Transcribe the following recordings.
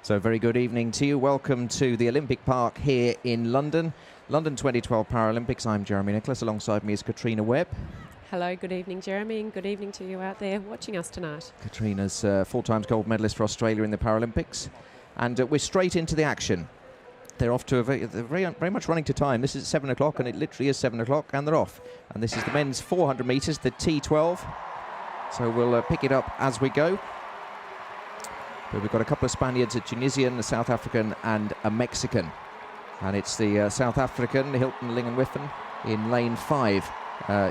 So very good evening to you. Welcome to the Olympic Park here in London. London 2012 Paralympics. I'm Jeremy Nicholas. Alongside me is Katrina Webb. Hello, good evening, Jeremy, and good evening to you out there watching us tonight. Katrina's 4 times gold medalist for Australia in the Paralympics. And we're straight into the action. They're off to they're very much running to time. This is at 7 o'clock, and it literally is 7 o'clock, and they're off. And this is the men's 400 metres, the T12. So we'll pick it up as we go. But we've got a couple of Spaniards, a Tunisian, a South African, and a Mexican. And it's the South African, Hilton Lingenwiffen, in lane 5.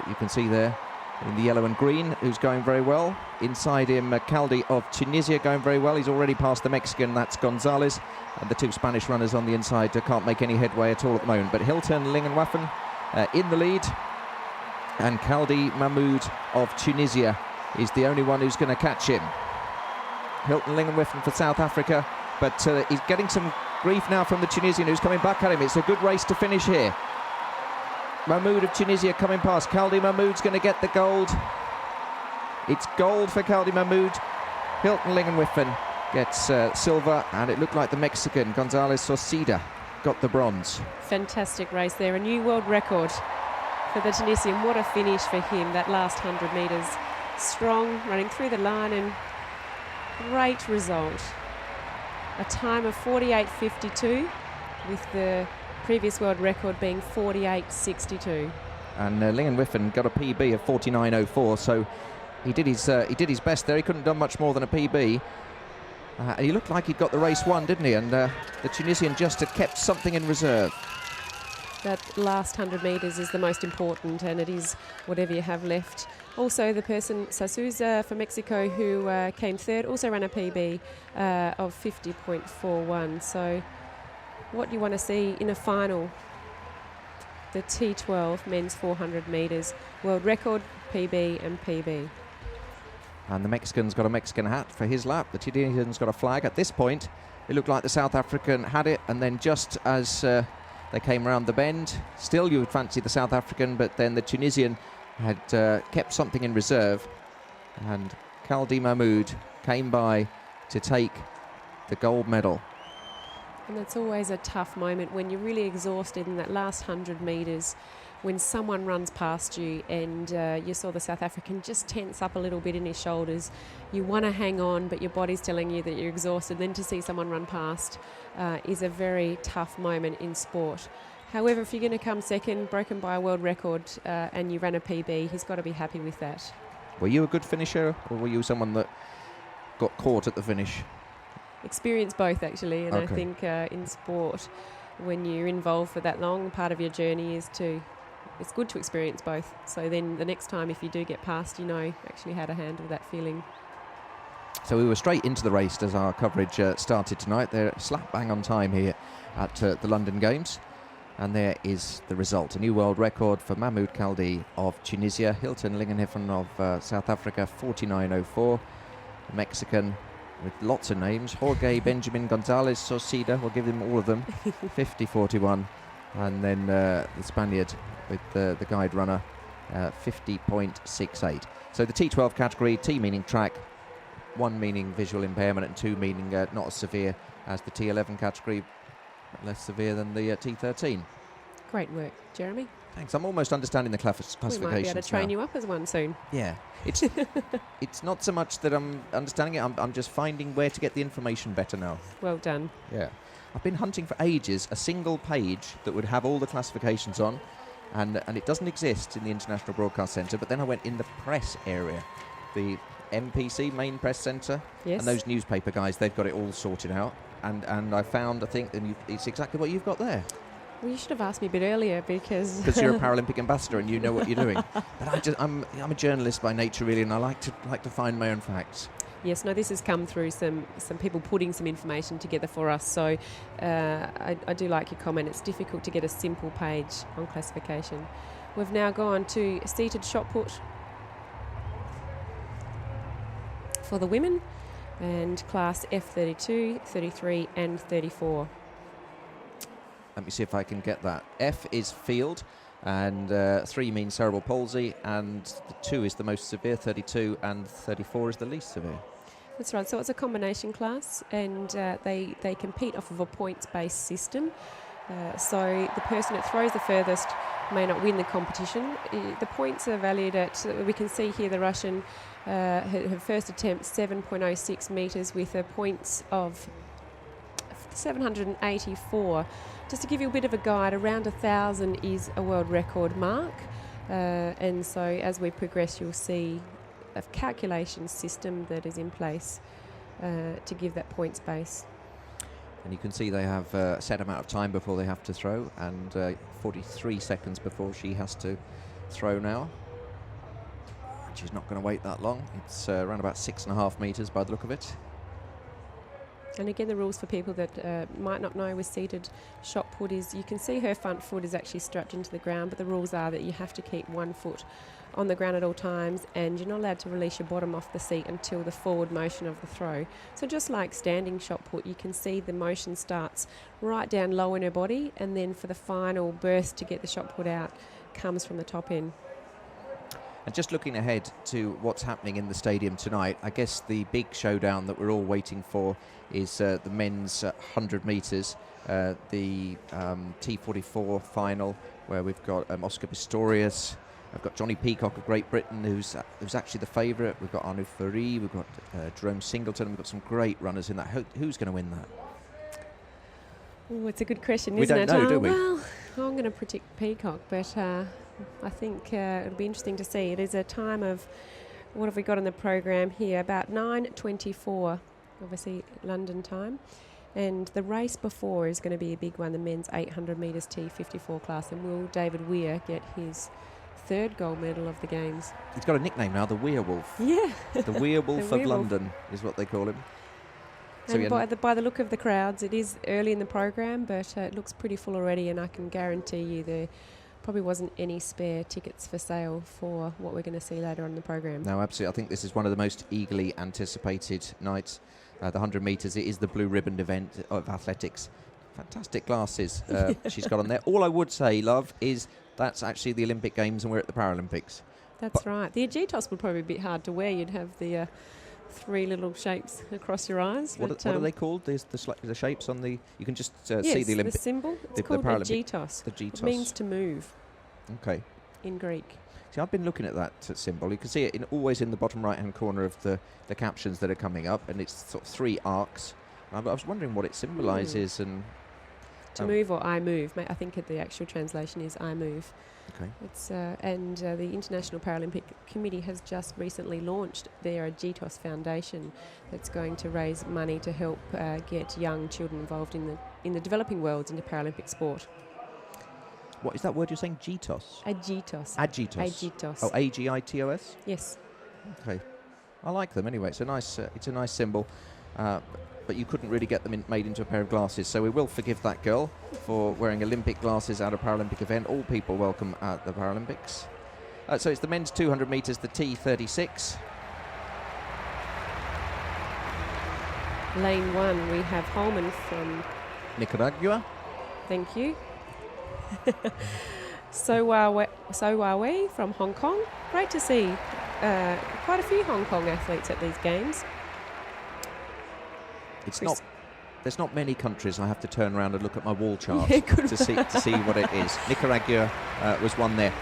You can see there in the yellow and green, who's going very well. Inside him, Caldi of Tunisia going very well. He's already passed the Mexican, that's Gonzalez. And the 2 Spanish runners on the inside can't make any headway at all at the moment. But Hilton Lingenwiffen in the lead. And Caldi Mahmoud of Tunisia is the only one who's going to catch him. Hilton Lingenwiffen for South Africa, but he's getting some grief now from the Tunisian who's coming back at him. It's a good race to finish here. Mahmoud of Tunisia coming past. Caldi Mahmoud's going to get the gold. It's gold for Caldi Mahmoud. Hilton Lingenwiffen gets silver, and it looked like the Mexican, Gonzalez Sorcida, got the bronze. Fantastic race there, a new world record for the Tunisian. What a finish for him, that last 100 metres. Strong, running through the line, and great result. A time of 48.52, with the previous world record being 48.62. And Lingenwiffen got a PB of 49.04, so he did his best there. He couldn't have done much more than a PB. And he looked like he'd got the race won, didn't he? And the Tunisian just had kept something in reserve. That last 100 metres is the most important, and it is whatever you have left. Also, the person, Sasuza for Mexico, who came third, also ran a PB of 50.41. So what you want to see in a final, the T12 men's 400 metres, world record, PB and PB. And the Mexican's got a Mexican hat for his lap. The Tunisian's got a flag. At this point, it looked like the South African had it, and then just as they came round the bend, still you would fancy the South African, but then the Tunisian had kept something in reserve, and Caldi Mahmoud came by to take the gold medal. And it's always a tough moment when you're really exhausted in that last 100 metres, when someone runs past you, and you saw the South African just tense up a little bit in his shoulders. You want to hang on, but your body's telling you that you're exhausted. Then to see someone run past is a very tough moment in sport. However, if you're going to come second, broken by a world record, and you ran a PB, he's got to be happy with that. Were you a good finisher, or were you someone that got caught at the finish? Experience both, actually, and okay. I think in sport, when you're involved for that long, part of your journey is it's good to experience both. So then the next time, if you do get past, you know actually how to handle that feeling. So we were straight into the race as our coverage started tonight. They're slap bang on time here at the London Games. And there is the result. A new world record for Mahmoud Caldi of Tunisia. Hilton Lingenwiffen of South Africa, 49.04. Mexican with lots of names. Jorge Benjamin Gonzalez Sorcida, we'll give them all of them, 50.41. And then the Spaniard with the guide runner, 50.68. So the T12 category, T meaning track, 1 meaning visual impairment, and 2 meaning not as severe as the T11 category, but less severe than the T13. Great work, Jeremy. Thanks. I'm almost understanding the classifications. We might be able to train you up as one soon. Yeah. It's not so much that I'm understanding it, I'm just finding where to get the information better now. Well done. Yeah. I've been hunting for ages a single page that would have all the classifications on, and it doesn't exist in the International Broadcast Centre, but then I went in the press area, the MPC, Main Press Centre, yes. And those newspaper guys, they've got it all sorted out, and I found, I think, and it's exactly what you've got there. Well, you should have asked me a bit earlier, because you're a Paralympic ambassador and you know what you're doing. But I'm a journalist by nature, really, and I like to find my own facts. Yes, no, this has come through some people putting some information together for us. So I do like your comment. It's difficult to get a simple page on classification. We've now gone to seated shot put for the women, and class F32, 33 and 34. Let me see if I can get that. F is field, and 3 means cerebral palsy, and the 2 is the most severe, 32, and 34 is the least severe. That's right. So it's a combination class, and they compete off of a points-based system. So the person that throws the furthest may not win the competition. The points are valued at, we can see here the Russian, her first attempt 7.06 metres with a points of 784. Just to give you a bit of a guide, around 1,000 is a world record mark. And so as we progress, you'll see a calculation system that is in place to give that points base. And you can see they have a set amount of time before they have to throw, and 43 seconds before she has to throw now. She's not going to wait that long. It's around about 6.5 metres by the look of it. And again, the rules for people that might not know with seated shot put is you can see her front foot is actually strapped into the ground, but the rules are that you have to keep one foot on the ground at all times, and you're not allowed to release your bottom off the seat until the forward motion of the throw. So just like standing shot put, you can see the motion starts right down low in her body, and then for the final burst to get the shot put out comes from the top end. And just looking ahead to what's happening in the stadium tonight, I guess the big showdown that we're all waiting for is the men's 100 metres, the T44 final, where we've got Oscar Pistorius. I've got Johnny Peacock of Great Britain, who's actually the favourite. We've got Arnaud Ferry, we've got Jerome Singleton. We've got some great runners in that. Who's going to win that? Oh, it's a good question, we isn't it? don't know, do we? Well, I'm going to predict Peacock, but I think it'll be interesting to see. It is a time of, what have we got on the program here? About 9:24, obviously London time. And the race before is going to be a big one, the men's 800 metres T54 class. And will David Weir get his third gold medal of the Games? He's got a nickname now, the Werewolf. Yeah. The Werewolf The of Werewolf. London is what they call him. So And by the look of the crowds, it is early in the program, but it looks pretty full already, and I can guarantee you there probably wasn't any spare tickets for sale for what we're going to see later on in the program. No, absolutely. I think this is one of the most eagerly anticipated nights. The 100 metres, it is the blue ribbon event of athletics. Fantastic glasses she's got on there. All I would say, love, is that's actually the Olympic Games and we're at the Paralympics. That's right. The Agitos would probably be a bit hard to wear. You'd have the three little shapes across your eyes. What are they called? The shapes on the... You can just yes, see the Olympic... the symbol. It's called Agitos. The Agitos. It means to move. Okay. In Greek. See, I've been looking at that symbol. You can see it always in the bottom right-hand corner of the captions that are coming up, and it's sort of three arcs. I was wondering what it symbolises. And to move or I move. I think the actual translation is I move. Okay. It's the International Paralympic Committee has just recently launched their Agitos Foundation that's going to raise money to help get young children involved in the developing worlds into Paralympic sport. What is that word you're saying? Agitos? Agitos. Agitos. Agitos. Oh, Agitos? Yes. Okay. I like them anyway. It's a nice symbol. But you couldn't really get them made into a pair of glasses, so we will forgive that girl for wearing Olympic glasses at a Paralympic event. All people welcome at the Paralympics. So it's the men's 200 metres, the T36. Lane 1, we have Holman from Nicaragua. Thank you. So are we from Hong Kong. Great to see quite a few Hong Kong athletes at these games. There's not many countries I have to turn around and look at my wall chart to see what it is. Nicaragua was one there.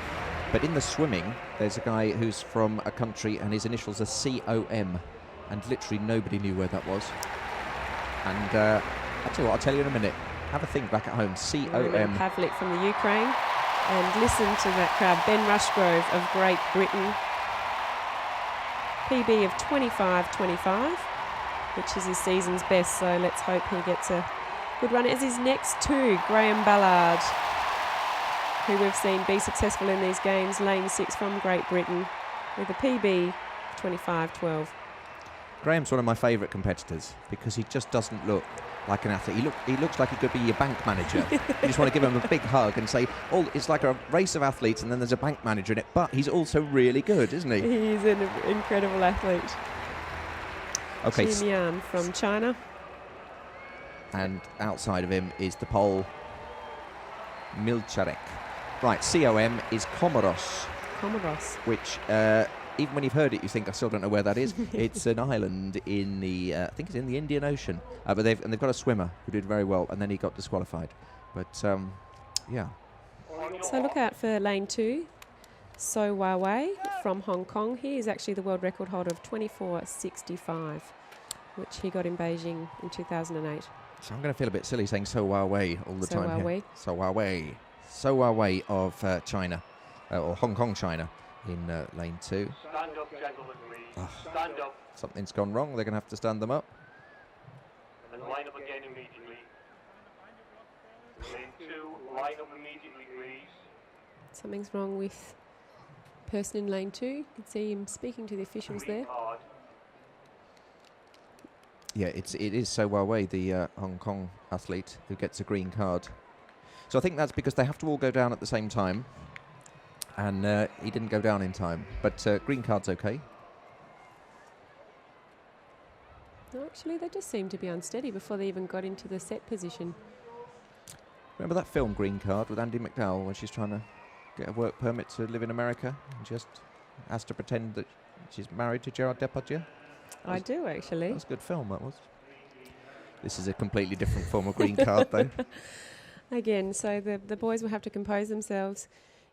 But in the swimming, there's a guy who's from a country and his initials are COM, and literally nobody knew where that was. And I'll tell you in a minute. Have a think back at home. COM. Pavlik from the Ukraine. And listen to that crowd. Ben Rushgrove of Great Britain. PB of 25.25, which is his season's best. So let's hope he gets a good run. As his next two, Graham Ballard, who we've seen be successful in these games. Lane 6 from Great Britain with a PB of 25.12. Graham's one of my favourite competitors because he just doesn't look like an athlete. He looks like he could be your bank manager. You just want to give him a big hug and say, oh, it's like a race of athletes and then there's a bank manager in it, but he's also really good, isn't he? He's an incredible athlete. Okay. Jin Yan from China. And outside of him is the Pole Milcharek. Right, COM is Comoros. Comoros. Which even when you've heard it, you think, I still don't know where that is. It's an island in the, I think it's in the Indian Ocean. But they've got a swimmer who did very well, and then he got disqualified. But, yeah. So look out for lane 2. So Wei from Hong Kong. He is actually the world record holder of 24.65, which he got in Beijing in 2008. So I'm going to feel a bit silly saying So Wei all the time here. So Wei of China, or Hong Kong, China, in lane 2. Stand up, gentlemen, please. Stand up. Something's gone wrong. They're going to have to stand them up. And line up again immediately. Lane 2, line up immediately, please. Something's wrong with person in lane 2. You can see him speaking to the officials there. Card. Yeah, it is So Wei, the Hong Kong athlete, who gets a green card. So I think that's because they have to all go down at the same time, and he didn't go down in time. But green card's okay. No, actually, they just seemed to be unsteady before they even got into the set position. Remember that film Green Card with Andy McDowell, when she's trying to get a work permit to live in America and just has to pretend that she's married to Gerard Depardieu? I do, actually. That was a good film, that was. This is a completely different form of green card, though. Again, so the boys will have to compose themselves,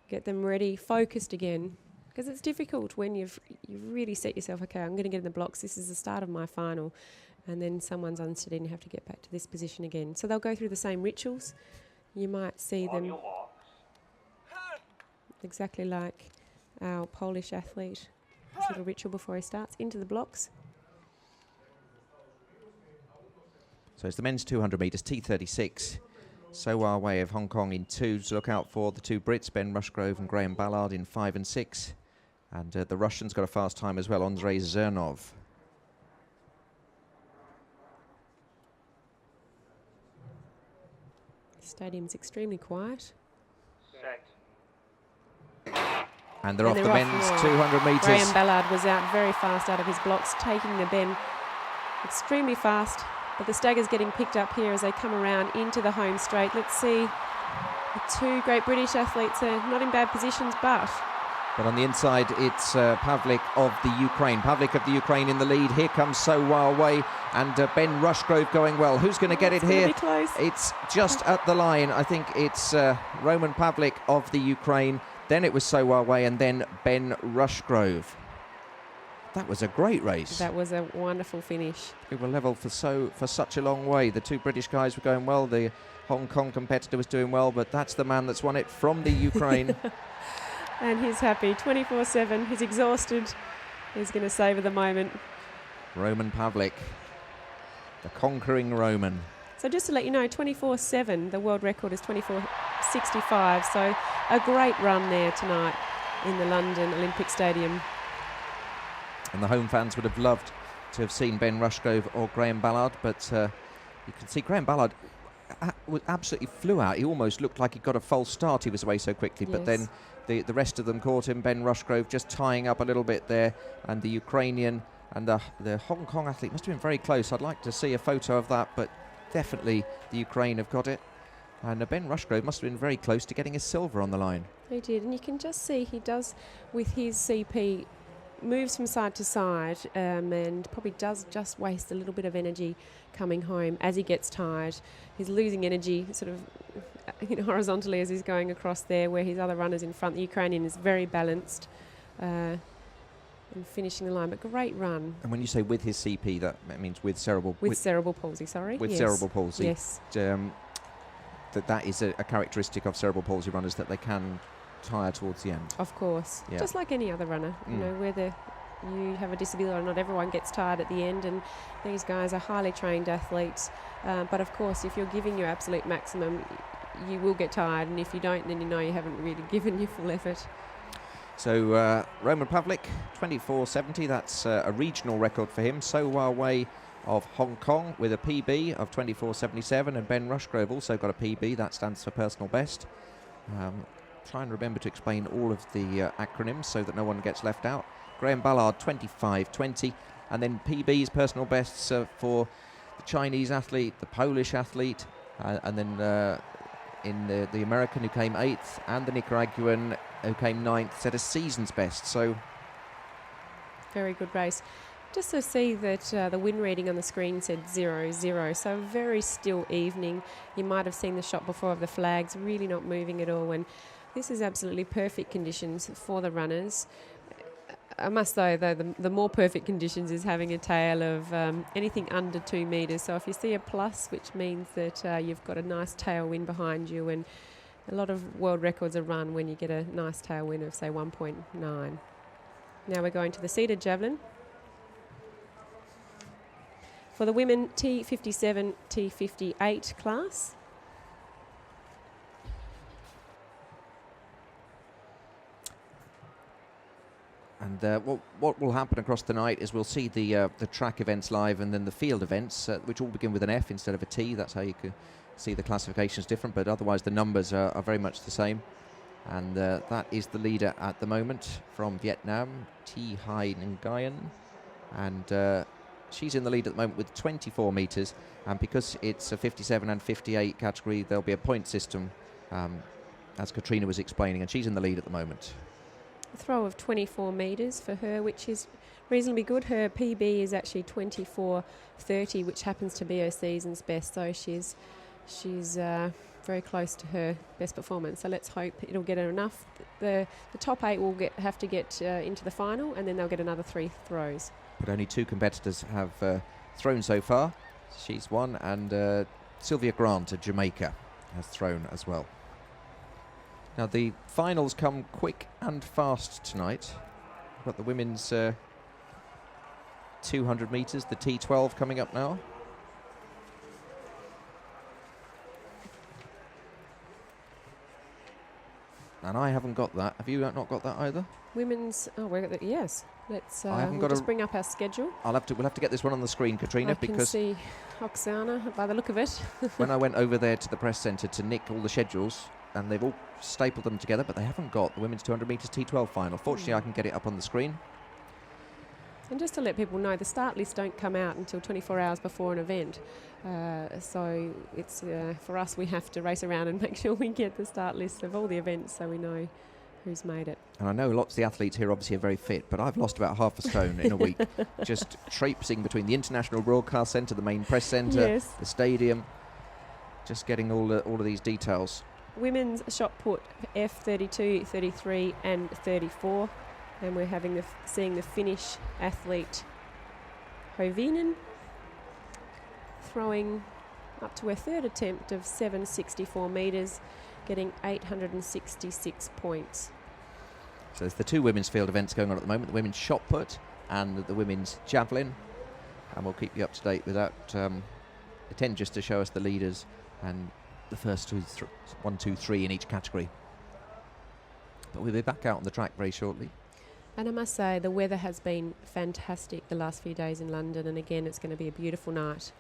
get them ready, focused again, because it's difficult when you've really set yourself, okay, I'm going to get in the blocks, this is the start of my final, and then someone's unsteady and you have to get back to this position again. So they'll go through the same rituals. You might see On them your marks. exactly like our Polish athlete. His little ritual before he starts, into the blocks. So it's the men's 200 metres, T36. So Wei of Hong Kong in 2. So look out for the 2 Brits, Ben Rushgrove and Graham Ballard in 5 and 6. And the Russians got a fast time as well, Andrei Zernov. The stadium's extremely quiet. Set. And they're off the men's 200 metres. Graham Ballard was out very fast out of his blocks, taking the bend extremely fast. But the stagger's getting picked up here as they come around into the home straight. Let's see. The 2 great British athletes are not in bad positions, but on the inside, it's Pavlik of the Ukraine. Pavlik of the Ukraine in the lead. Here comes So Wei and Ben Rushgrove going well. Who's going to get it here? Close. It's just at the line. I think it's Roman Pavlik of the Ukraine. Then it was So Wei and then Ben Rushgrove. That was a great race. That was a wonderful finish. We were level for such a long way. The 2 British guys were going well. The Hong Kong competitor was doing well, but that's the man that's won it from the Ukraine. And he's happy, 24/7. He's exhausted. He's going to savour the moment. Roman Pavlik, the conquering Roman. So just to let you know, 24/7, the world record is 24.65. So a great run there tonight in the London Olympic Stadium. And the home fans would have loved to have seen Ben Rushgrove or Graham Ballard, but you can see Graham Ballard absolutely flew out. He almost looked like he got a false start. He was away so quickly, yes. But then the rest of them caught him. Ben Rushgrove just tying up a little bit there, and the Ukrainian and the Hong Kong athlete must have been very close. I'd like to see a photo of that, but definitely the Ukraine have got it. And Ben Rushgrove must have been very close to getting his silver on the line. He did, and you can just see he does, with his CP, moves from side to side and probably does just waste a little bit of energy coming home as he gets tired. He's losing energy sort of horizontally as he's going across there, where his other runners in front. The Ukrainian is very balanced and finishing the line, but great run. And when you say with his CP, that means with cerebral... With cerebral palsy, sorry. With yes. cerebral palsy. Yes. That is a characteristic of cerebral palsy runners, that they can tire towards the end. Of course. Yeah. Just like any other runner, you know, whether you have a disability or not, everyone gets tired at the end, and these guys are highly trained athletes. But of course, if you're giving your absolute maximum, you will get tired, and if you don't, then you know you haven't really given your full effort. So Roman Pavlik, 24.70, that's a regional record for him. So Wei of Hong Kong with a PB of 24.77, and Ben Rushgrove also got a PB, that stands for personal best. Try and remember to explain all of the acronyms so that no one gets left out. Graham Ballard, 25.20, and then PB's personal bests for the Chinese athlete, the Polish athlete, and then in the American who came 8th, and the Nicaraguan who came 9th, set a season's best. So Very good race. Just to see that the wind reading on the screen said 0-0, so a very still evening. You might have seen the shot before of the flags, really not moving at all, and this is absolutely perfect conditions for the runners. I must say, though, the more perfect conditions is having a tail of anything under 2 metres. So if you see a plus, which means that you've got a nice tailwind behind you, and a lot of world records are run when you get a nice tailwind of, say, 1.9. Now we're going to the seated javelin. For the women, T57, T58 class. And what will happen across the night is we'll see the track events live and then the field events, which all begin with an F instead of a T. That's how you can see the classifications different, but otherwise the numbers are very much the same. And that is the leader at the moment from Vietnam, Thi Hai Nguyen. And she's in the lead at the moment with 24 metres. And because it's a 57 and 58 category, there'll be a point system, as Katrina was explaining, and she's in the lead at the moment. A throw of 24 metres for her, which is reasonably good. Her PB is actually 24.30, which happens to be her season's best. So she's very close to her best performance. So let's hope it'll get her enough. The top 8 will have to get into the final, and then they'll get another 3 throws. But only 2 competitors have thrown so far. She's one, and Sylvia Grant of Jamaica has thrown as well. Now the finals come quick and fast tonight. We've got the women's 200 metres, the T12 coming up now. And I haven't got that. Have you not got that either? Women's, we've got the, yes. Let's we'll just bring up our schedule. We'll have to get this one on the screen, Katrina, because I can see Oksana by the look of it. when I went over there to the press centre to nick all the schedules, and they've all stapled them together, but they haven't got the women's 200 metres T12 final. Fortunately, I can get it up on the screen. And just to let people know, the start lists don't come out until 24 hours before an event. So it's for us, we have to race around and make sure we get the start list of all the events so we know who's made it. And I know lots of the athletes here obviously are very fit, but I've lost about half a stone in a week, just traipsing between the International Broadcast Centre, the main press centre, yes, the stadium, just getting all of these details. Women's shot put F32, 33 and 34, and we're having seeing the Finnish athlete Hovinen throwing up to her 3rd attempt of 764 metres, getting 866 points. So there's the 2 women's field events going on at the moment, the women's shot put and the women's javelin, and we'll keep you up to date with that. They tend just to show us the leaders and the first 1, 2, 3 in each category. But we'll be back out on the track very shortly. And I must say, the weather has been fantastic the last few days in London, and again, it's going to be a beautiful night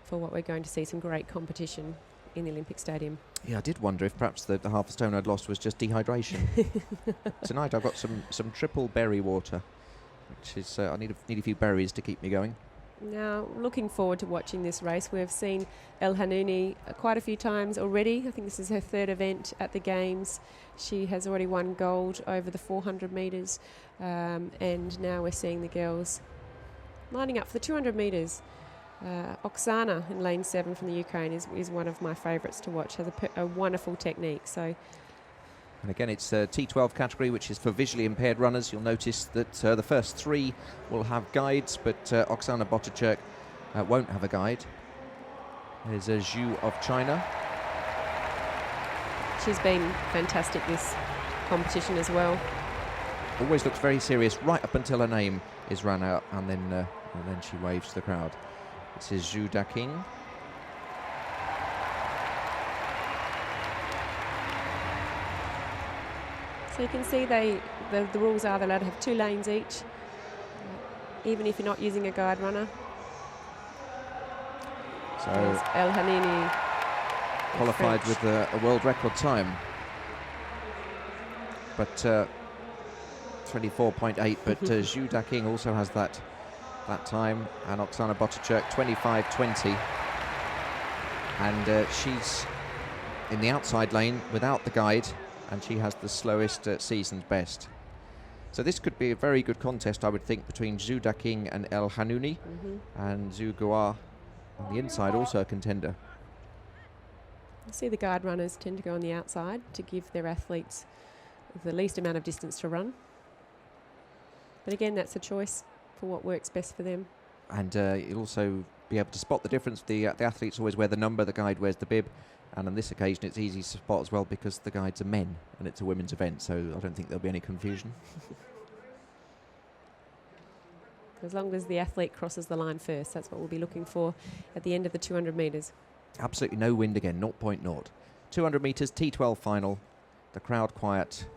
for what we're going to see, some great competition in the Olympic Stadium. Yeah, I did wonder if perhaps the half a stone I'd lost was just dehydration. Tonight I've got some triple berry water, which is I need a few berries to keep me going. Now, looking forward to watching this race. We've seen El Hanouni quite a few times already. I think this is her 3rd event at the Games. She has already won gold over the 400 metres, and now we're seeing the girls lining up for the 200 metres. Oksana in lane 7 from the Ukraine is one of my favourites to watch, has a wonderful technique. So. And again, it's a T12 category, which is for visually impaired runners. You'll notice that the first 3 will have guides, but Oksana Botacherk won't have a guide. There's a Zhu of China. She's been fantastic this competition as well. Always looks very serious right up until her name is run out, and then she waves to the crowd. This is Zhu Daking. So you can see the rules are they're allowed to have 2 lanes each, even if you're not using a guide runner. So there's El Hanouni qualified with a world record time, but 24.8. But Zhu Daking also has that time, and Oksana Botacherk 25.20, and she's in the outside lane without the guide, and she has the slowest season's best. So this could be a very good contest, I would think, between Zhu Daking and El Hanouni, and Zhu Gua on the inside, also a contender. You see the guide runners tend to go on the outside to give their athletes the least amount of distance to run. But again, that's a choice for what works best for them. And you'll also be able to spot the difference. The athletes always wear the number, the guide wears the bib. And on this occasion, it's easy to spot as well because the guides are men and it's a women's event. So I don't think there'll be any confusion. As long as the athlete crosses the line first, that's what we'll be looking for at the end of the 200 metres. Absolutely no wind again, 0.0. 200 metres, T12 final. The crowd quiet.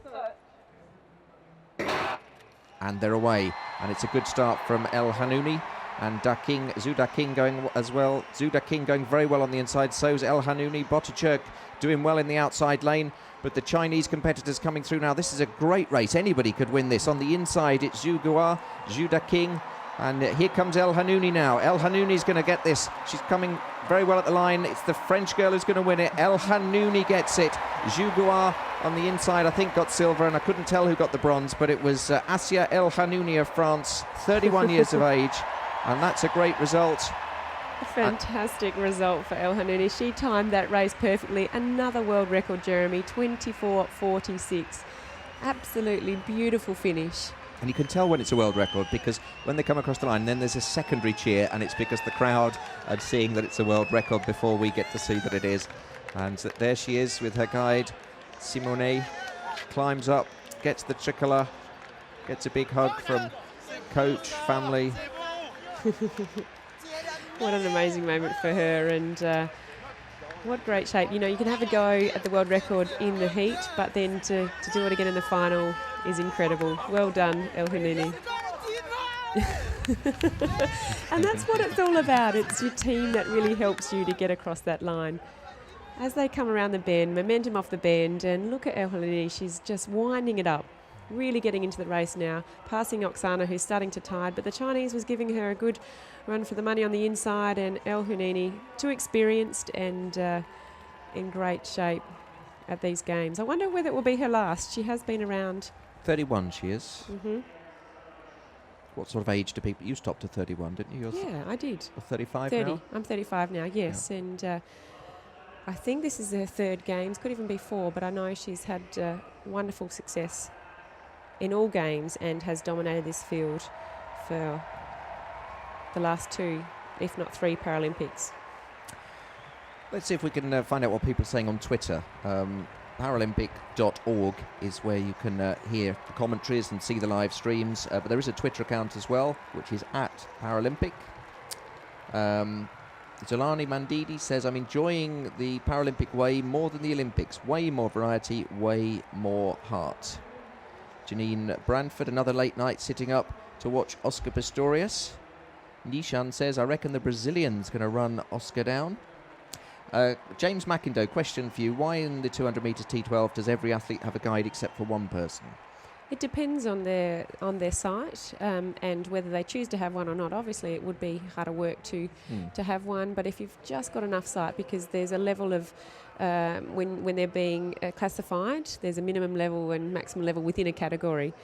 And they're away. And it's a good start from El Hanouni. And Zhu Daking going as well. Zhu Daking going very well on the inside. So's El Hanouni. Botichuk doing well in the outside lane. But the Chinese competitors coming through now. This is a great race. Anybody could win this. On the inside, it's Zhu Gua, Zhu Daking. And here comes El Hanouni now. El Hanouni's going to get this. She's coming very well at the line. It's the French girl who's going to win it. El Hanouni gets it. Zhu Gua on the inside, I think, got silver, and I couldn't tell who got the bronze, but it was Asia El Hanouni of France, 31 years of age, and that's a great result. A fantastic result for El Hanouni. She timed that race perfectly. Another world record, Jeremy, 24:46. Absolutely beautiful finish. And you can tell when it's a world record because when they come across the line, then there's a secondary cheer, and it's because the crowd are seeing that it's a world record before we get to see that it is. And there she is with her guide, Simone. Climbs up, gets the tricolour, gets a big hug from coach, family. What an amazing moment for her, and what great shape. You know, you can have a go at the world record in the heat, but then to do it again in the final is incredible. Well done, El Hanouni. And that's what it's all about. It's your team that really helps you to get across that line. As they come around the bend, momentum off the bend, and look at El Hanouni, she's just winding it up, really getting into the race now, passing Oksana, who's starting to tide, but the Chinese was giving her a good run for the money on the inside, and El Hanouni, too experienced and in great shape at these games. I wonder whether it will be her last. She has been around. 31 she is. What sort of age do people... You stopped at 31, didn't you? Yeah, I did. 35 30. now? I'm 35 now, yes. Yeah. And I think this is her third games. Could even be 4, but I know she's had wonderful success in all games and has dominated this field for the last 2, if not 3 Paralympics. Let's see if we can find out what people are saying on Twitter. Paralympic.org is where you can hear the commentaries and see the live streams. But there is a Twitter account as well, which is at Paralympic. Jelani Mandidi says, I'm enjoying the Paralympic way more than the Olympics. Way more variety, way more heart. Janine Branford, another late night sitting up to watch Oscar Pistorius. Nishan says, I reckon the Brazilian's going to run Oscar down. James McIndoe, question for you. Why in the 200 metres T12 does every athlete have a guide except for one person? It depends on their site and whether they choose to have one or not. Obviously, it would be harder work to have one, but if you've just got enough site, because there's a level of when they're being classified, there's a minimum level and maximum level within a category.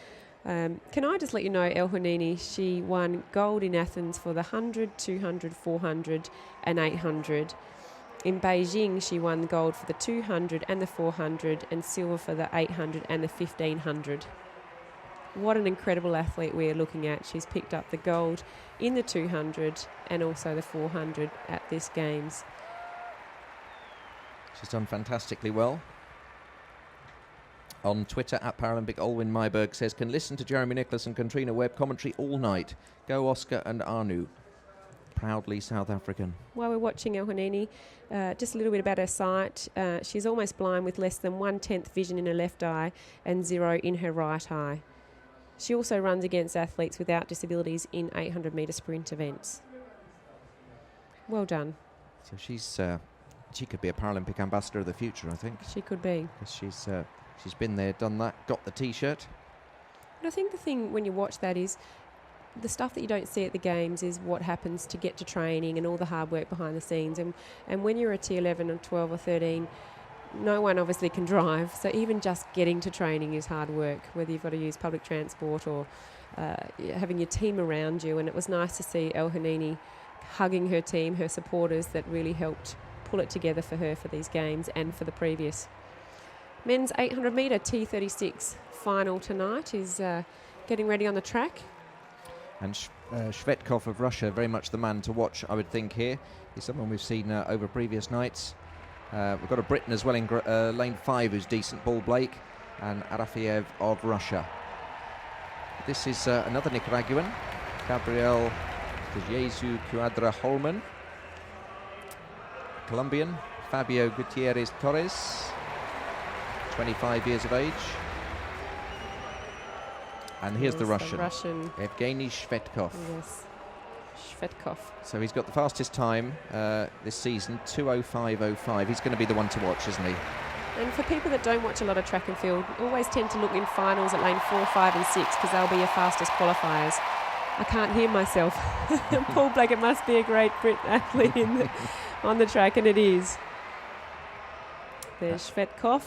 Can I just let you know, El Hanouni, she won gold in Athens for the 100, 200, 400 and 800. In Beijing, she won gold for the 200 and the 400 and silver for the 800 and the 1500. What an incredible athlete we're looking at. She's picked up the gold in the 200 and also the 400 at this Games. She's done fantastically well. On Twitter, at Paralympic, Olwyn Myberg says, can listen to Jeremy Nicholas and Katrina Webb commentary all night. Go Oscar and Anu. Proudly South African. While we're watching El Hanouni, just a little bit about her sight. She's almost blind with less than 1/10 vision in her left eye and 0 in her right eye. She also runs against athletes without disabilities in 800-metre sprint events. Well done. So she could be a Paralympic ambassador of the future, I think. She could be. Because she's been there, done that, got the T-shirt. But I think the thing when you watch that is the stuff that you don't see at the Games is what happens to get to training and all the hard work behind the scenes. And when you're a T11 or 12 or 13, no one obviously can drive, so even just getting to training is hard work, whether you've got to use public transport or having your team around you. And it was nice to see El Hanini hugging her team, her supporters, that really helped pull it together for her for these games and for the previous. Men's 800 metre T36 final tonight is getting ready on the track. And Shvetkov of Russia, very much the man to watch, I would think. Here he's someone we've seen over previous nights. We've got a Briton as well in lane 5 who's decent, Paul Blake, and Arafiev of Russia. This is another Nicaraguan, Gabriel de Jesus Cuadra Holman. Colombian, Fabio Gutierrez Torres, 25 years of age. And here's the Russian, Evgeny Shvetkov. Yes, Shvetkov. So he's got the fastest time this season, 2:05.05. He's going to be the one to watch, isn't he? And for people that don't watch a lot of track and field, always tend to look in finals at lane 4, 5 and 6 because they'll be your fastest qualifiers. I can't hear myself. Paul Blake, it must be a great Brit athlete on the track, and it is. There's Shvetkov.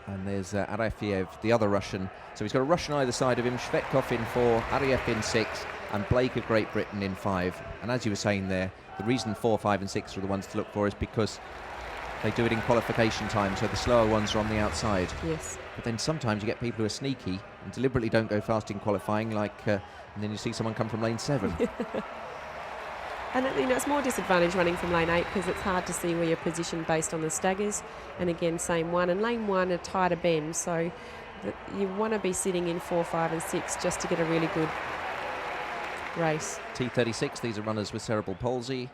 And there's Arafiev, the other Russian. So he's got a Russian either side of him, Shvetkov in 4, Ariev in 6, and Blake of Great Britain in 5. And as you were saying there, the reason 4, 5 and 6 are the ones to look for is because they do it in qualification time, so the slower ones are on the outside. Yes. But then sometimes you get people who are sneaky and deliberately don't go fast in qualifying, like, and then you see someone come from lane 7. And it's more disadvantage running from lane 8 because it's hard to see where you're positioned based on the staggers. And again, same one. And lane 1 a tighter bend, so you want to be sitting in 4, 5 and 6 just to get a really good race. T36, these are runners with cerebral palsy.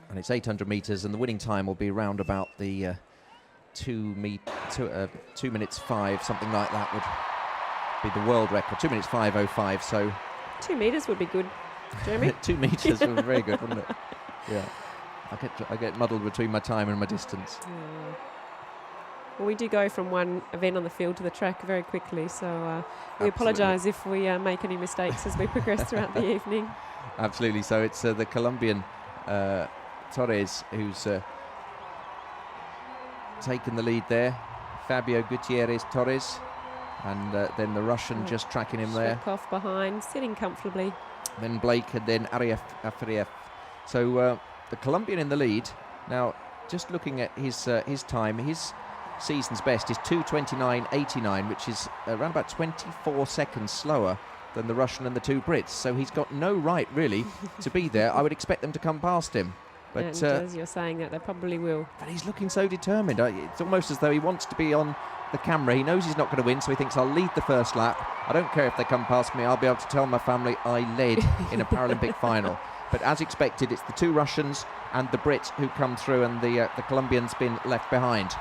And it's 800 metres, and the winning time will be around about the 2 minutes 5, something like that would be the world record. 2 minutes 5:05. So 2 metres would be good, Jeremy. 2 metres would be very good, wouldn't it? Yeah. I get muddled between my time and my distance. Yeah. Well, we do go from one event on the field to the track very quickly, so we apologise if we make any mistakes as we progress throughout the evening. Absolutely. So it's the Colombian Torres who's taken the lead there. Fabio Gutierrez Torres, and then the Russian just tracking him there. Shvetkov behind, sitting comfortably. Then Blake, and then Ariev. So the Colombian in the lead. Now, just looking at his time, his season's best is 2:29.89, which is around about 24 seconds slower than the Russian and the two Brits. So he's got no right, really, to be there. I would expect them to come past him. But and as you're saying that, they probably will. But he's looking so determined. It's almost as though he wants to be on the camera. He knows he's not going to win, so he thinks, I'll lead the first lap. I don't care if they come past me. I'll be able to tell my family I led in a Paralympic final. But as expected, it's the two Russians and the Brits who come through, and the Colombian's been left behind.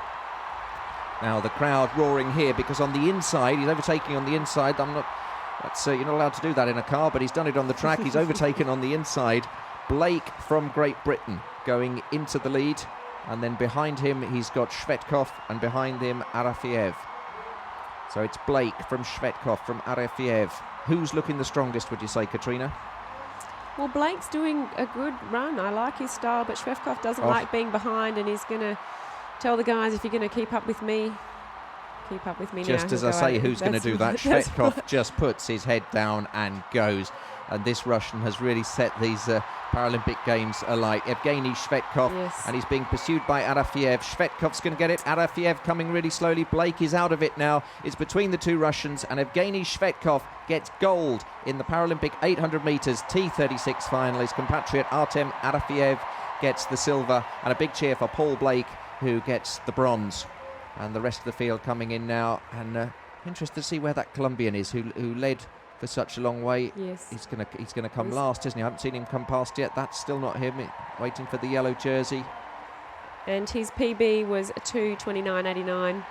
Now the crowd roaring here because on the inside, he's overtaking on the inside. You're not allowed to do that in a car, but he's done it on the track. He's overtaken on the inside. Blake from Great Britain going into the lead, and then behind him he's got Shvetkov, and behind him Arafiev. So it's Blake from Shvetkov from Arafiev. Who's looking the strongest, would you say, Katrina? Well, Blake's doing a good run. I like his style, but Shvetkov doesn't like being behind, and he's going to tell the guys, if you're going to keep up with me now. Just as I say, who's going to do that? Shvetkov just puts his head down and goes. And this Russian has really set these Paralympic Games alight. Evgeny Shvetkov, yes. And he's being pursued by Arafiev. Shvetkov's going to get it. Arafiev coming really slowly. Blake is out of it now. It's between the two Russians, and Evgeny Shvetkov gets gold in the Paralympic 800 metres T36 final. His compatriot Artem Arafiev gets the silver, and a big cheer for Paul Blake, who gets the bronze. And the rest of the field coming in now, and interested to see where that Colombian is, who led for such a long way. Yes. He's gonna come last, isn't he? I haven't seen him come past yet. That's still not him, waiting for the yellow jersey. And his PB was 2:29.89.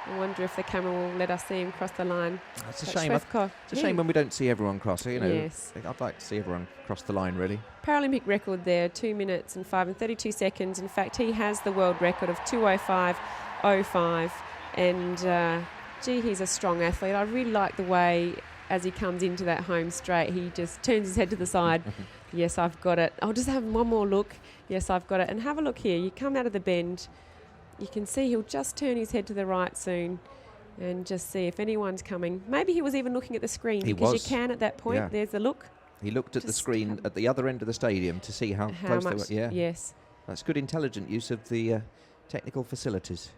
I wonder if the camera will let us see him cross the line. It's a shame. It's a shame when we don't see everyone cross. Yes. I'd like to see everyone cross the line, really. Paralympic record there, 2 minutes and 5 and 32 seconds. In fact, he has the world record of 2:05.05. And he's a strong athlete. I really like the way as he comes into that home straight, he just turns his head to the side. Yes, I've got it. I'll just have one more look. Yes, I've got it. And have a look here. You come out of the bend. You can see he'll just turn his head to the right soon and just see if anyone's coming. Maybe he was even looking at the screen. He because was. you can at that point. Yeah. There's the look. He looked at the screen at the other end of the stadium to see how close much, they were. Yeah. Yes. That's good, intelligent use of the technical facilities.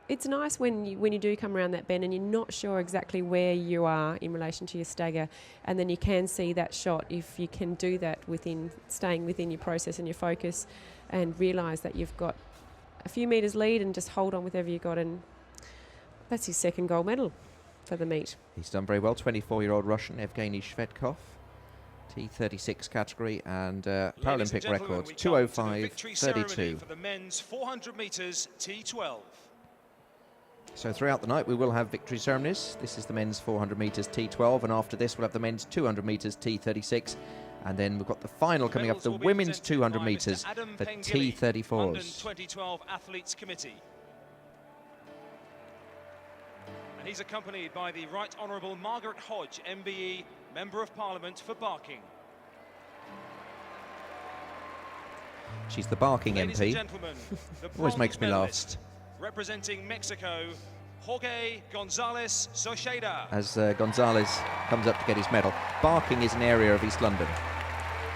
It's nice when you do come around that bend and you're not sure exactly where you are in relation to your stagger, and then you can see that shot if you can do that staying within your process and your focus, and realise that you've got a few metres lead and just hold on with whatever you got, and that's his second gold medal for the meet. He's done very well. 24-year-old Russian Evgeny Shvedkov, T36 category, and Paralympic records 2:05.32. For the men's 400 metres T12. So throughout the night we will have victory ceremonies. This is the men's 400 metres T12, and after this we'll have the men's 200 metres T36, and then we've got the final coming up, the women's 200 metres for T34s. London 2012 Athletes Committee. And he's accompanied by the Right Honourable Margaret Hodge, MBE, Member of Parliament for Barking. She's the Barking Ladies MP. and gentlemen, the Always makes me laugh. medalist, representing Mexico, Jorge Gonzalez Socheda. As Gonzalez comes up to get his medal. Barking is an area of East London.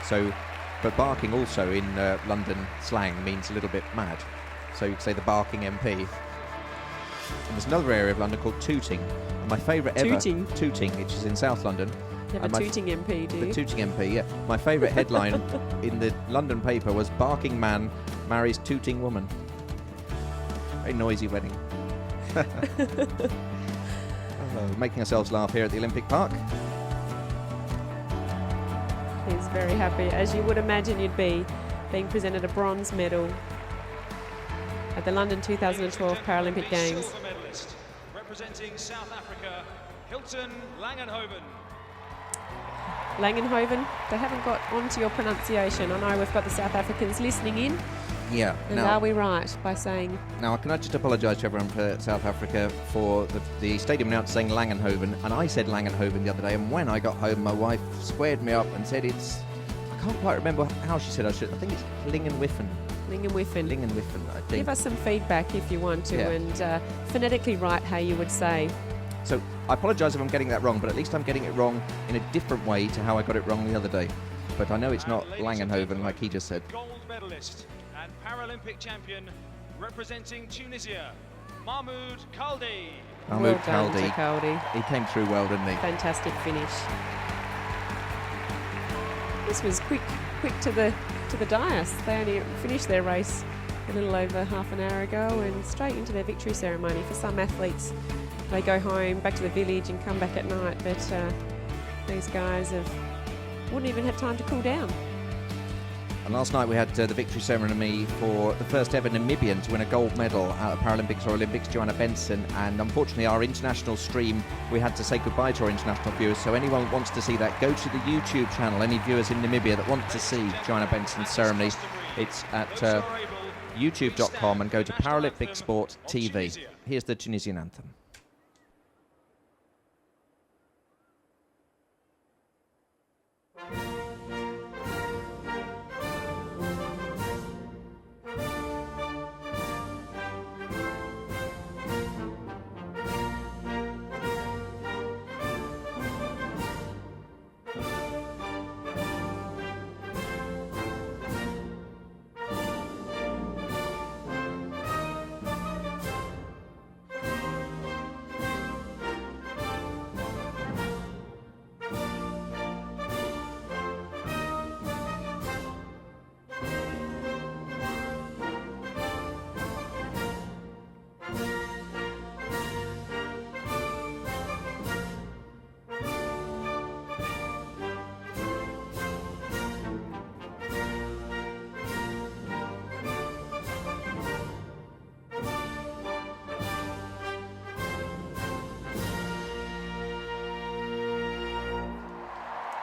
So, but barking also in London slang means a little bit mad. So you could say the Barking MP. And there's another area of London called Tooting. And my favourite ever... Tooting, which is in South London. You have a Tooting MP, do you? The Tooting MP, yeah. My favourite headline in the London paper was Barking man marries Tooting woman. Very noisy wedding. Making ourselves laugh here at the Olympic Park. He's very happy, as you would imagine you'd be, being presented a bronze medal at the London 2012 Paralympic Games. Silver medalist, representing South Africa, Hilton Langenhoven. Langenhoven, they haven't got onto your pronunciation. I know we've got the South Africans listening in. Yeah. And are we right by saying... Now, can I just apologise to everyone for South Africa for the stadium announcer saying Langenhoven, and I said Langenhoven the other day, and when I got home, my wife squared me up and said it's... I can't quite remember how she said I should. I think it's Lingenwiffen. Lingenwiffen. Lingenwiffen, I think. Give us some feedback if you want to, and phonetically write how you would say. So, I apologise if I'm getting that wrong, but at least I'm getting it wrong in a different way to how I got it wrong the other day. But I know it's not Langenhoven like he just said. Gold medalist and Paralympic champion representing Tunisia, Mahmoud Khaldi. Mahmoud Well done to Khaldi. He came through well, didn't he? Fantastic finish. This was quick to the dais. They only finished their race a little over half an hour ago and straight into their victory ceremony. For some athletes, they go home, back to the village and come back at night, but these guys wouldn't even have time to cool down. And last night we had the victory ceremony for the first ever Namibian to win a gold medal at Paralympics or Olympics, Joanna Benson, and unfortunately our international stream, we had to say goodbye to our international viewers, so anyone that wants to see that, go to the YouTube channel. Any viewers in Namibia that want to see Joanna Benson's ceremony, it's at youtube.com and go to Paralympic Sport TV. Here's the Tunisian anthem.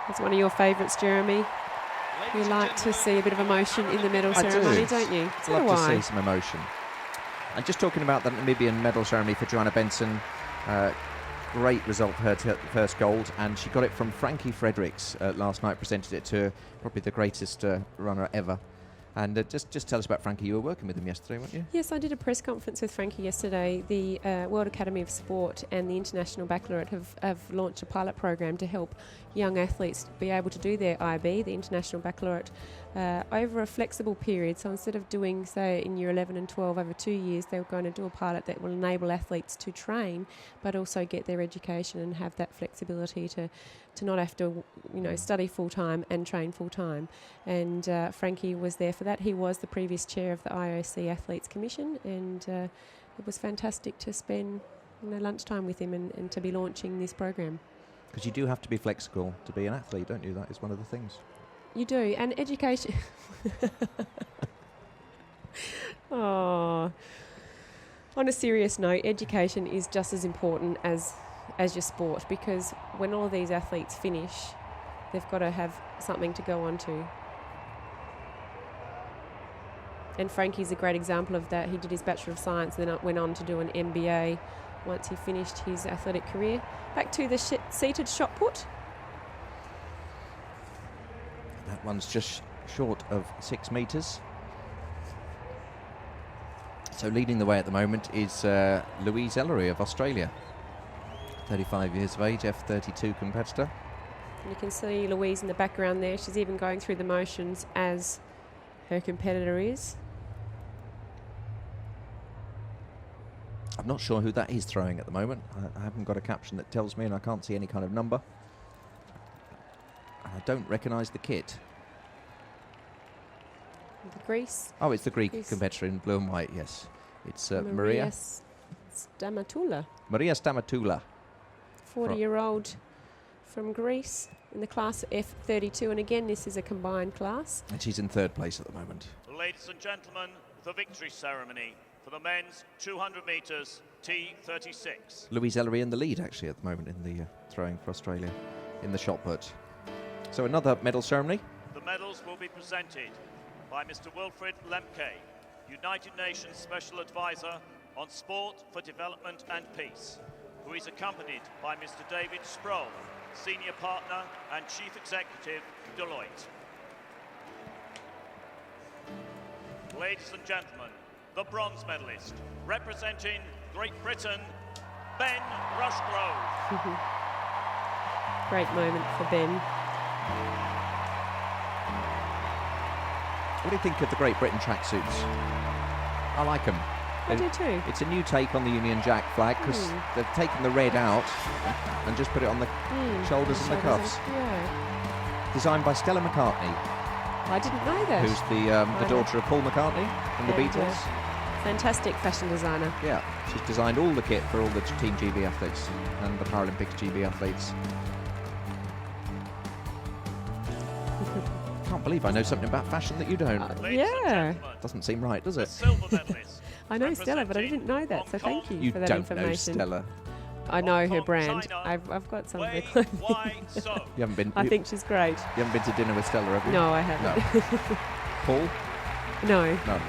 It's one of your favourites, Jeremy. You like to see a bit of emotion in the medal ceremony, don't you? So I'd do love to I. see some emotion. And just talking about the Namibian medal ceremony for Joanna Benson, great result for her to get the first gold, and she got it from Frankie Fredericks last night, presented it to her, probably the greatest runner ever. And just tell us about Frankie. You were working with him yesterday, weren't you? Yes, I did a press conference with Frankie yesterday. The World Academy of Sport and the International Baccalaureate have launched a pilot program to help young athletes be able to do their IB, the International Baccalaureate, over a flexible period. So instead of doing, say, in year 11 and 12 over 2 years, they're going to do a pilot that will enable athletes to train, but also get their education and have that flexibility to not have to, study full-time and train full-time. And Frankie was there for that. He was the previous chair of the IOC Athletes Commission, and it was fantastic to spend lunchtime with him and to be launching this program. Because you do have to be flexible to be an athlete, don't you? That is one of the things. You do, and education. Oh, on a serious note, education is just as important as your sport, because when all of these athletes finish, they've got to have something to go on to. And Frankie's a great example of that. He did his Bachelor of Science, then went on to do an MBA once he finished his athletic career. Back to the seated shot put. That one's just short of 6 metres. So leading the way at the moment is Louise Ellery of Australia. 35 years of age, F32 competitor. And you can see Louise in the background there. She's even going through the motions as her competitor is. I'm not sure who that is throwing at the moment. I haven't got a caption that tells me, and I can't see any kind of number. I don't recognise the kit. The Greece. Oh, it's the Greek competitor in blue and white, yes. It's Maria Stamatula. Maria Stamatula. 40-year-old from Greece in the class F32. And again, this is a combined class. And she's in 3rd place at the moment. Ladies and gentlemen, the victory ceremony for the men's 200 metres T36. Louise Ellery in the lead, actually, at the moment in the throwing for Australia in the shot put. So another medal ceremony. The medals will be presented by Mr. Wilfred Lemke, United Nations Special Advisor on Sport for Development and Peace, who is accompanied by Mr. David Sproul, Senior Partner and Chief Executive, Deloitte. Ladies and gentlemen, the bronze medalist, representing Great Britain, Ben Rushgrove. Great moment for Ben. What do you think of the Great Britain tracksuits? I like them. I do too. It's a new take on the Union Jack flag, because they've taken the red out and just put it on the shoulders and the cuffs. Yeah. Designed by Stella McCartney. I didn't know that. Who's the daughter of Paul McCartney and the Beatles. Fantastic fashion designer. Yeah, she's designed all the kit for all the Team GB athletes and the Paralympics GB athletes. Can't believe I know something about fashion that you don't. Yeah. Doesn't seem right, does it? I know Stella, but I didn't know that, so thank you for that information. You don't know Stella. I know her brand. I've got some of her clothing. You haven't been. I think she's great. You haven't been to dinner with Stella, have you? No, I haven't. No. Paul? No. No.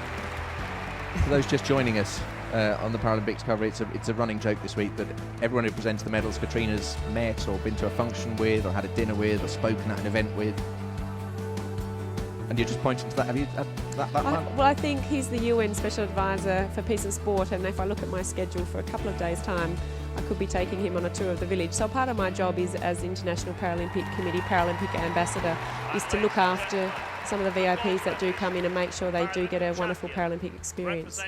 For those just joining us on the Paralympics cover, it's a running joke this week that everyone who presents the medals Katrina's met or been to a function with or had a dinner with or spoken at an event with. And you're just pointing to that. Have you that one? Well, I think he's the UN Special Advisor for Peace and Sport, and if I look at my schedule for a couple of days' time, I could be taking him on a tour of the village. So part of my job is, as International Paralympic Committee Paralympic Ambassador, is to look after some of the VIPs that do come in and make sure they do get a wonderful Paralympic experience.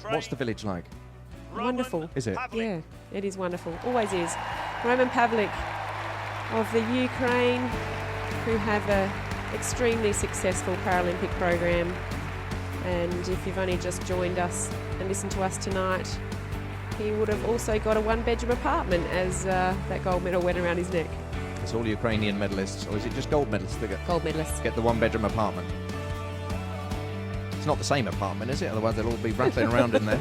What's the village like? Wonderful. Is it? Yeah, it is wonderful. Always is. Roman Pavlik of the Ukraine, who have a extremely successful Paralympic program, and if you've only just joined us and listened to us tonight, he would have also got a 1-bedroom apartment as that gold medal went around his neck. It's all Ukrainian medalists, or is it just gold medalists that get gold medalists? Get the 1-bedroom apartment. It's not the same apartment, is it? Otherwise they'll all be rattling around in there.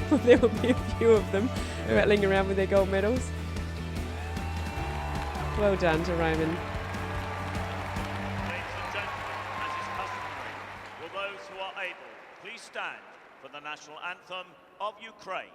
Well, there will be a few of them rattling around with their gold medals. Well done to Roman. Stand for the national anthem of Ukraine.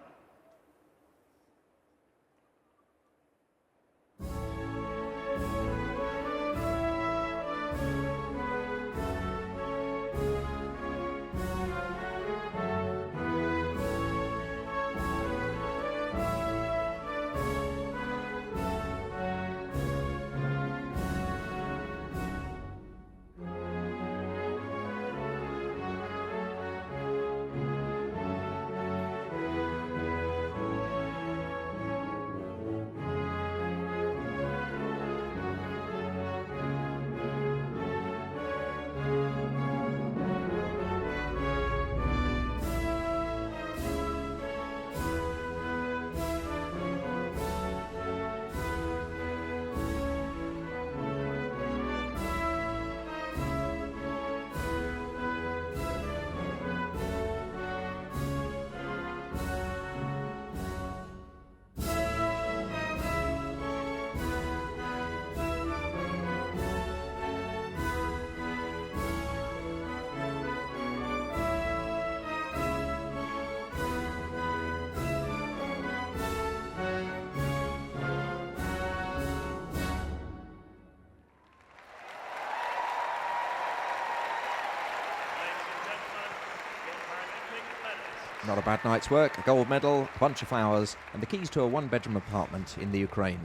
Not a bad night's work. A gold medal, a bunch of flowers, and the keys to a one-bedroom apartment in the Ukraine.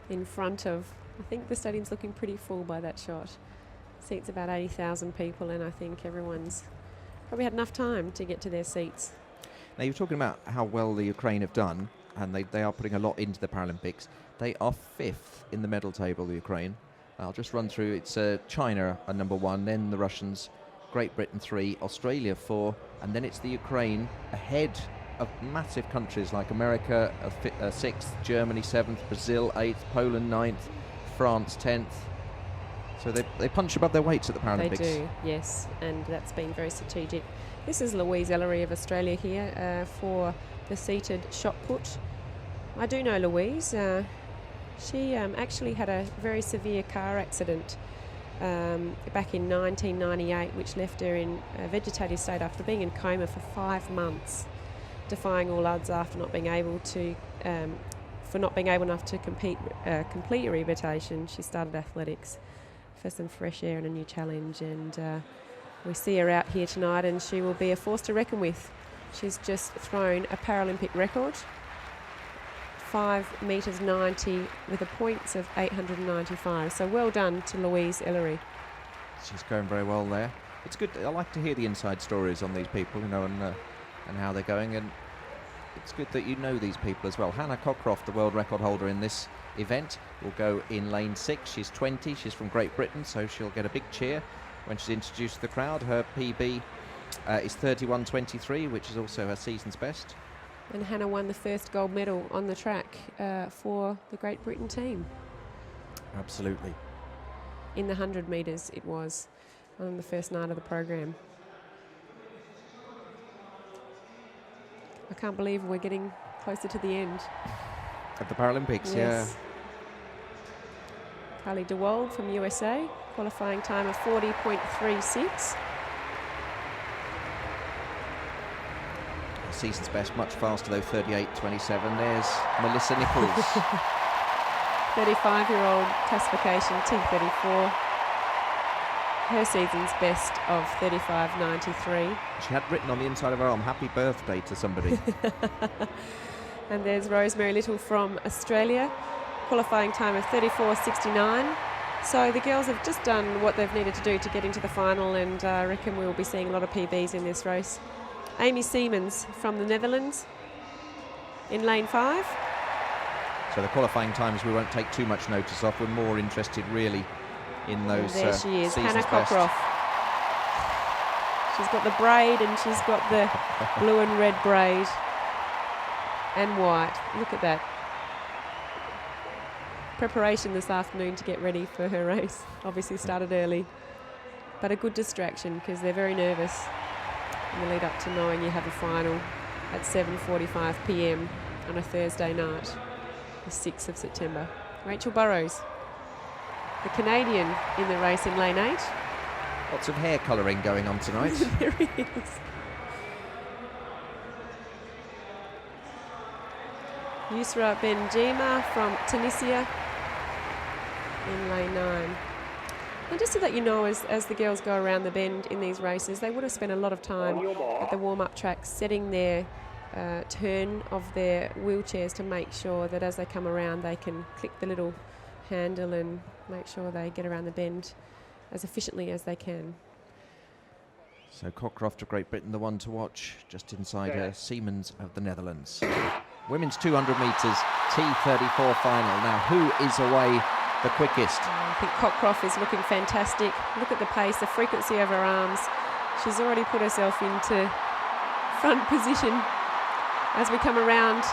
In front of, I think the stadium's looking pretty full by that shot. Seats about 80,000 people, and I think everyone's probably had enough time to get to their seats. Now, you're talking about how well the Ukraine have done, and they are putting a lot into the Paralympics. They are 5th in the medal table, the Ukraine. I'll just run through. It's China are number 1, then the Russians, Great Britain 3, Australia 4, and then it's the Ukraine ahead of massive countries like America 6th, Germany 7th, Brazil 8th, Poland 9th, France 10th. So they punch above their weights at the Paralympics. They do, yes, and that's been very strategic. This is Louise Ellery of Australia here for the seated shot put. I do know Louise. She actually had a very severe car accident back in 1998, which left her in a vegetative state after being in coma for 5 months, defying all odds after not being able to, for not being able enough to complete her rehabilitation. She started athletics for some fresh air and a new challenge, and we see her out here tonight, and she will be a force to reckon with. She's just thrown a Paralympic record, 5 metres 90 with a points of 895. So well done to Louise Ellery. She's going very well there. It's good. I like to hear the inside stories on these people, you know, and how they're going. And it's good that you know these people as well. Hannah Cockcroft, the world record holder in this event, will go in lane 6. She's 20. She's from Great Britain, so she'll get a big cheer when she's introduced to the crowd. Her PB is 31.23, which is also her season's best. And Hannah won the first gold medal on the track for the Great Britain team. Absolutely. In the 100 metres it was on the first night of the program. I can't believe we're getting closer to the end. Of the Paralympics, yes. Yeah. Kylie DeWald from USA, qualifying time of 40.36. Season's best, much faster though, 38.27. There's Melissa Nichols. 35-year-old classification, T34. Her season's best of 35.93. She had written on the inside of her arm, happy birthday to somebody. And there's Rosemary Little from Australia, qualifying time of 34.69. So the girls have just done what they've needed to do to get into the final, and I reckon we will be seeing a lot of PBs in this race. Amy Siemens from the Netherlands in lane 5. So the qualifying times we won't take too much notice of. We're more interested really in those. And there she is, Hannah best. Cockcroft. She's got the braid, and she's got the blue and red braid and white. Look at that. Preparation this afternoon to get ready for her race. Obviously started early, but a good distraction because they're very nervous in the lead up to knowing you have a final at 7:45 p.m. on a Thursday night, the 6th of September. Rachel Burrows, the Canadian, in the race in lane 8. Lots of hair colouring going on tonight. There is. Yusra Benjima from Tunisia in lane 9. And just so that you know, as the girls go around the bend in these races, they would have spent a lot of time at the warm-up track setting their turn of their wheelchairs to make sure that as they come around they can click the little handle and make sure they get around the bend as efficiently as they can. So Cockcroft of Great Britain, the one to watch, just inside her, Siemens of the Netherlands. Women's 200 metres, T34 final. Now, who is away the quickest? I think Cockcroft is looking fantastic. Look at the pace, the frequency of her arms. She's already put herself into front position as we come around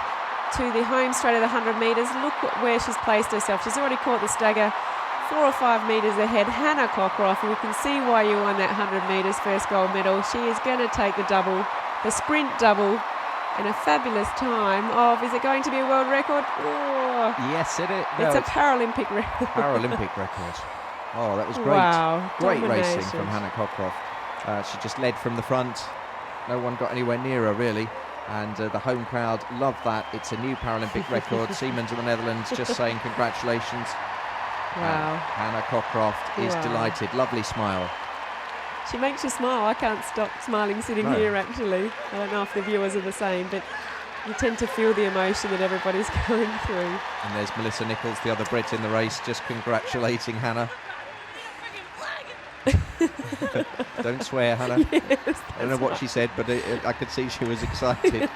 to the home straight of the 100 metres. Look where she's placed herself. She's already caught the stagger 4 or 5 metres ahead. Hannah Cockcroft, and we can see why you won that 100 metres first gold medal. She is going to take the double, the sprint double, and a fabulous time of, is it going to be a world record? Oh, yes, it is. No, it's a Paralympic record. Paralympic record. Oh, that was great. Wow, great domination. racing from Hannah Cockcroft. She just led from the front. No one got anywhere near her, really. And the home crowd loved that. It's a new Paralympic record. Siemens of the Netherlands just saying congratulations. Wow. Hannah Cockcroft is delighted. Lovely smile. She makes you smile. I can't stop smiling sitting No. here, actually. I don't know if the viewers are the same, but you tend to feel the emotion that everybody's going through. And there's Melissa Nichols, the other Brit in the race, just congratulating Hannah. Don't swear, Hannah. Yes, I don't know what she said, but I could see she was excited.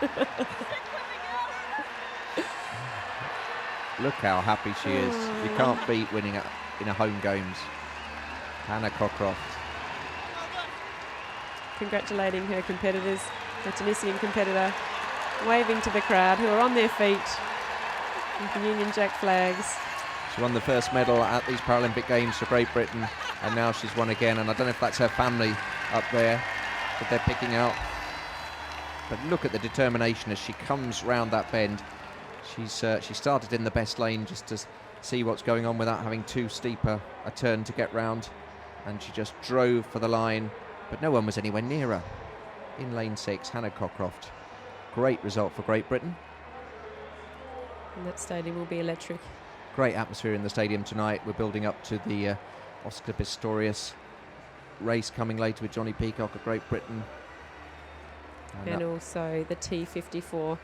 Look how happy she is. You can't beat winning in a home games. Hannah Cockcroft. Congratulating her competitors, the Tunisian competitor, waving to the crowd who are on their feet with the Union Jack flags. She won the first medal at these Paralympic Games for Great Britain, and now she's won again. And I don't know if that's her family up there that they're picking out. But look at the determination as she comes round that bend. She started in the best lane just to see what's going on without having too steep a turn to get round. And she just drove for the line, but no one was anywhere near her. In lane 6, Hannah Cockcroft. Great result for Great Britain. And that stadium will be electric. Great atmosphere in the stadium tonight. We're building up to the Oscar Pistorius race coming later with Johnny Peacock of Great Britain. And also the T54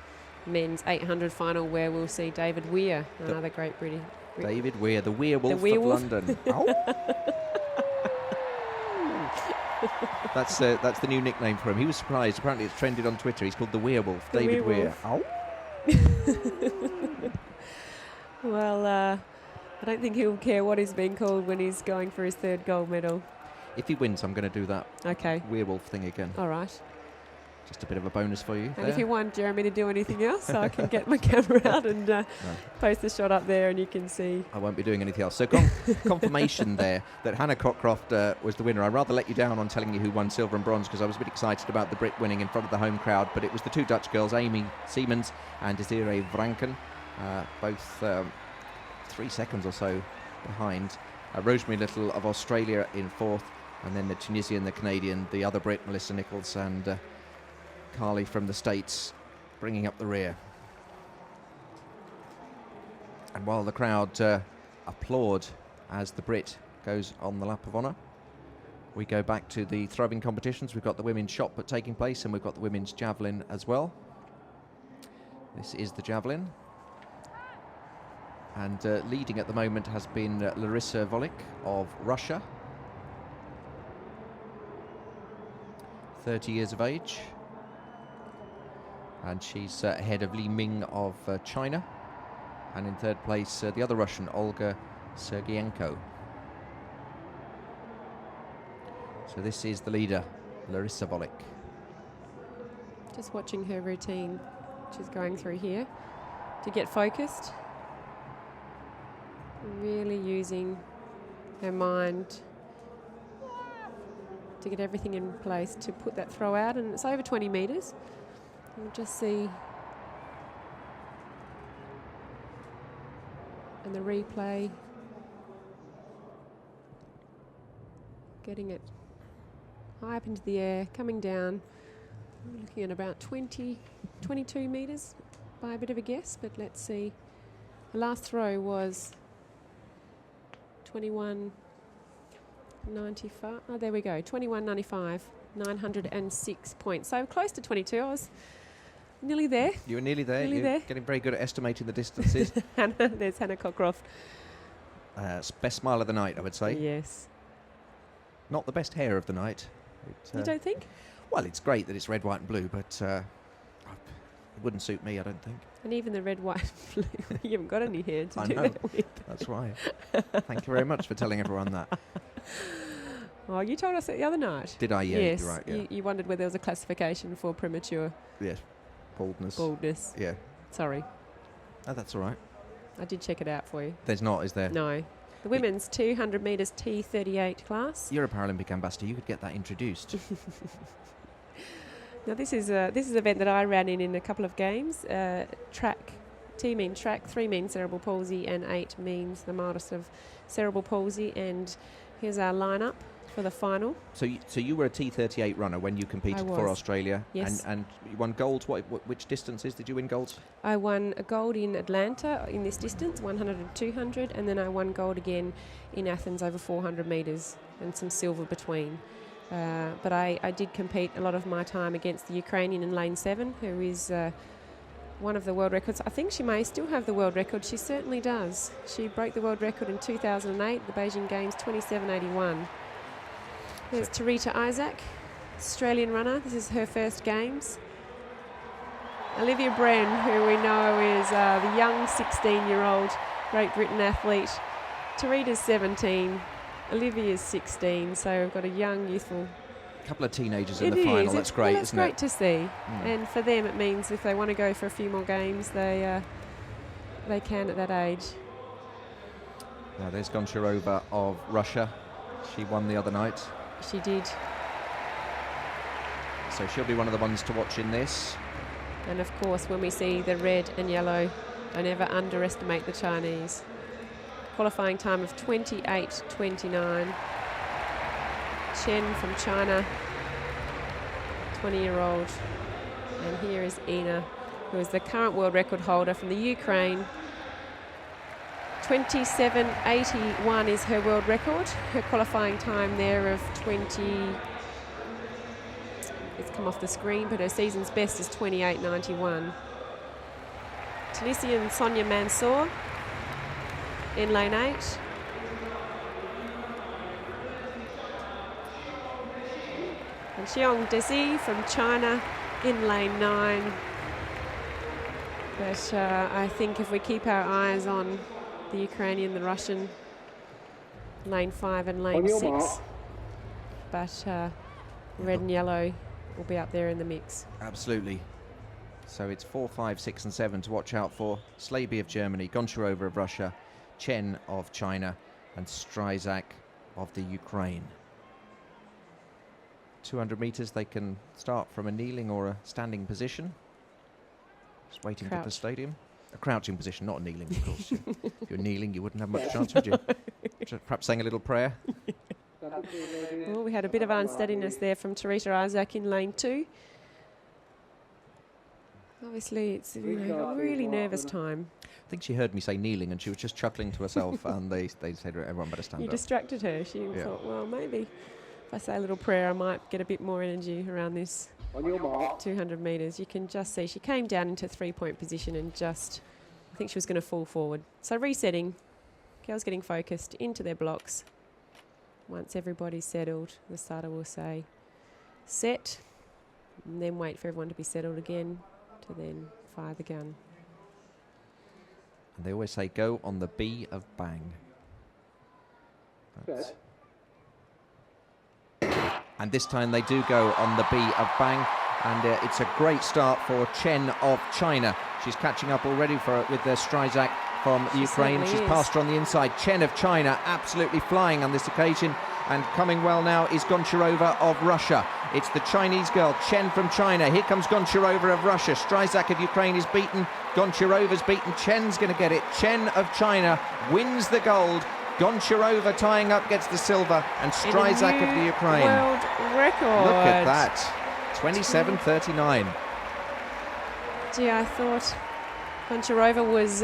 men's 800 final, where we'll see David Weir, another great British. David Weir, the Werewolf of werewolf. London. That's the new nickname for him. He was surprised. Apparently it's trended on Twitter. He's called the Werewolf. David Weir. Well, I don't think he'll care what he's being called when he's going for his 3rd gold medal. If he wins, I'm going to do that Okay. werewolf thing again. All right. Just a bit of a bonus for you. And there. if you want Jeremy to do anything else, I can get my camera out and post the shot up there and you can see. I won't be doing anything else. So confirmation there that Hannah Cockcroft was the winner. I'd rather let you down on telling you who won silver and bronze, because I was a bit excited about the Brit winning in front of the home crowd, but it was the 2 Dutch girls, Amy Siemens and Desiree Vranken, both 3 seconds or so behind. Rosemary Little of Australia in 4th, and then the Tunisian, the Canadian, the other Brit, Melissa Nichols, and Carly from the States bringing up the rear. And while the crowd applaud as the Brit goes on the lap of honour, we go back to the throwing competitions. We've got the women's shot put taking place, and we've got the women's javelin as well. This is the javelin. And leading at the moment has been Larissa Volik of Russia, 30 years of age. And she's ahead of Li Ming of China. And in 3rd place, the other Russian, Olga Sergienko. So this is the leader, Larissa Volik. Just watching her routine she's going through here to get focused. Really using her mind to get everything in place to put that throw out. And it's over 20 metres. We'll just see. And the replay. Getting it high up into the air, coming down. We're looking at about 22 metres by a bit of a guess, but let's see. The last throw was 21.95. Oh, there we go. 21.95. 906 points. So close to 22. I was nearly there. You were nearly there. Nearly You're there. getting very good at estimating the distances. There's Hannah Cockcroft. Best smile of the night, I would say. Yes. Not the best hair of the night. You don't think? Well, it's great that it's red, white and blue, but it wouldn't suit me, I don't think. And even the red, white, blue. You haven't got any hair to I do know. that with. That's right. Thank you very much for telling everyone that. Oh, you told us that the other night. Did I? Yeah, yes. you're right. Yeah. You wondered whether there was a classification for premature Yes. Baldness. baldness. Yeah. Sorry. Oh, that's all right. I did check it out for you. There's not, is there? No. The women's 200 metres T38 class. You're a Paralympic ambassador. You could get that introduced. Now this is an event that I ran in a couple of games. Track, T means track, 3 means cerebral palsy, and 8 means the mildest of cerebral palsy. And here's our lineup for the final. So you were a T38 runner when you competed for was. Australia. Yes. And you won golds. Which distances did you win golds? I won a gold in Atlanta in this distance, 100 and 200, and then I won gold again in Athens over 400 metres and some silver between. But I did compete a lot of my time against the Ukrainian in lane 7, who is one of the world records. I think she may still have the world record. She certainly does. She broke the world record in 2008, the Beijing Games, 27.81. There's Tarita Isaac, Australian runner. This is her first Games. Olivia Bren, who we know is the young 16-year-old Great Britain athlete. Tarita's 17, Olivia's 16, so we've got a young, youthful... couple of teenagers in the final. That's great, isn't it? It's great to see. And for them, it means if they want to go for a few more games, they can at that age. Now there's Goncharova of Russia. She won the other night. She did. So she'll be one of the ones to watch in this. And of course, when we see the red and yellow, don't ever underestimate the Chinese. Qualifying time of 28.29. Chen from China, 20-year-old. And here is Ina, who is the current world record holder from the Ukraine. 27.81 is her world record. Her qualifying time there of 20... It's come off the screen, but her season's best is 28.91. Tunisian Sonia Mansour in lane 8. And Xiong Desi from China in lane 9. But I think if we keep our eyes on the Ukrainian, the Russian, lane 5 and lane 6. But red and yellow will be up there in the mix. Absolutely. So it's 4, 5, 6 and 7 to watch out for. Slaby of Germany, Goncharova of Russia, Chen of China and Stryzak of the Ukraine. 200 metres, they can start from a kneeling or a standing position. Just waiting for the stadium. A crouching position, not a kneeling, of course. If you're kneeling, you wouldn't have much chance, would you? Just perhaps saying a little prayer. Well, we had a bit of unsteadiness there from Tarita Isaac in lane 2. Obviously, it's a really nervous time. I think she heard me say kneeling and she was just chuckling to herself and they said, everyone better stand up. You distracted her. She thought, well, maybe if I say a little prayer, I might get a bit more energy around this 200 metres. You can just see she came down into 3-point position and just, I think she was going to fall forward. So resetting, girls getting focused into their blocks. Once everybody's settled, the starter will say set, and then wait for everyone to be settled again to then fire the gun. And they always say go on the B of bang. And this time they do go on the B of bang, and it's a great start for Chen of China. She's catching up already with Stryzak from Ukraine. She's passed her on the inside. Chen of China absolutely flying on this occasion, and coming well now is Goncharova of Russia. It's the Chinese girl, Chen from China. Here comes Goncharova of Russia. Stryzak of Ukraine is beaten. Goncharova's beaten. Chen's going to get it. Chen of China wins the gold. Goncharova tying up gets the silver, and Stryzak of the Ukraine. World record. Look at that. 27.39. Gee, I thought Goncharova was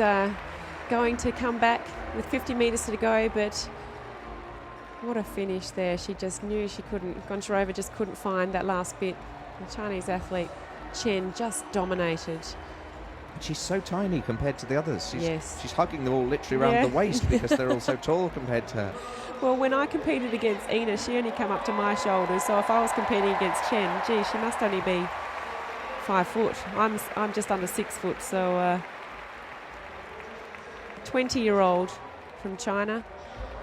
going to come back with 50 metres to go, but what a finish there. She just knew she couldn't. Goncharova just couldn't find that last bit. The Chinese athlete, Chen, just dominated. She's so tiny compared to the others. She's hugging them all literally around the waist because they're all so tall compared to her. Well, when I competed against Ina, she only came up to my shoulders. So if I was competing against Chen, gee, she must only be 5 foot. I'm just under 6 foot. So 20-year-old from China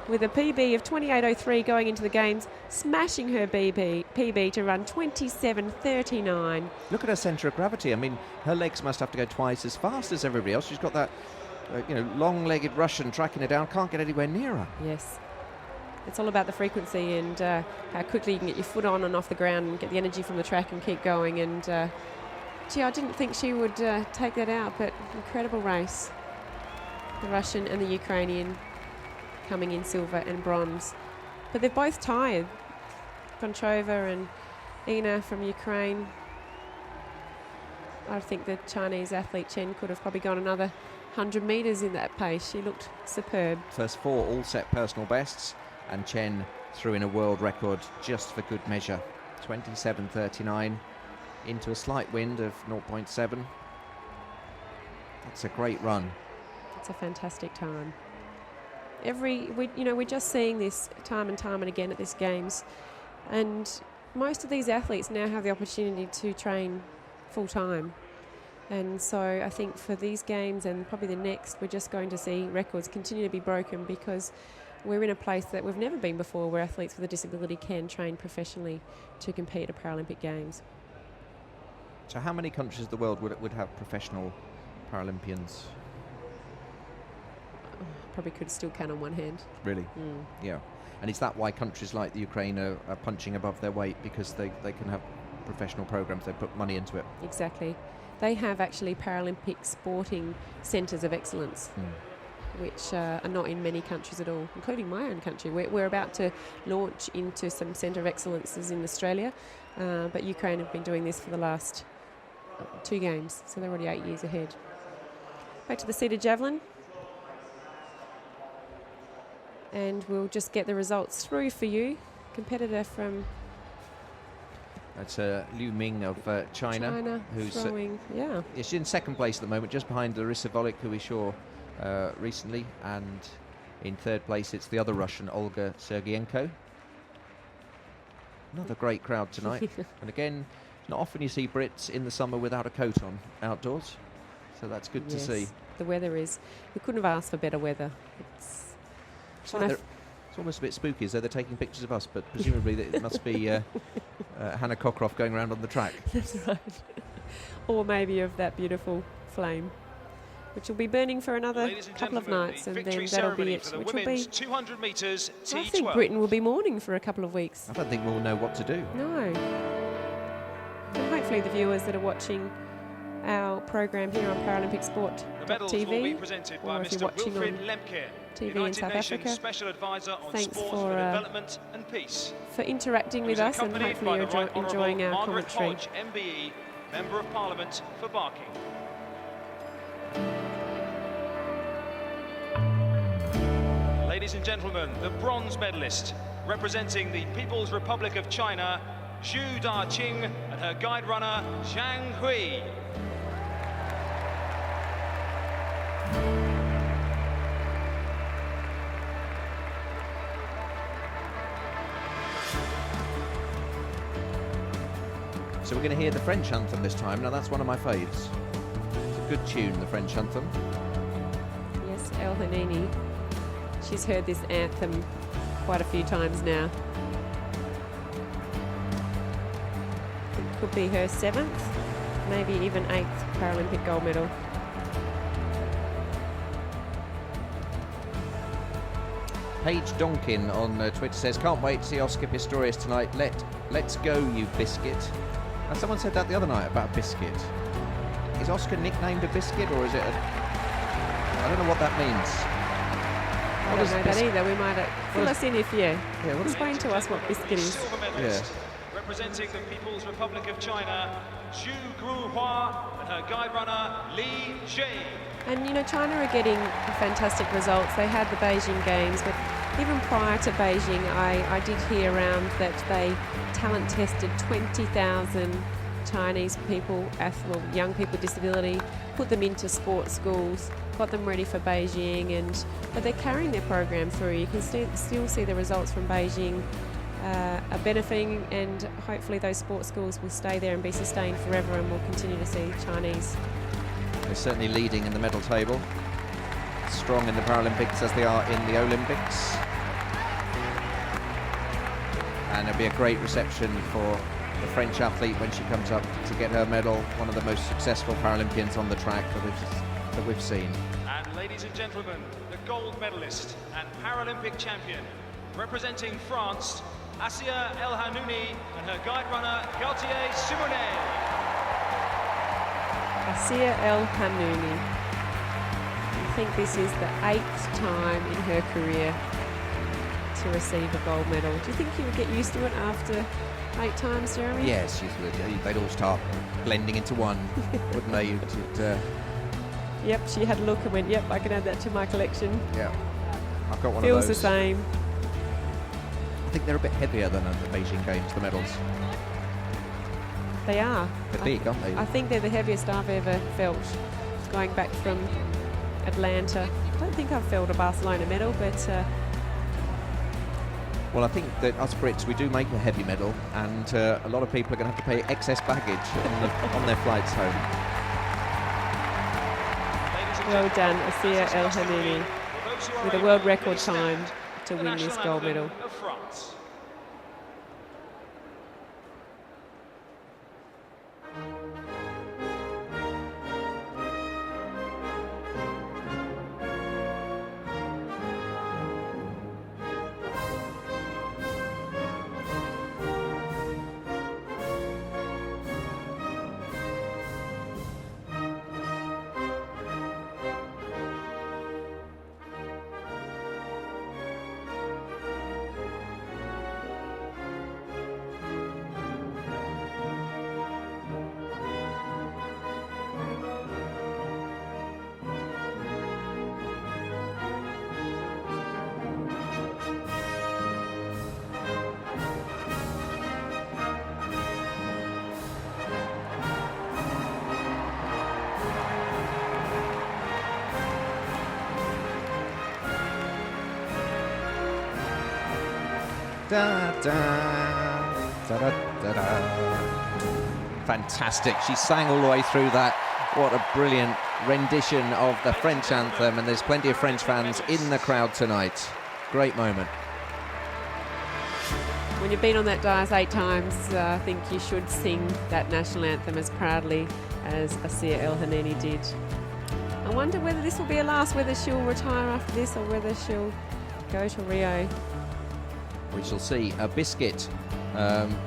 with a PB of 28.03 going into the games, smashing her PB to run 27.39. Look at her centre of gravity. I mean, her legs must have to go twice as fast as everybody else. She's got that, long-legged Russian tracking her down. Can't get anywhere near her. Yes. It's all about the frequency and how quickly you can get your foot on and off the ground and get the energy from the track and keep going. And, gee, I didn't think she would take that out, but incredible race. The Russian and the Ukrainian coming in silver and bronze. But they're both tired. Goncharova and Ina from Ukraine. I think the Chinese athlete Chen could have probably gone another 100 metres in that pace. She looked superb. First 4 all set personal bests. and Chen threw in a world record just for good measure. 27.39 into a slight wind of 0.7. That's a great run. It's a fantastic time. We're just seeing this time and time and again at these games, and most of these athletes now have the opportunity to train full time. And so I think for these games and probably the next, we're just going to see records continue to be broken, because we're in a place that we've never been before, where athletes with a disability can train professionally to compete at Paralympic Games. So how many countries of the world would have professional Paralympians? Probably could still count on one hand. Really? Yeah. And is that why countries like the Ukraine are punching above their weight, because they can have professional programs, they put money into it? Exactly. They have actually Paralympic sporting centres of excellence, which are not in many countries at all, including my own country. We're about to launch into some centre of excellences in Australia, but Ukraine have been doing this for the last 2 games, so they're already 8 years ahead. Back to the seated javelin. And we'll just get the results through for you. Competitor from... That's Liu Ming of China, who's throwing, she's in second place at the moment, just behind Larissa Volik, who we saw recently, and in third place it's the other Russian, Olga Sergienko. Another great crowd tonight. And again, not often you see Brits in the summer without a coat on outdoors, so that's good to see. The weather is... We couldn't have asked for better weather. It's almost a bit spooky, as though they're taking pictures of us, but presumably it must be Hannah Cockcroft going around on the track. That's right. Or maybe of that beautiful flame, which will be burning for another couple of nights, and then that'll be it. Which will be 200 metres T12. I think Britain will be mourning for a couple of weeks. I don't think we'll know what to do. No. And hopefully the viewers that are watching our program here on Paralympic Sport TV, or if you're watching on TV in South Africa, thanks for interacting with us, and hopefully you're enjoying our commentary. MBE, Member of Parliament for Barking. Ladies and gentlemen, the bronze medalist representing the People's Republic of China, Zhu Da-Qing, and her guide runner, Zhang Hui. So we're going to hear the French anthem this time. Now that's one of my faves. It's a good tune, the French anthem. Yes, El Hanini. She's heard this anthem quite a few times now. It could be her 7th, maybe even 8th Paralympic gold medal. Paige Donkin on Twitter says, "Can't wait to see Oscar Pistorius tonight. Let's go, you biscuit." And someone said that the other night about biscuit. Is Oscar nicknamed a biscuit, or is it I don't know what that means. I don't know that either. We might fill us in if you explain to us what biscuit is. Yeah. Representing the People's Republic of China, Zhu Guohua, and her guide runner, Li Jie. And you know, China are getting fantastic results. They had the Beijing Games, but even prior to Beijing, I did hear around that they talent tested 20,000 Chinese people, young people with disability, put them into sports schools, got them ready for Beijing, but they're carrying their program through. You can still see the results from Beijing are benefiting, and hopefully those sports schools will stay there and be sustained forever, and we'll continue to see Chinese. They're certainly leading in the medal table. Strong in the Paralympics as they are in the Olympics. And it'll be a great reception for the French athlete when she comes up to get her medal, one of the most successful Paralympians on the track that we've seen. And ladies and gentlemen, the gold medalist and Paralympic champion, representing France, Assia El Hanouni, and her guide runner, Gautier Simonet. Assia El Hanouni. I think this is the 8th time in her career to receive a gold medal. Do you think you would get used to it after 8 times, Jeremy? Yes, they'd all start blending into one, wouldn't they? Yep, she had a look and went, yep, I can add that to my collection. Yeah, I've got one Feels of those. the same. think they're a bit heavier than at the Beijing Games, the medals. They are. They're big, aren't they? I think they're the heaviest I've ever felt going back from Atlanta. I don't think I've felt a Barcelona medal, but... Well, I think that us Brits, we do make a heavy medal, and a lot of people are going to have to pay excess baggage on their flights home. Well done, Asiya El Hanini, with a world record time to win this gold medal. Da, da, da, da, da, da. Fantastic. She sang all the way through that. What a brilliant rendition of the French anthem, and there's plenty of French fans in the crowd tonight. Great moment. When you've been on that dais 8 times, I think you should sing that national anthem as proudly as Asiya El Hanini did. I wonder whether this will be a last, whether she'll retire after this or whether she'll go to Rio. We shall see. A biscuit.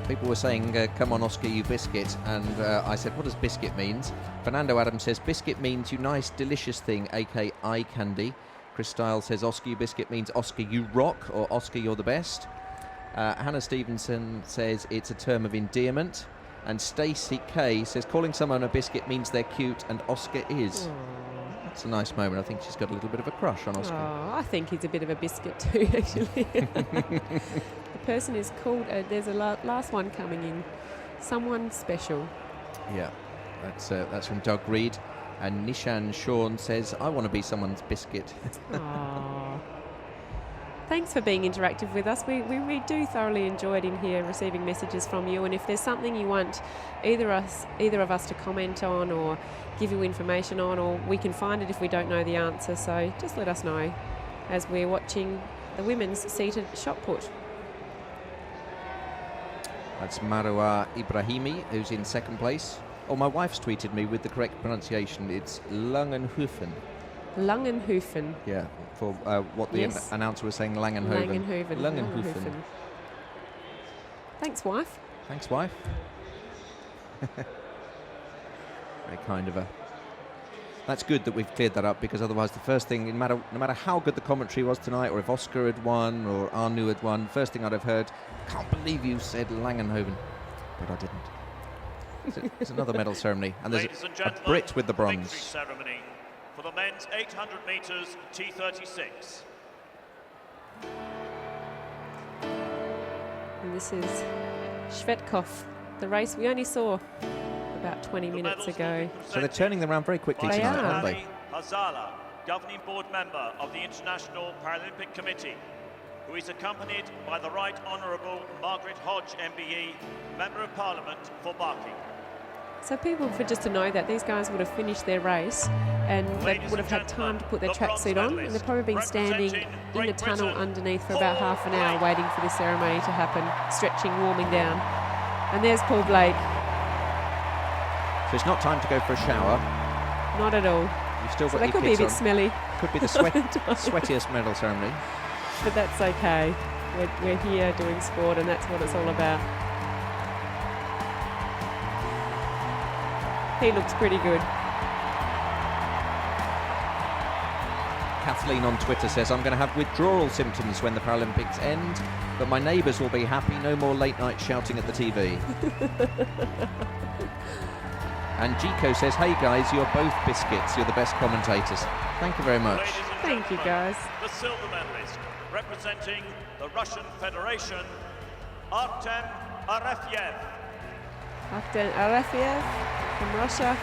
People were saying, come on, Oscar, you biscuit. And I said, what does biscuit means? Fernando Adams says, biscuit means you nice, delicious thing, aka eye candy. Chris Stiles says, Oscar, you biscuit means Oscar, you rock, or Oscar, you're the best. Hannah Stevenson says, it's a term of endearment. And Stacey K says, calling someone a biscuit means they're cute, and Oscar is. It's a nice moment. I think she's got a little bit of a crush on Oscar. Oh, I think he's a bit of a biscuit too, actually. The person is called, there's a last one coming in, someone special. Yeah, that's from Doug Reed. And Nishan Sean says, I want to be someone's biscuit. Aww. Thanks for being interactive with us. We do thoroughly enjoy it in here, receiving messages from you. And if there's something you want either of us to comment on or give you information on, or we can find it if we don't know the answer, so just let us know as we're watching the women's seated shot put. That's Marwa Ibrahimi, who's in second place. Oh, my wife's tweeted me with the correct pronunciation. It's Langenhoven. Langenhoven. Yeah, for what the announcer was saying, Langenhoven. Langenhoven. Thanks, wife. Thanks, wife. Very kind of her. That's good that we've cleared that up, because otherwise the first thing, no matter how good the commentary was tonight, or if Oscar had won or Arnu had won, first thing I'd have heard, can't believe you said Langenhoven. But I didn't. It's another medal ceremony, and there's a Brit with the bronze. Ceremony for the men's 800 metres T36. And this is Shvetkov, the race we only saw about 20 minutes ago. So they're turning them around very quickly tonight, aren't they? Hazala, governing board member of the International Paralympic Committee, who is accompanied by the Right Honourable Margaret Hodge MBE, Member of Parliament for Barking. So people, for just to know that these guys would have finished their race and they would have had time to put their tracksuit on, and they've probably been standing in the tunnel underneath for about half an hour waiting for this ceremony to happen, stretching, warming down. And there's Paul Blake. So it's not time to go for a shower. Not at all. You've still got they your could be a bit smelly. Could be the sweatiest medal ceremony. But that's okay. We're here doing sport, and that's what it's all about. He looks pretty good. Kathleen on Twitter says, I'm going to have withdrawal symptoms when the Paralympics end, but my neighbours will be happy. No more late night shouting at the TV. And Gico says, hey guys, you're both biscuits. You're the best commentators. Thank you very much. Ladies and Thank you, gentlemen, guys. The silver medalist, representing the Russian Federation, Artem Arefyev. Artem Arefyev from Russia.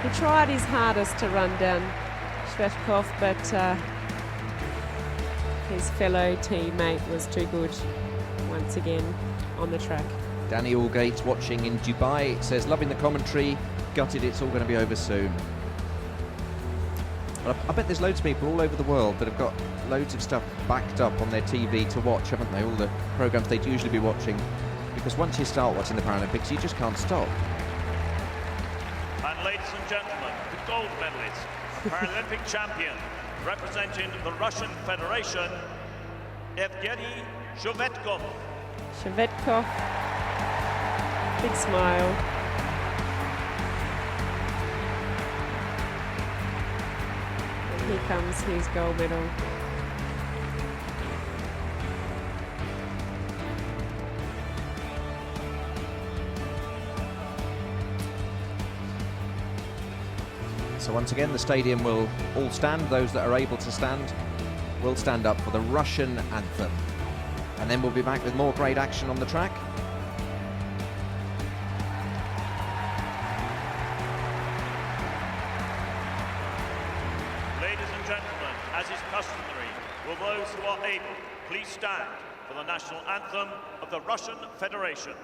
He tried his hardest to run down Svetkov, but his fellow teammate was too good once again on the track. Danny Allgate watching in Dubai says, loving the commentary, gutted it's all going to be over soon. But I bet there's loads of people all over the world that have got loads of stuff backed up on their TV to watch, haven't they? All the programmes they'd usually be watching. Because once you start watching the Paralympics, you just can't stop. And ladies and gentlemen, the gold medalist, Paralympic champion, representing the Russian Federation, Evgeny Shvetkov. Shvetkov, big smile. And here comes his gold medal. So once again, the stadium will all stand. Those that are able to stand will stand up for the Russian anthem. And then we'll be back with more great action on the track. Ladies and gentlemen, as is customary, will those who are able please stand for the national anthem of the Russian Federation.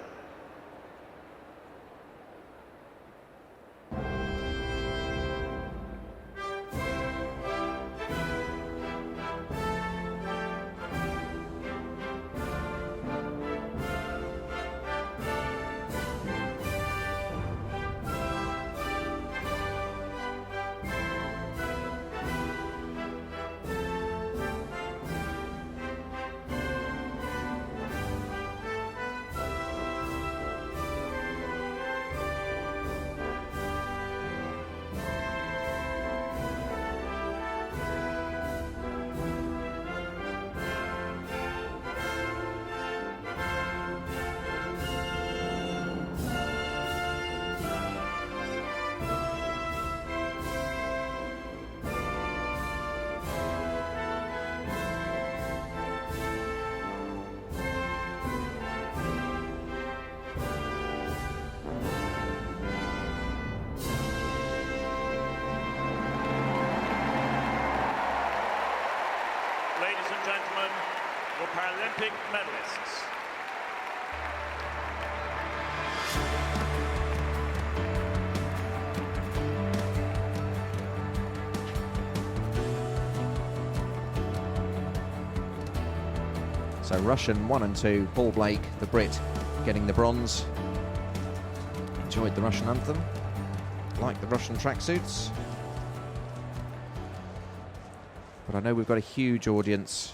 Ladies and gentlemen, the Paralympic medalists. So Russian 1 and 2, Paul Blake, the Brit, getting the bronze. Enjoyed the Russian anthem, like the Russian tracksuits. But I know we've got a huge audience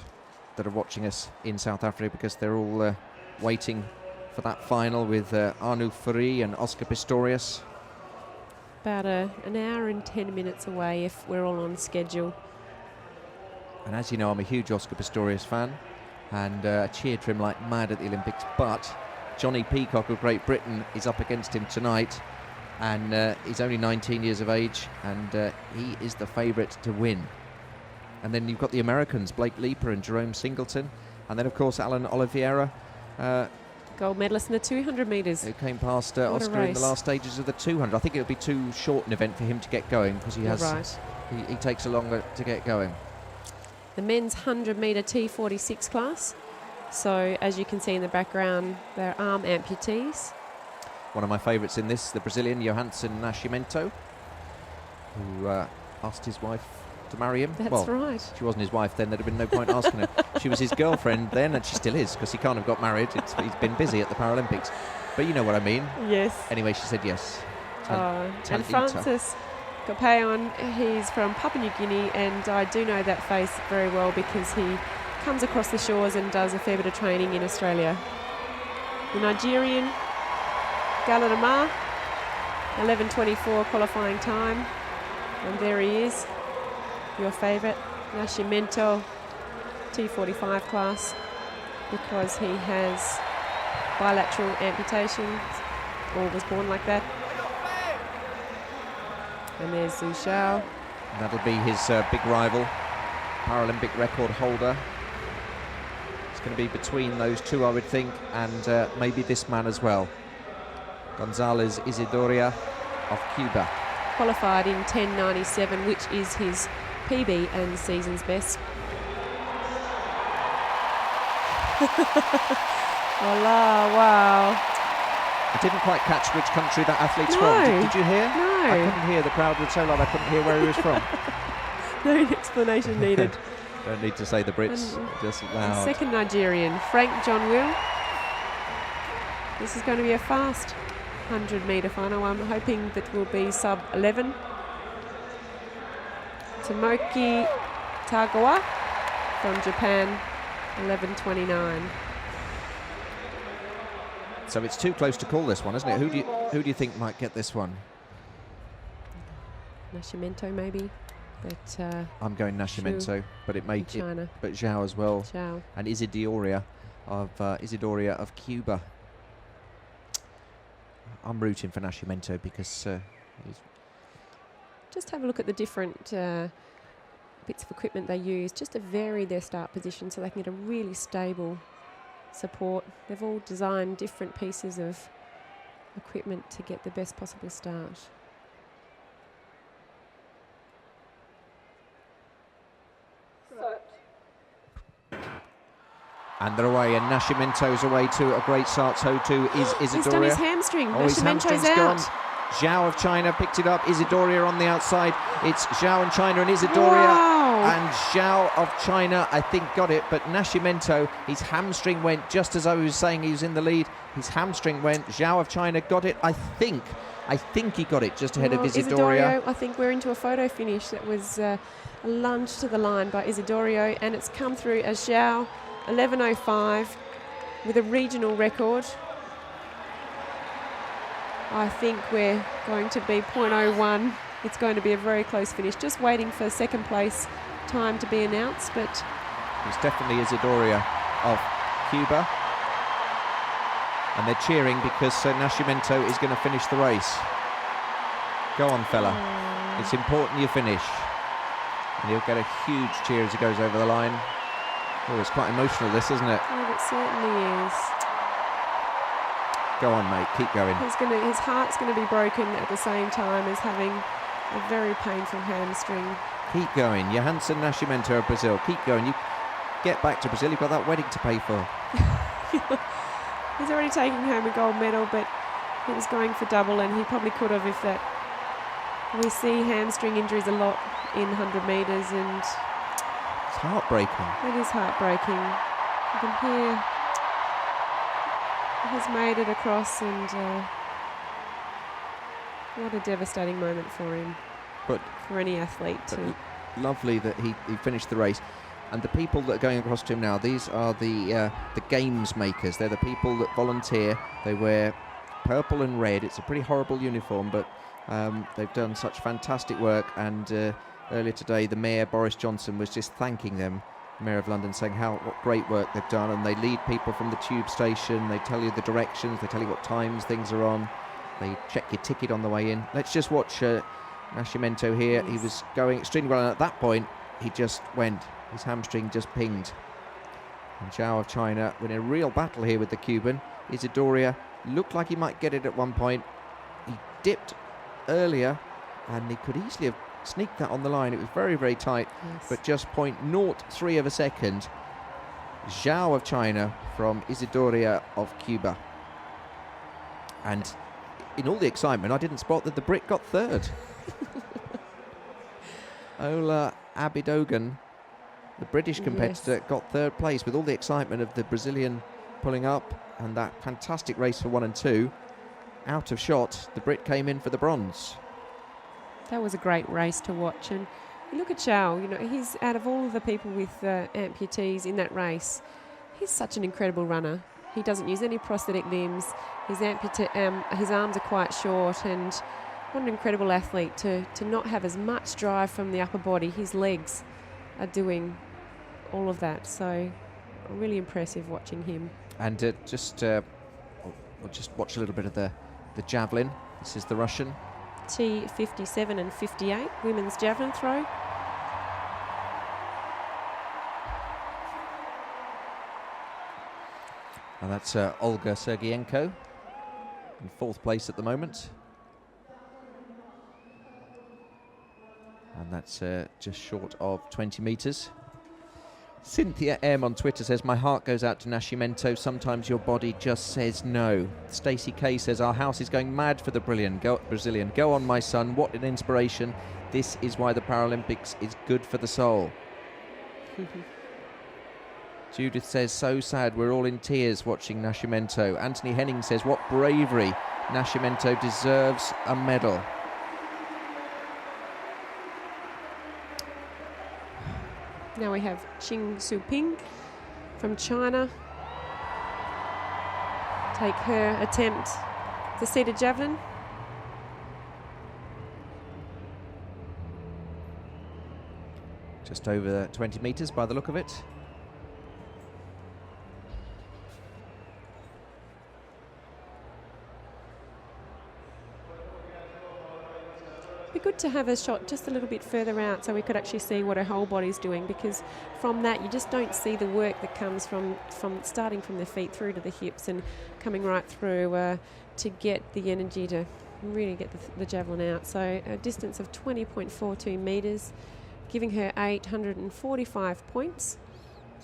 that are watching us in South Africa because they're all waiting for that final with Arnu Furi and Oscar Pistorius. About an hour and 10 minutes away if we're all on schedule. And as you know, I'm a huge Oscar Pistorius fan and cheered for him like mad at the Olympics. But Johnny Peacock of Great Britain is up against him tonight, and he's only 19 years of age, and he is the favourite to win. And then you've got the Americans, Blake Leaper and Jerome Singleton. And then, of course, Alan Oliveira. Gold medalist in the 200 metres. Who came past Oscar in the last stages of the 200. I think it'll be too short an event for him to get going because he takes a longer to get going. The men's 100-metre T46 class. So, as you can see in the background, they're arm amputees. One of my favourites in this, the Brazilian Johansson Nascimento, who asked his wife to marry him. That's right. She wasn't his wife then, there'd have been no point asking her. She was his girlfriend then, and she still is, because he can't have got married. He's been busy at the Paralympics. But you know what I mean. Yes. Anyway, she said yes. And Francis Gopayon, he's from Papua New Guinea, and I do know that face very well because he comes across the shores and does a fair bit of training in Australia. The Nigerian, Galadamar, 11:24 qualifying time, and there he is. Your favourite, Nascimento, T45 class, because he has bilateral amputations or was born like that. And there's Zhu Xiao. That'll be his big rival, Paralympic record holder. It's going to be between those two, I would think, and maybe this man as well. Gonzalez Isidoria of Cuba. Qualified in 10.97, which is his PB and season's best. Voila, wow. I didn't quite catch which country that athlete's No. from. Did you hear? No. I couldn't hear. The crowd was so loud I couldn't hear where he was from. No explanation needed. Don't need to say the Brits, just loud. Second Nigerian, Frank John Will. This is going to be a fast 100-metre final. I'm hoping that will be sub 11. Tomoki Tagawa from Japan, 11.29. So it's too close to call this one, isn't it? Who do you think might get this one? Nascimento maybe, but I'm going Nascimento, but it may China. but Zhao as well, Zhao. and Isidoria of Cuba. I'm rooting for Nascimento because he's Just have a look at the different bits of equipment they use, just to vary their start position so they can get a really stable support. They've all designed different pieces of equipment to get the best possible start. and they're away, and Nascimento's away to a great start. So too is Isidoria. He's done his hamstring. Oh, his hamstring's Nascimento's gone. out. Zhao of China picked it up. Isidoria on the outside. It's Zhao and China and Isidoria. Wow. And Zhao of China, I think, got it. But Nascimento, his hamstring went just as I was saying he was in the lead. His hamstring went. Zhao of China got it, I think. I think he got it just ahead of Isidoria. I think we're into a photo finish. That was a lunge to the line by Isidoria. And it's come through as Zhao, 11.05, with a regional record. I think we're going to be 0.01. It's going to be a very close finish. Just waiting for second place time to be announced, but It's definitely Isidoria of Cuba. And they're cheering because Nascimento is going to finish the race. Go on, fella. It's important you finish. And he'll get a huge cheer as he goes over the line. Oh, it's quite emotional, this, isn't it? oh, it certainly is. Go on, mate. Keep going. His heart's going to be broken at the same time as having a very painful hamstring. Keep going. Johansson Nascimento of Brazil. Keep going. You get back to Brazil. You've got that wedding to pay for. He's already taken home a gold medal, but he was going for double, and he probably could have if that. We see hamstring injuries a lot in 100 metres, and It's heartbreaking. it is heartbreaking. You can hear he has made it across, and what a devastating moment for him, But for any athlete. To lovely that he finished the race. And the people that are going across to him now, these are the games makers. They're the people that volunteer. They wear purple and red. It's a pretty horrible uniform, but they've done such fantastic work. And earlier today, the Mayor, Boris Johnson, was just thanking them, Mayor of London, saying what great work they've done. And they lead people from the tube station. They tell you the directions. They tell you what times things are on. They check your ticket on the way in. Let's just watch Nascimento here. He was going extremely well, and at that point, he just went. His hamstring just pinged. And Zhao of China in a real battle here with the Cuban. Isidoria looked like he might get it at one point. He dipped earlier, and he could easily have sneaked that on the line. It was very, very tight, but just 0.03 of a second. Zhao of China from Isidoria of Cuba. And in all the excitement, I didn't spot that the Brit got third. Ola Abidogun, the British competitor, got third place with all the excitement of the Brazilian pulling up and that fantastic race for 1 and 2. Out of shot, the Brit came in for the bronze. That was a great race to watch. And you look at Zhao, you know, he's out of all of the people with amputees in that race, he's such an incredible runner. He doesn't use any prosthetic limbs. His arms are quite short, and what an incredible athlete to not have as much drive from the upper body. His legs are doing all of that, so really impressive watching him. And we'll just watch a little bit of the the javelin. This is the Russian. T57 and 58, women's javelin throw. And that's Olga Sergienko in 4th place at the moment. And that's just short of 20 metres. Cynthia M on Twitter says, my heart goes out to Nascimento. Sometimes your body just says no. Stacey K says, our house is going mad for the Brazilian. Go on, my son. What an inspiration. This is why the Paralympics is good for the soul. Judith says, so sad. We're all in tears watching Nascimento. Anthony Henning says, what bravery. Nascimento deserves a medal. Now we have Qing Suping from China take her attempt to seated javelin. Just over 20 metres by the look of it. Be good to have a shot just a little bit further out so we could actually see what her whole body's doing, because from that you just don't see the work that comes from starting from the feet through to the hips and coming right through to get the energy to really get the javelin out. So a distance of 20.42 metres, giving her 845 points.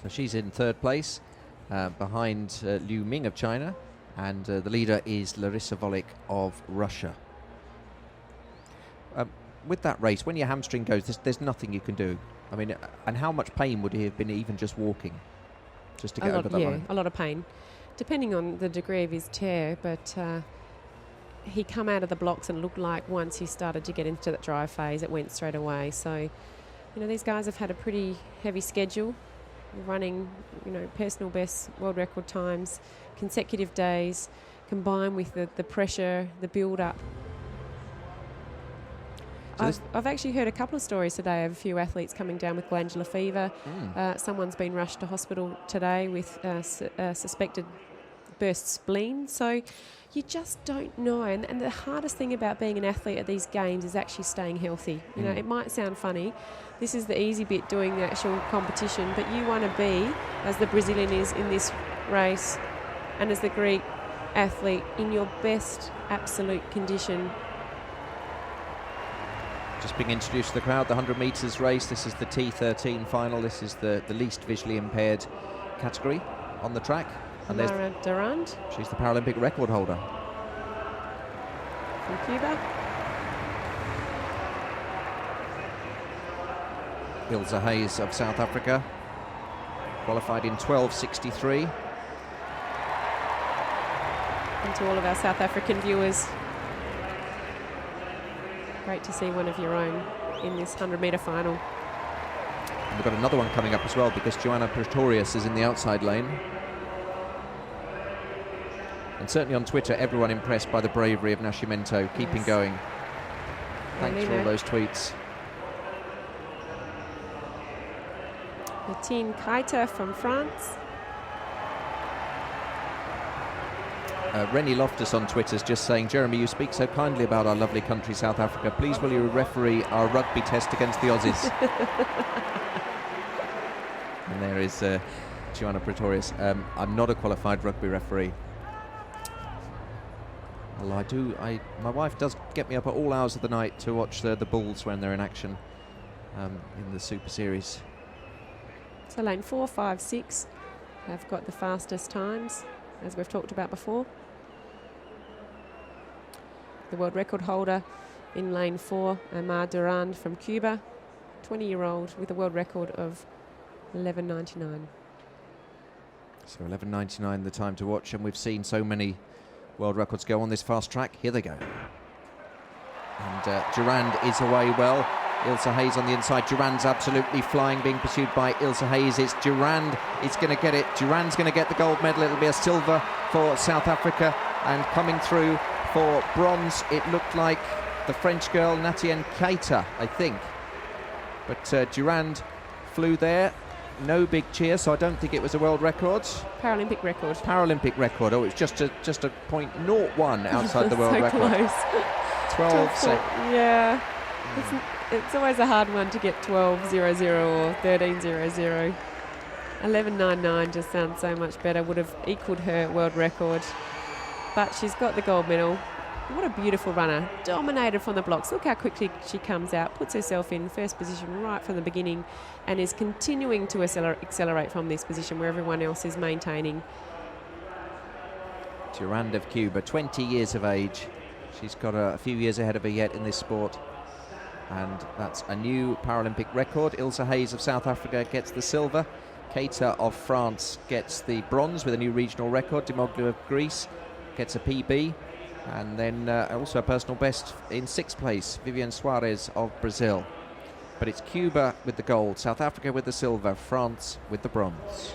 So she's in 3rd place behind Liu Ming of China, and the leader is Larissa Volik of Russia. With that race, when your hamstring goes, there's nothing you can do. I mean, and how much pain would he have been even just walking, just to get over that line? A lot of pain, depending on the degree of his tear. But he come out of the blocks and looked like once he started to get into that dry phase, it went straight away. So, you know, these guys have had a pretty heavy schedule, running, you know, personal best, world record times, consecutive days, combined with the pressure, the build-up. So I've actually heard a couple of stories today of a few athletes coming down with glandular fever. Someone's been rushed to hospital today with suspected burst spleen. So you just don't know. And the hardest thing about being an athlete at these games is actually staying healthy. You know, it might sound funny. This is the easy bit, doing the actual competition, but you want to be, as the Brazilian is in this race, and as the Greek athlete, in your best absolute condition. Just being introduced to the crowd, the 100 metres race. This is the T13 final. This is the least visually impaired category on the track. And Mara Durand. She's the Paralympic record holder. From Cuba. Ilse Hayes of South Africa, qualified in 12:63. And to all of our South African viewers, great to see one of your own in this 100-metre final. And we've got another one coming up as well, because Joanna Pretorius is in the outside lane. And certainly on Twitter, everyone impressed by the bravery of Nascimento, keeping going. Thanks for all those tweets. Martine Keiter from France. Rennie Loftus on Twitter is just saying, Jeremy, you speak so kindly about our lovely country, South Africa. Please will you referee our rugby test against the Aussies? And there is Joanna Pretorius. I'm not a qualified rugby referee. Well, my wife does get me up at all hours of the night to watch the Bulls when they're in action in the Super Series. So lane 4, 5, 6 have got the fastest times, as we've talked about before. The world record holder in lane 4, Mara Durand from Cuba, 20-year-old with a world record of 11:99. So 11:99 the time to watch, and we've seen so many world records go on this fast track. Here they go. And Durand is away well. Ilse Hayes on the inside. Durand's absolutely flying, being pursued by Ilse Hayes. It's Durand. It's going to get it. Durand's going to get the gold medal. It'll be a silver for South Africa. And coming through for bronze, it looked like the French girl, Natienne Keita, I think. But Durand flew there. no big cheer, so I don't think it was a world record. Paralympic record. Paralympic record. Oh, it's just a .01 outside the world so record. Close. 12 seconds. Yeah. It's always a hard one to get 12.00 or 13.00. 11.99 just sounds so much better. Would have equalled her world record. But she's got the gold medal. What a beautiful runner. Dominated from the blocks. Look how quickly she comes out, puts herself in first position right from the beginning, and is continuing to accelerate from this position where everyone else is maintaining. Durand of Cuba, 20 years of age. She's got a few years ahead of her yet in this sport. And that's a new Paralympic record. Ilse Hayes of South Africa gets the silver. Keita of France gets the bronze with a new regional record. Dimoglu of Greece gets a PB. And then also a personal best in 6th place, Viviane Suarez of Brazil. But it's Cuba with the gold, South Africa with the silver, France with the bronze.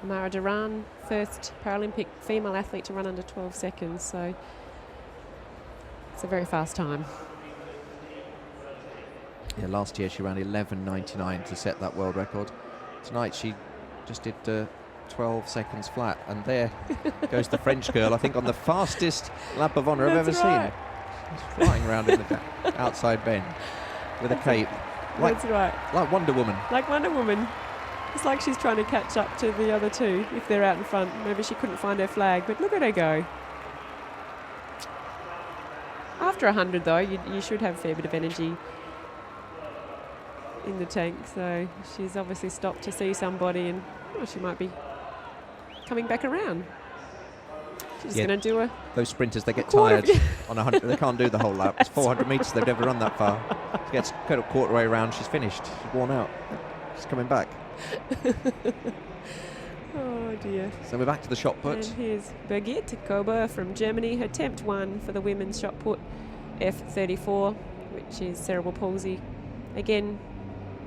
Mara Duran, first Paralympic female athlete to run under 12 seconds, so it's a very fast time. Yeah, last year she ran 11.99 to set that world record. Tonight she just did 12 seconds flat, and there goes the French girl, I think on the fastest lap of honour I've ever seen. She's flying around in the outside bend with a cape. That's right. Like Wonder Woman. Like Wonder Woman. It's like she's trying to catch up to the other two if they're out in front. Maybe she couldn't find her flag, but look at her go. After 100 though, you should have a fair bit of energy in the tank, so she's obviously stopped to see somebody, and she might be coming back around. She's going to do a... Those sprinters, they get tired on 100. They can't do the whole lap. It's 400 metres. They've never run that far. She gets a quarter way around. She's finished. She's worn out. She's coming back. Oh dear. So we're back to the shot put. And here's Birgit Kober from Germany. Her attempt 1 for the women's shot put, F34, which is cerebral palsy. Again,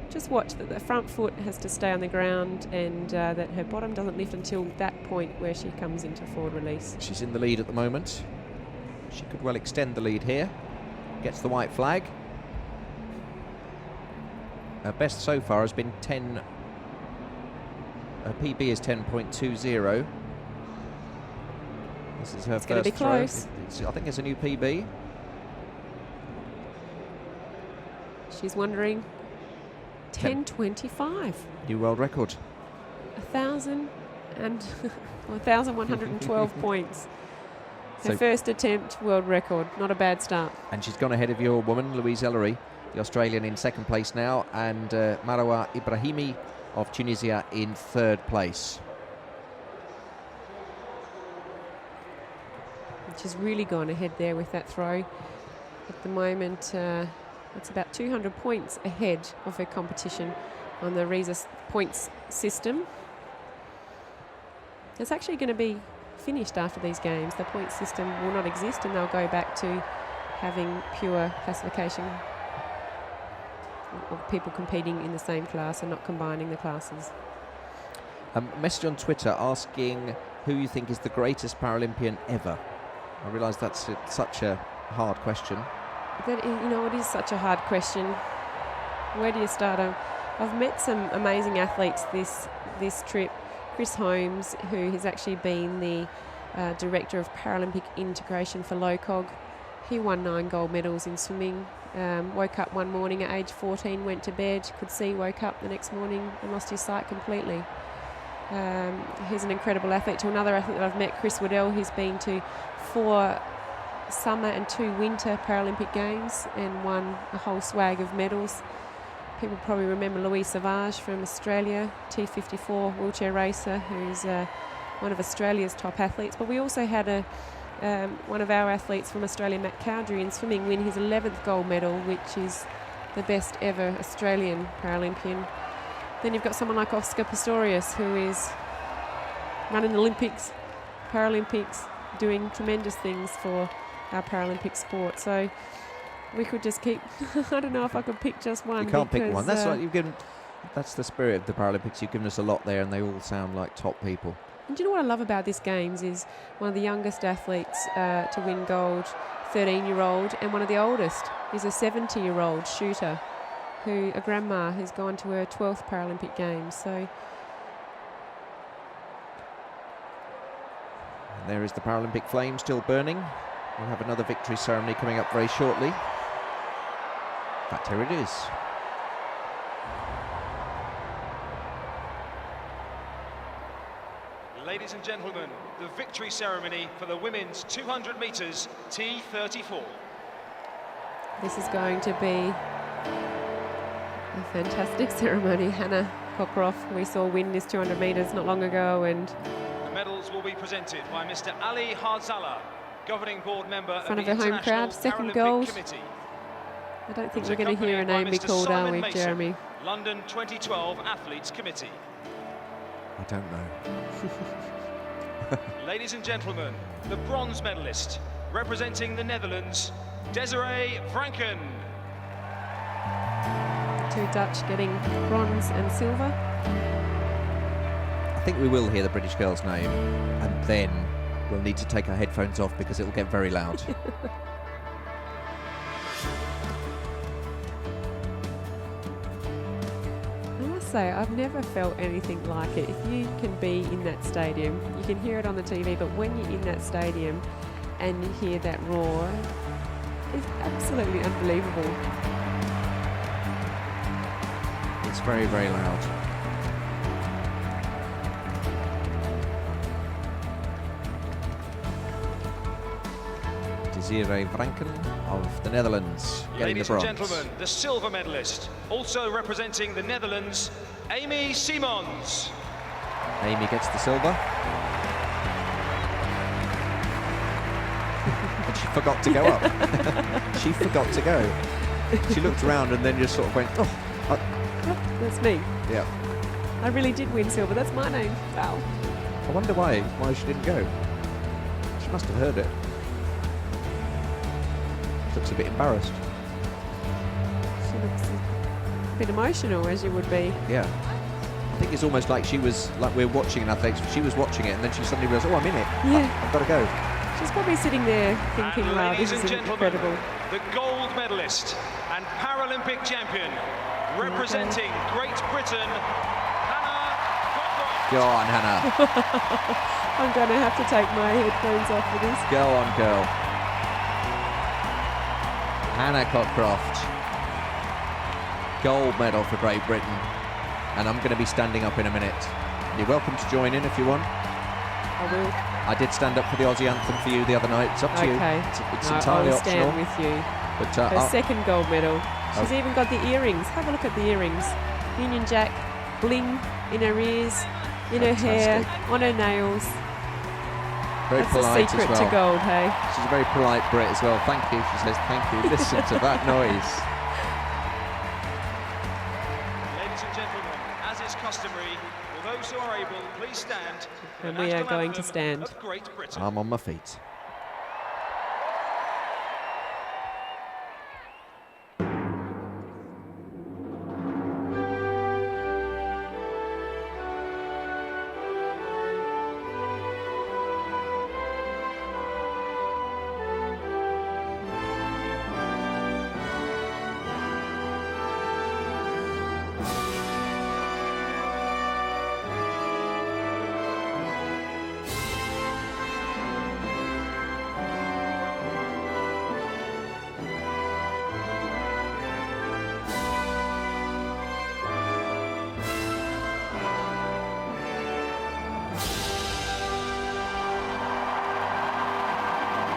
just watch that the front foot has to stay on the ground, and that her bottom doesn't lift until that point where she comes into forward release. She's in the lead at the moment. She could well extend the lead here. Gets the white flag. Her best so far has been 10. Her PB is 10.20. This is her it's first going to be close. I think it's a new PB. She's wondering. 10.25. New world record. 1,112 points. Her first attempt, world record. Not a bad start. And she's gone ahead of your woman, Louise Ellery, the Australian, in 2nd place now, and Marwa Ibrahimi of Tunisia in 3rd place. She's really gone ahead there with that throw. At the moment, it's about 200 points ahead of her competition on the Risa points system. It's actually going to be finished after these games. The point system will not exist, and they'll go back to having pure classification of people competing in the same class and not combining the classes. A message on Twitter asking who you think is the greatest Paralympian ever. I realise that's such a hard question. It is such a hard question. Where do you start? I've met some amazing athletes this trip. Chris Holmes, who has actually been the Director of Paralympic Integration for LOCOG. He won 9 gold medals in swimming. Woke up one morning at age 14, went to bed, could see, woke up the next morning and lost his sight completely. He's an incredible athlete. To another athlete that I've met, Chris Waddell, he's been to 4 summer and 2 winter Paralympic Games and won a whole swag of medals. People probably remember Louise Savage from Australia, T54 wheelchair racer, who's one of Australia's top athletes. But we also had one of our athletes from Australia, Matt Cowdery, in swimming win his 11th gold medal, which is the best ever Australian Paralympian. Then you've got someone like Oscar Pistorius, who is running Olympics, Paralympics, doing tremendous things for our Paralympic sport. So we could just keep I don't know if I could pick just one. You can't pick one. That's right. You've given. That's the spirit of the Paralympics. You've given us a lot there, and they all sound like top people. And do you know what I love about this Games is one of the youngest athletes to win gold, 13-year-old, and one of the oldest is a 70-year-old shooter a grandma who's gone to her 12th Paralympic Games. So And there is the Paralympic flame still burning. We'll have another victory ceremony coming up very shortly. In fact, here it is. Ladies and gentlemen, the victory ceremony for the women's 200 metres T34. this is going to be a fantastic ceremony. Hannah Cockcroft, we saw win this 200 metres not long ago, and The medals will be presented by Mr. Ali Hardzala, governing board member of front the of the home International crowd, second Paralympic gold. Committee. I don't think Who's we're going to hear a accompanied name by be Mr. called, are Simon we, Mason, Jeremy? London 2012 Athletes Committee. I don't know. Ladies and gentlemen, the bronze medalist, representing the Netherlands, Desiree Franken. Two Dutch getting bronze and silver. I think we will hear the British girl's name, and then we'll need to take our headphones off because it will get very loud. I must say, I've never felt anything like it. If you can be in that stadium, you can hear it on the TV, but when you're in that stadium and you hear that roar, it's absolutely unbelievable. It's very, very loud. Desiree Franken of the Netherlands getting Ladies the and bronze. gentlemen, the silver medalist, also representing the Netherlands, Amy Simons. Amy gets the silver. And she forgot to go up. She forgot to go. She looked around and then just sort of went, oh, That's me. yeah. I really did win silver. That's my name. Wow. I wonder why she didn't go. She must have heard it. Looks a bit embarrassed. She looks a bit emotional, as you would be. Yeah. I think it's almost like she was, like we're watching an athletics, she was watching it and then she suddenly realised, oh, I'm in it. Yeah. I've got to go. She's probably sitting there thinking, And wow, ladies this is and incredible. gentlemen, the gold medalist and Paralympic champion, representing Great Britain, Hannah Cockcroft. Go on, Hannah. I'm going to have to take my headphones off for this. Go on, girl. Hannah Cockcroft. Gold medal for Great Britain. And I'm going to be standing up in a minute. You're welcome to join in if you want. I will. I did stand up for the Aussie anthem for you the other night. It's up to you. Okay. It's No, entirely I'll optional. stand with you. But Her second gold medal. She's even got the earrings. Have a look at the earrings. Union Jack, bling in her ears, in her hair, on her nails. very That's the polite secret as well. to gold, hey? She's a very polite Brit as well. Thank you. She says, thank you. Listen to that noise. Ladies and gentlemen, as is customary, will those who are able please stand. for And the we are national going to anthem stand. of Great Britain. I'm on my feet.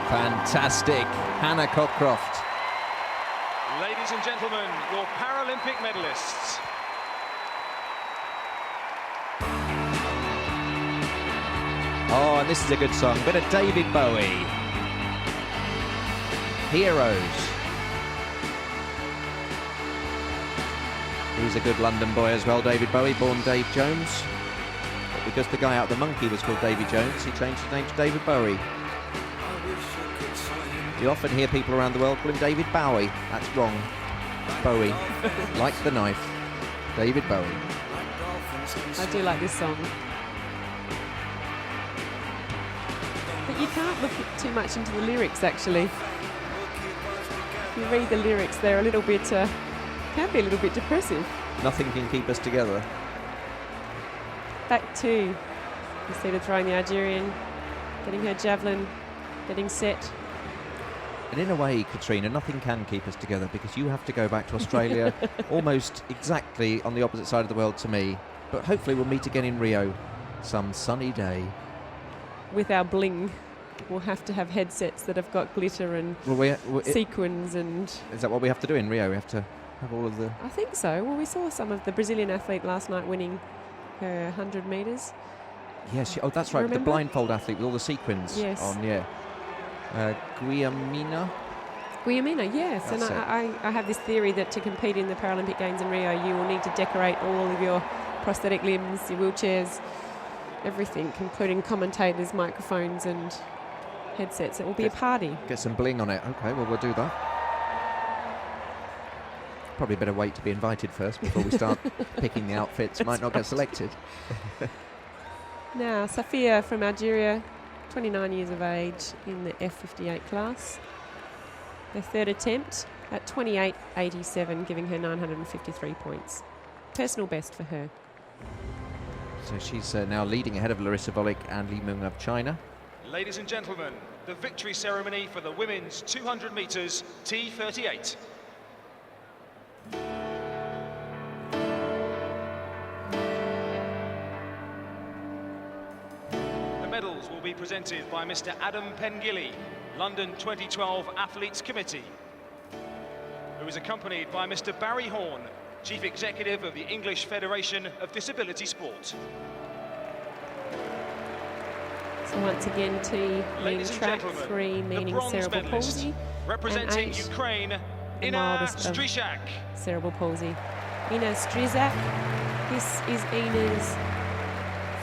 Fantastic. Hannah Cockcroft. Ladies and gentlemen, your Paralympic medalists. Oh, and this is a good song. Bit of David Bowie. Heroes. He's a good London boy as well, David Bowie, born Dave Jones. But because the guy out the Monkey was called Davy Jones, he changed his name to David Bowie. You often hear people around the world call him David Bowie. That's wrong. Bowie. Like the knife. David Bowie. I do like this song. But you can't look too much into the lyrics, actually. If you read the lyrics, they're a little bit can be a little bit depressive. Nothing can keep us together. Back to instead of throwing the Algerian, getting her javelin, getting set. And in a way, Katrina, nothing can keep us together because you have to go back to Australia almost exactly on the opposite side of the world to me. But hopefully we'll meet again in Rio some sunny day. With our bling, we'll have to have headsets that have got glitter and sequins and... Is that what we have to do in Rio? We have to have all of the... I think so. Well, we saw some of the Brazilian athlete last night winning her 100 metres. Yes, oh, that's right, Remember? the blindfold athlete with all the sequins Yes. on, yeah. Guillermina. Guillermina, yes. That's and I have this theory that to compete in the Paralympic Games in Rio, you will need to decorate all of your prosthetic limbs, your wheelchairs, everything, including commentators, microphones and headsets. It will be a party. Get some bling on it. Okay, well, we'll do that. Probably better wait to be invited first before we start picking the outfits. Might not get selected. Now, Safia from Algeria, 29 years of age in the F58 class. Her third attempt at 28.87, giving her 953 points. Personal best for her. So she's now leading ahead of Larissa Volick and Li Meng of China. Ladies and gentlemen, the victory ceremony for the women's 200 metres T38. The medals will be presented by Mr. Adam Pengilly, London 2012 Athletes Committee, who is accompanied by Mr. Barry Horn, Chief Executive of the English Federation of Disability Sport. So once again, T meaning Ladies and track, gentlemen, 3 the meaning bronze cerebral medalist, palsy, representing and 8, Ukraine, the Ina mildest of Stryjak. cerebral palsy. Ina Stryjak. This is Ina's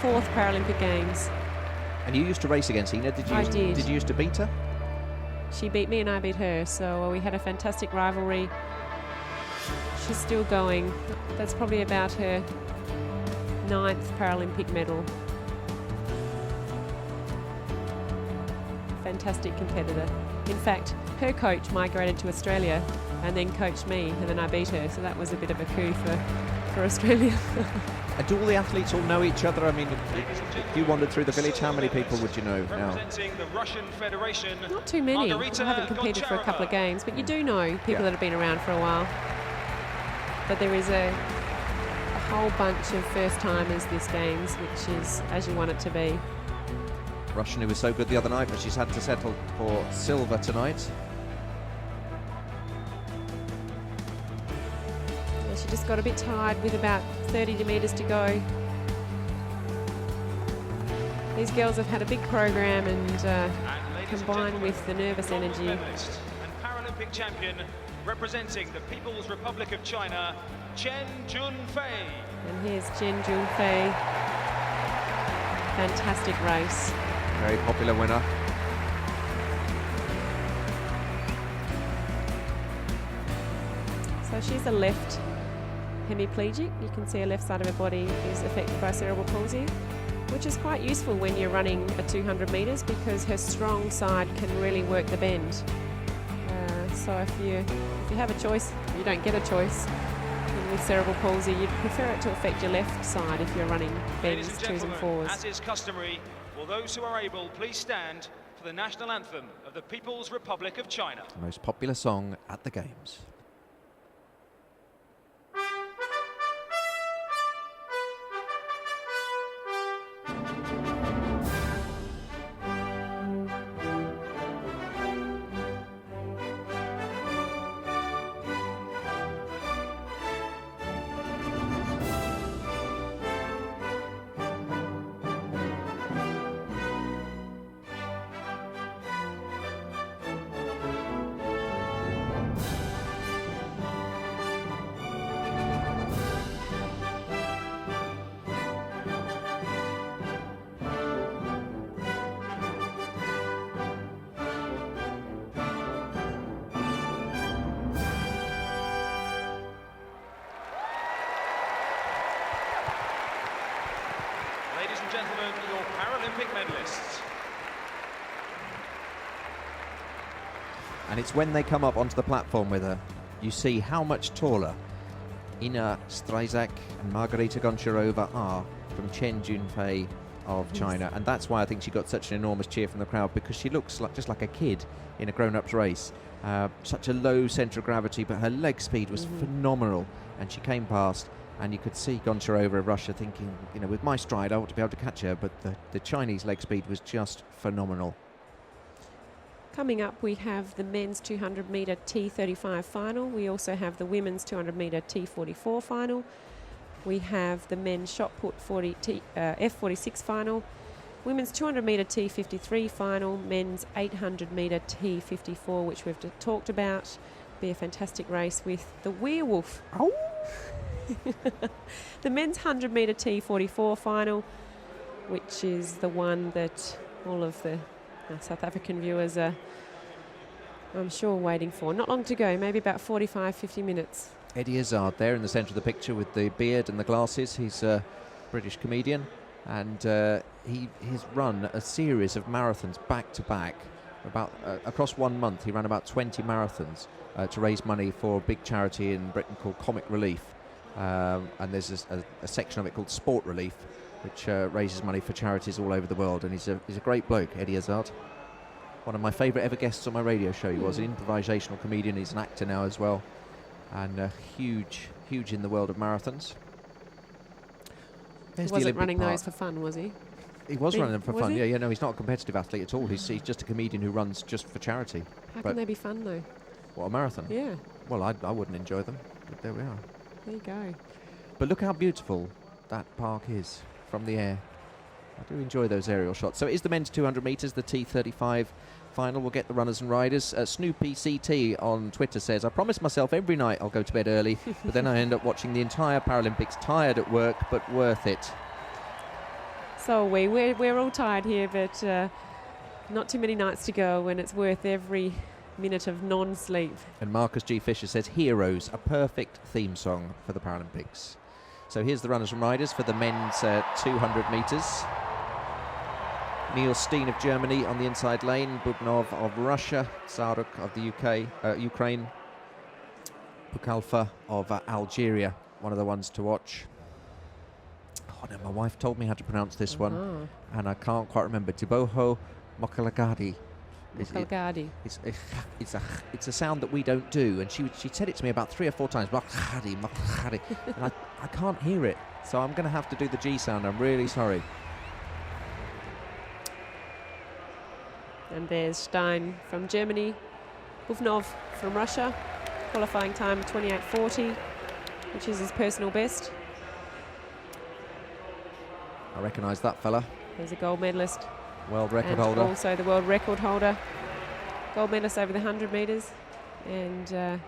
4th Paralympic Games. And you used to race against Ina, did you? I did. Did you used to beat her? She beat me and I beat her, so we had a fantastic rivalry. She's still going. That's probably about her 9th Paralympic medal. Fantastic competitor. In fact, her coach migrated to Australia and then coached me, and then I beat her, so that was a bit of a coup for Australia. And do all the athletes all know each other? I mean, if you wandered through the village, how many people would you know now? Representing the Russian Federation, Not too many. Margarita I haven't competed for a couple of Goncharova. games, but you do know people that have been around for a while. But there is a whole bunch of first-timers this Games, which is as you want it to be. Russian, who was so good the other night, but she's had to settle for silver tonight. Yeah, she just got a bit tired with about 30 metres to go. These girls have had a big program, and ladies and combined gentlemen, with the nervous gold energy. medalist and Paralympic champion, representing the People's Republic of China, Chen Junfei. And here's Chen Junfei. Fantastic race. Very popular winner. So she's a left hemiplegic. You can see her left side of her body is affected by cerebral palsy, which is quite useful when you're running a 200 metres because her strong side can really work the bend. So if you have a choice, you don't get a choice. And with cerebral palsy, you'd prefer it to affect your left side if you're running Ladies bends, and 2s and gentlemen, 4s. as is customary, will those who are able please stand for the national anthem of the People's Republic of China. The most popular song at the Games. Ladies and gentlemen, your Paralympic medalists. And it's when they come up onto the platform with her, you see how much taller Ina Stryzak and Margarita Goncharova are from Chen Junfei of China, and that's why I think she got such an enormous cheer from the crowd, because she looks just like a kid in a grown-ups race. Such a low centre of gravity, but her leg speed was phenomenal, and she came past, and you could see Goncharova of Russia thinking, you know, with my stride I ought to be able to catch her, but the Chinese leg speed was just phenomenal. Coming up, we have the men's 200 metre T35 final. We also have the women's 200 metre T44 final. We have the men's shot put F46 final, women's 200 metre T53 final, men's 800 metre T54, which we've talked about. Be a fantastic race with the werewolf. Oh. The men's 100 metre T44 final, which is the one that all of the South African viewers are, I'm sure, waiting for. Not long to go, maybe about 45-50 minutes. Eddie Izzard there in the centre of the picture with the beard and the glasses. He's a British comedian, and he's run a series of marathons back to back. Across 1 month he ran about 20 marathons to raise money for a big charity in Britain called Comic Relief, and there's a section of it called Sport Relief, which raises money for charities all over the world. And he's a great bloke, Eddie Izzard. One of my favourite ever guests on my radio show. He was an improvisational comedian. He's an actor now as well, and huge in the world of marathons. He wasn't running those for fun, was he? He was running them for fun. Yeah, no, he's not a competitive athlete at all. He's just a comedian who runs just for charity. How can they be fun though? What, a marathon? Yeah. Well, I wouldn't enjoy them, but there we are. There you go. But look how beautiful that park is from the air. I do enjoy those aerial shots. So it is the men's 200 metres, the T35 final. We'll get the runners and riders. Snoopy CT on Twitter says, I promise myself every night I'll go to bed early, but then I end up watching the entire Paralympics, tired at work, but worth it. So we're all tired here, but not too many nights to go when it's worth every minute of non-sleep. And Marcus G. Fisher says, Heroes, a perfect theme song for the Paralympics. So here's the runners and riders for the men's 200 metres. Neil Steen of Germany on the inside lane, Bubnov of Russia, Zaruk of the Ukraine, Bukalfa of Algeria, one of the ones to watch. Oh no, my wife told me how to pronounce this one, and I can't quite remember. Tiboho Mokalagadi. It's a sound that we don't do, and she said it to me about 3 or 4 times. Mokalagadi, and I can't hear it, so I'm going to have to do the G sound. I'm really sorry. And there's Stein from Germany, Bufnov from Russia, qualifying time 28:40, which is his personal best. I recognise that fella. There's a gold medalist. World record and holder. Also the world record holder. Gold medalist over the 100 metres and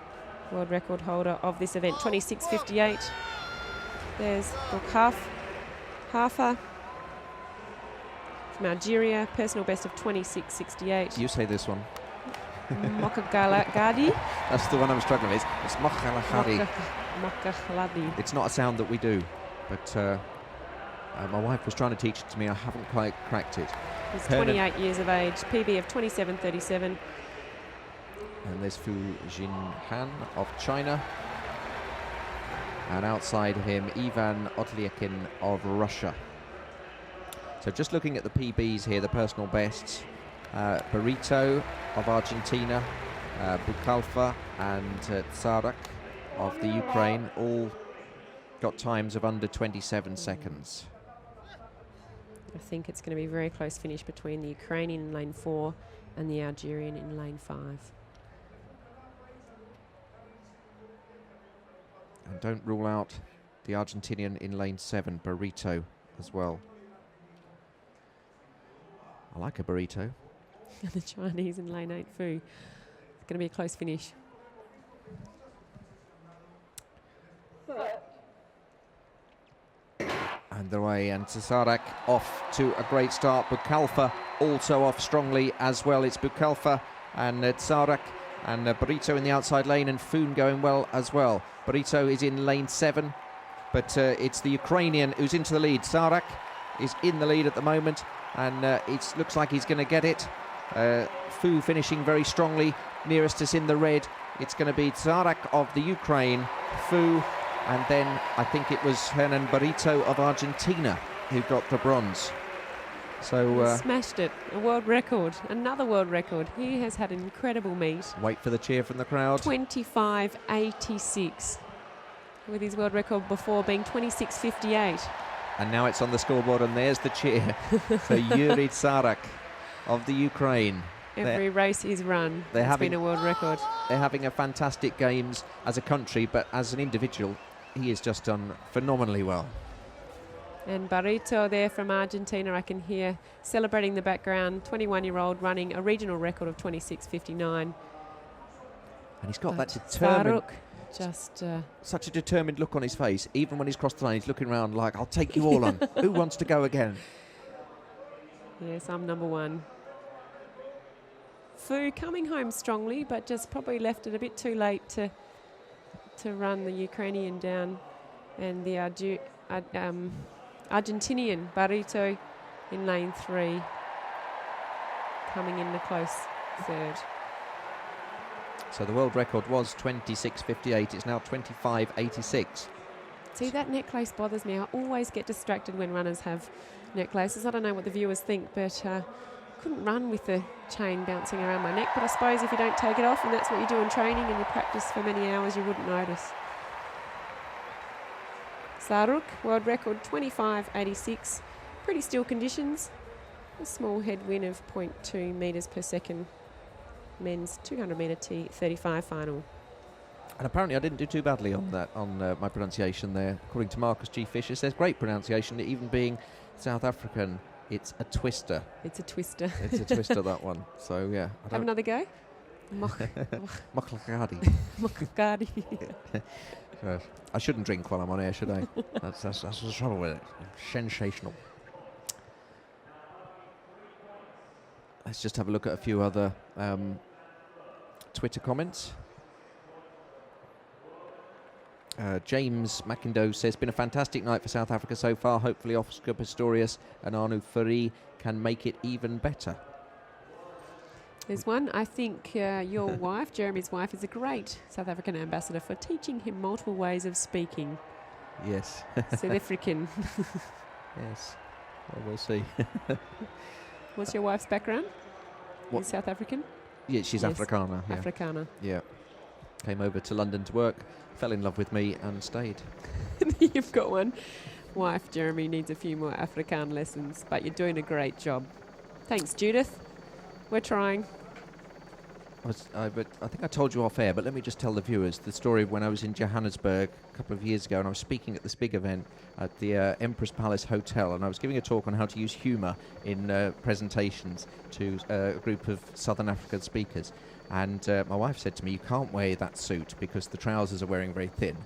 world record holder of this event, 26:58. There's Hafa from Algeria, personal best of 26:68. You say this one. Mokalagadi. That's the one I'm struggling with. It's Mokalagadi. Mokalagadi. It's not a sound that we do, but my wife was trying to teach it to me. I haven't quite cracked it. He's 28 years of age, PB of 27:37. And there's Fu Jinhan of China. And outside him, Ivan Otlyakin of Russia. So just looking at the PBs here, the personal bests, Burrito of Argentina, Bukalfa and Tsarak of the Ukraine, all got times of under 27 seconds. I think it's going to be a very close finish between the Ukrainian in lane 4 and the Algerian in lane 5. And don't rule out the Argentinian in lane 7, Burrito, as well. I like a burrito. And the Chinese in lane 8, Fu. It's going to be a close finish. And away, and Tsarak off to a great start. Bukalfa also off strongly as well. It's Bukalfa and Tsarak and Burrito in the outside lane, and Foon going well as well. Burrito is in lane 7, but it's the Ukrainian who's into the lead. Tsarak is in the lead at the moment, and it looks like he's going to get it. Fu finishing very strongly. Nearest us in the red, it's going to be Tsarak of the Ukraine. Fu And then I think it was Hernan Barrito of Argentina who got the bronze. So smashed it. A world record. Another world record. He has had an incredible meet. wait for the cheer from the crowd. 25.86. With his world record before being 26.58. And now it's on the scoreboard, and there's the cheer for Yuri Tsarak of the Ukraine. Every race he's run, they're it's having been a world record. They're having a fantastic games as a country, but as an individual, he has just done phenomenally well. And Barrito there from Argentina, I can hear celebrating in the background, 21-year-old running a regional record of 26.59. And he's got that determined, such a determined look on his face. Even when he's crossed the line, he's looking around like, I'll take you all on. Who wants to go again? Yes, I'm number one. Fu coming home strongly, but just probably left it a bit too late to run the Ukrainian down. And the Argentinian Barrito in lane 3, coming in the close third. So the world record was 26.58. It's now 25.86. See, that necklace bothers me. I always get distracted when runners have necklaces. I don't know what the viewers think, but couldn't run with the chain bouncing around my neck. But I suppose if you don't take it off and that's what you do in training and you practice for many hours, you wouldn't notice. Saruk, world record 25.86. Pretty still conditions. A small headwind of 0.2 metres per second. Men's 200 metre T35 final. And apparently I didn't do too badly on that, on my pronunciation there. According to Marcus G. Fisher, says great pronunciation, even being South African. It's a twister. It's a twister. It's a twister, that one. So, yeah. Have another go? Mokhlagadi. Mokhlagadi. I shouldn't drink while I'm on air, should I? That's the trouble with it. Sensational. Let's just have a look at a few other Twitter comments. James McIndoe says, been a fantastic night for South Africa so far. Hopefully Oscar Pistorius and Arnu Furi can make it even better. There's one. I think your wife, Jeremy's wife, is a great South African ambassador for teaching him multiple ways of speaking. Yes. South African. Yes. Well, we'll see. What's your wife's background? What? Is South African? Yeah, she's Afrikaner. Yeah. Afrikaner. Yeah. Came over to London to work, fell in love with me and stayed. You've got one. Wife, Jeremy, needs a few more Afrikaner lessons, but you're doing a great job. Thanks, Judith. We're trying. But I think I told you off air, but let me just tell the viewers the story of when I was in Johannesburg a couple of years ago, and I was speaking at this big event at the Empress Palace Hotel, and I was giving a talk on how to use humour in presentations to a group of Southern African speakers. And my wife said to me, you can't wear that suit because the trousers are wearing very thin.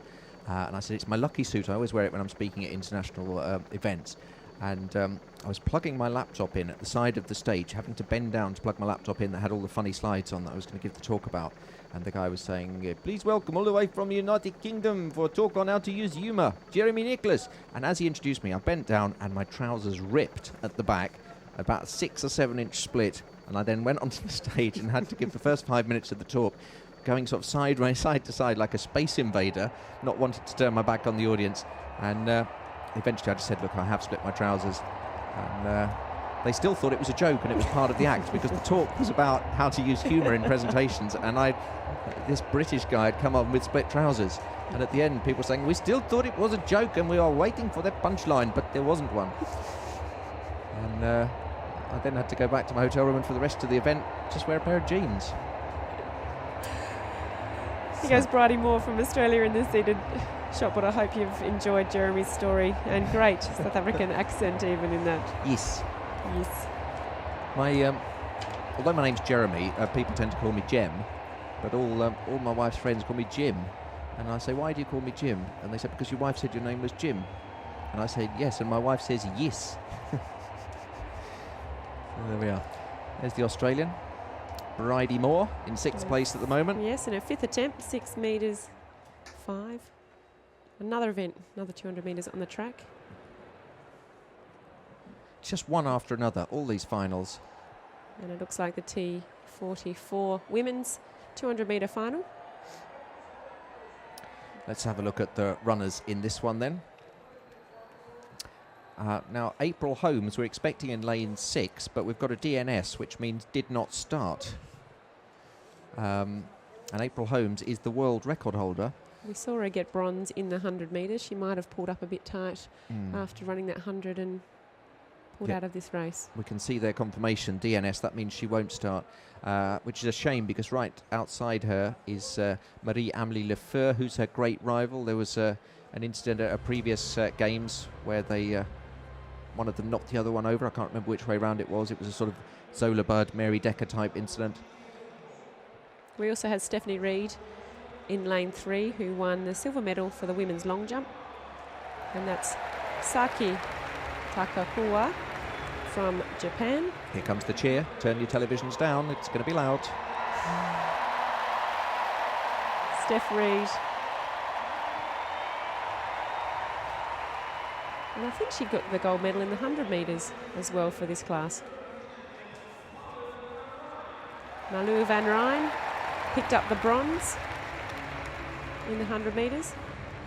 And I said, it's my lucky suit. I always wear it when I'm speaking at international events. And I was plugging my laptop in at the side of the stage, having to bend down to plug my laptop in that had all the funny slides on that I was going to give the talk about. And the guy was saying, please welcome all the way from the United Kingdom for a talk on how to use humour, Jeremy Nicholas. And as he introduced me, I bent down and my trousers ripped at the back, about a 6 or 7 inch split. And I then went onto the stage and had to give the first 5 minutes of the talk going sort of sideways, side to side like a space invader, not wanting to turn my back on the audience. And eventually I just said, look, I have split my trousers. And they still thought it was a joke and it was part of the act because the talk was about how to use humour in presentations. And this British guy had come on with split trousers. And at the end, people were saying, we still thought it was a joke and we were waiting for their punchline, but there wasn't one. And I then had to go back to my hotel room and for the rest of the event, just wear a pair of jeans. He goes Bridie Moore from Australia in the seated shot, but I hope you've enjoyed Jeremy's story, and great South African accent even in that. Yes. Yes. Although my name's Jeremy, people tend to call me Jem, but all my wife's friends call me Jim. And I say, why do you call me Jim? And they said, because your wife said your name was Jim. And I said, yes, and my wife says yes. So there we are. There's the Australian, Bridie Moore, in 6th place at the moment. Yes, in her 5th attempt, 6 metres 5. Another event, another 200 metres on the track. Just one after another, all these finals. And it looks like the T44 women's 200 metre final. Let's have a look at the runners in this one then. Now, April Holmes, we're expecting in lane 6, but we've got a DNS, which means did not start. And April Holmes is the world record holder. We saw her get bronze in the 100 metres. She might have pulled up a bit tight after running that 100 and pulled out of this race. We can see their confirmation, DNS. That means she won't start, which is a shame because right outside her is Marie-Amélie Lefeur, who's her great rival. There was an incident at a previous games where they one of them knocked the other one over. I can't remember which way round it was. It was a sort of Zola Budd, Mary Decker type incident. We also had Stephanie Reid in lane 3, who won the silver medal for the women's long jump. And that's Saki Takakuwa from Japan. Here comes the cheer. Turn your televisions down. It's going to be loud. Steph Reid. And I think she got the gold medal in the 100 metres as well for this class. Malou van Rijn picked up the bronze in the 100 metres.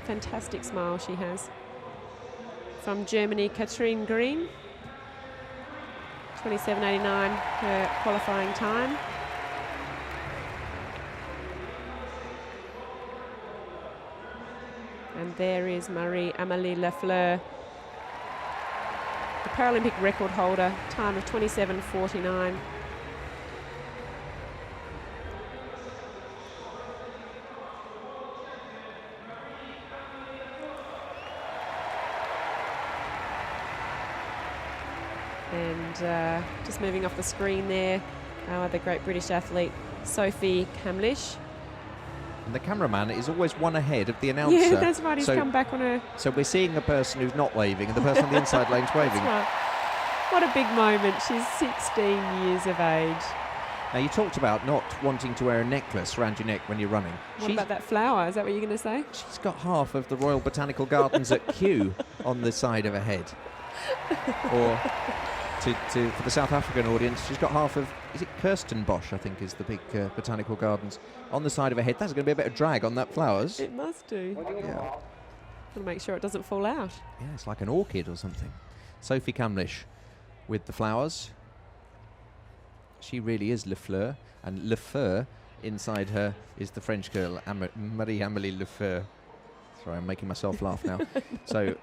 Fantastic smile she has. From Germany, Katrine Green. 27.89 her qualifying time. And there is Marie-Amélie Lefleur, the Paralympic record holder, time of 27.49. And just moving off the screen there, the great British athlete Sophie Camlish. And the cameraman is always one ahead of the announcer. Yeah, that's right. He's come back on her. So we're seeing the person who's not waving and the person on the inside lane's waving. That's right. What a big moment. She's 16 years of age. Now, you talked about not wanting to wear a necklace around your neck when you're running. What about that flower? Is that what you're going to say? She's got half of the Royal Botanical Gardens at Kew on the side of her head. Or for the South African audience, she's got half of, is it Kirstenbosch, I think, is the big botanical gardens on the side of her head. That's going to be a bit of drag on that flowers. It must do. Yeah. Got to make sure it doesn't fall out. Yeah, it's like an orchid or something. Sophie Camlish with the flowers. She really is Lefleur, and Lefeur inside her is the French girl, Marie-Amélie Lefeur. Sorry, I'm making myself laugh now. So,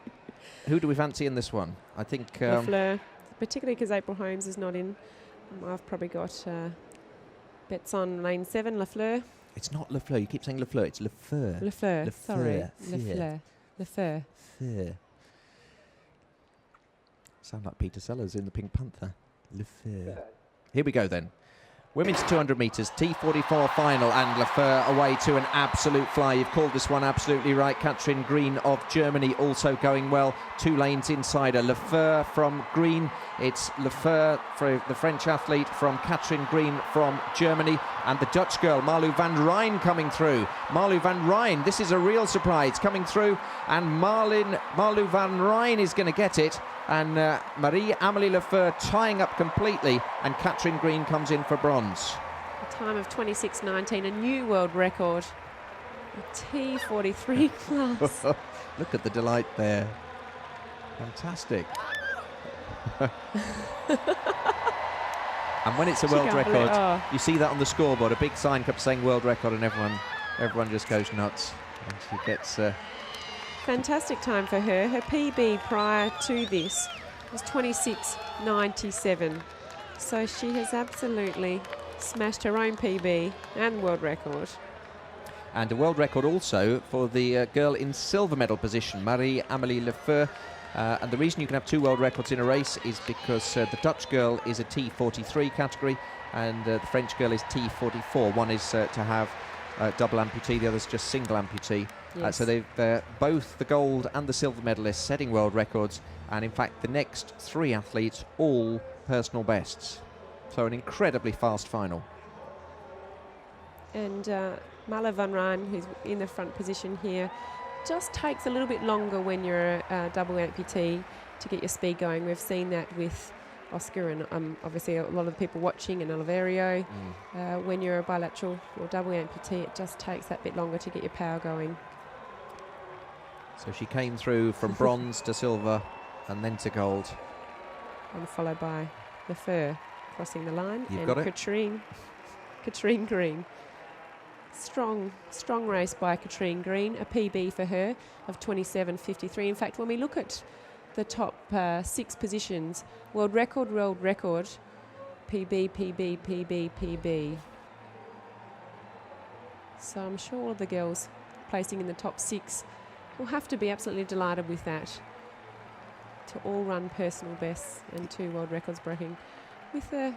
who do we fancy in this one? I think Lefleur, particularly because April Holmes is not in. I've probably got bets on lane 7, Lefleur. It's not Lefleur. You keep saying Lefleur. It's Lefeur. Lefeur. Sorry, Lefleur. Lefeur. Lefeur. Sound like Peter Sellers in the Pink Panther. Lefeur. Here we go then. Women's 200 metres, T44 final, and Lefeur away to an absolute fly. You've called this one absolutely right. Katrin Green of Germany also going well. 2 lanes inside her. Lefeur from Green. It's Lefeur for the French athlete from Katrin Green from Germany. And the Dutch girl, Malou van Rijn, coming through. Malou van Rijn, this is a real surprise, coming through. And Malou van Rijn is going to get it. And Marie-Amélie Lefeur tying up completely, and Katrin Green comes in for bronze. A time of 26.19, a new world record. A T43 class. Look at the delight there. Fantastic. And when it's a world record, you see that on the scoreboard, a big sign up saying world record, and everyone just goes nuts. And she gets... Fantastic time for her. Her PB prior to this was 26.97. So she has absolutely smashed her own PB and world record. And a world record also for the girl in silver medal position, Marie-Amélie Lefeur. And the reason you can have 2 world records in a race is because the Dutch girl is a T43 category and the French girl is T44. One is to have double amputee, the other's just single amputee. Yes. So they've both the gold and the silver medalists setting world records, and in fact the next 3 athletes all personal bests. So an incredibly fast final. And Malou van Rijn, who's in the front position here, just takes a little bit longer when you're a double amputee to get your speed going. We've seen that with Oscar and obviously a lot of the people watching, and Oliverio. When you're a bilateral or double amputee, it just takes that bit longer to get your power going. So she came through from bronze to silver and then to gold. And followed by the Fur crossing the line. You've and got it. Katrine Green. Strong race by Katrine Green. A PB for her of 27.53. In fact, when we look at the top 6 positions, world record, PB, PB, PB, PB. So I'm sure all of the girls placing in the top 6 will have to be absolutely delighted with that. To all run personal bests and 2 world records breaking with a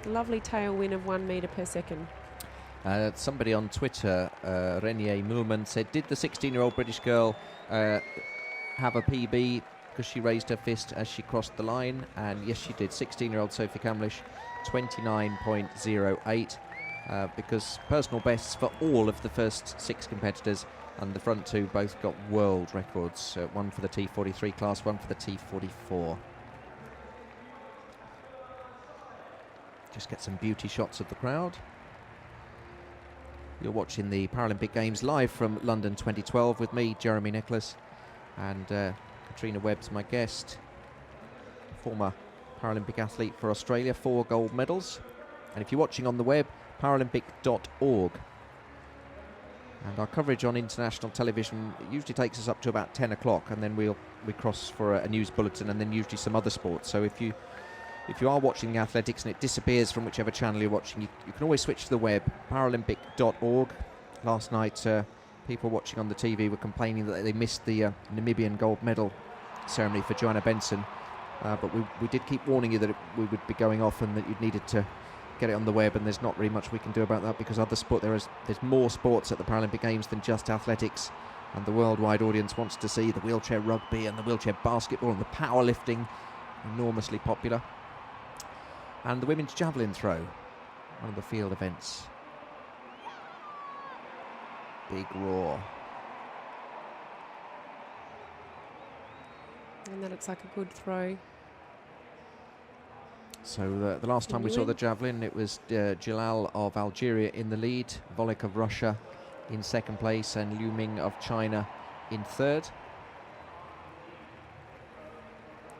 lovely tailwind of 1 metre per second. Somebody on Twitter, Renier Moulman, said, did the 16-year-old British girl have a PB because she raised her fist as she crossed the line? And yes, she did. 16-year-old Sophie Camlish, 29.08, because personal bests for all of the first 6 competitors, and the front 2 both got world records, one for the T43 class, one for the T44. Just get some beauty shots of the crowd. You're watching the Paralympic Games live from London 2012 with me, Jeremy Nicholas, and Katrina Webb's my guest, former Paralympic athlete for Australia, 4 gold medals. And if you're watching on the web, paralympic.org. And our coverage on international television usually takes us up to about 10 o'clock, and then we cross for a news bulletin and then usually some other sports. So if you are watching the athletics and it disappears from whichever channel you're watching, you can always switch to the web, paralympic.org. Last night, people watching on the TV were complaining that they missed the Namibian gold medal ceremony for Joanna Benson. But we did keep warning you that we would be going off and that you needed to get it on the web, and there's not really much we can do about that because there's more sports at the Paralympic Games than just athletics, and the worldwide audience wants to see the wheelchair rugby and the wheelchair basketball and the powerlifting, enormously popular. And the women's javelin throw, one of the field events. Big roar. And that looks like a good throw. So the last time we saw the javelin, it was Jalal of Algeria in the lead, Volek of Russia in second place, and Liu Ming of China in third.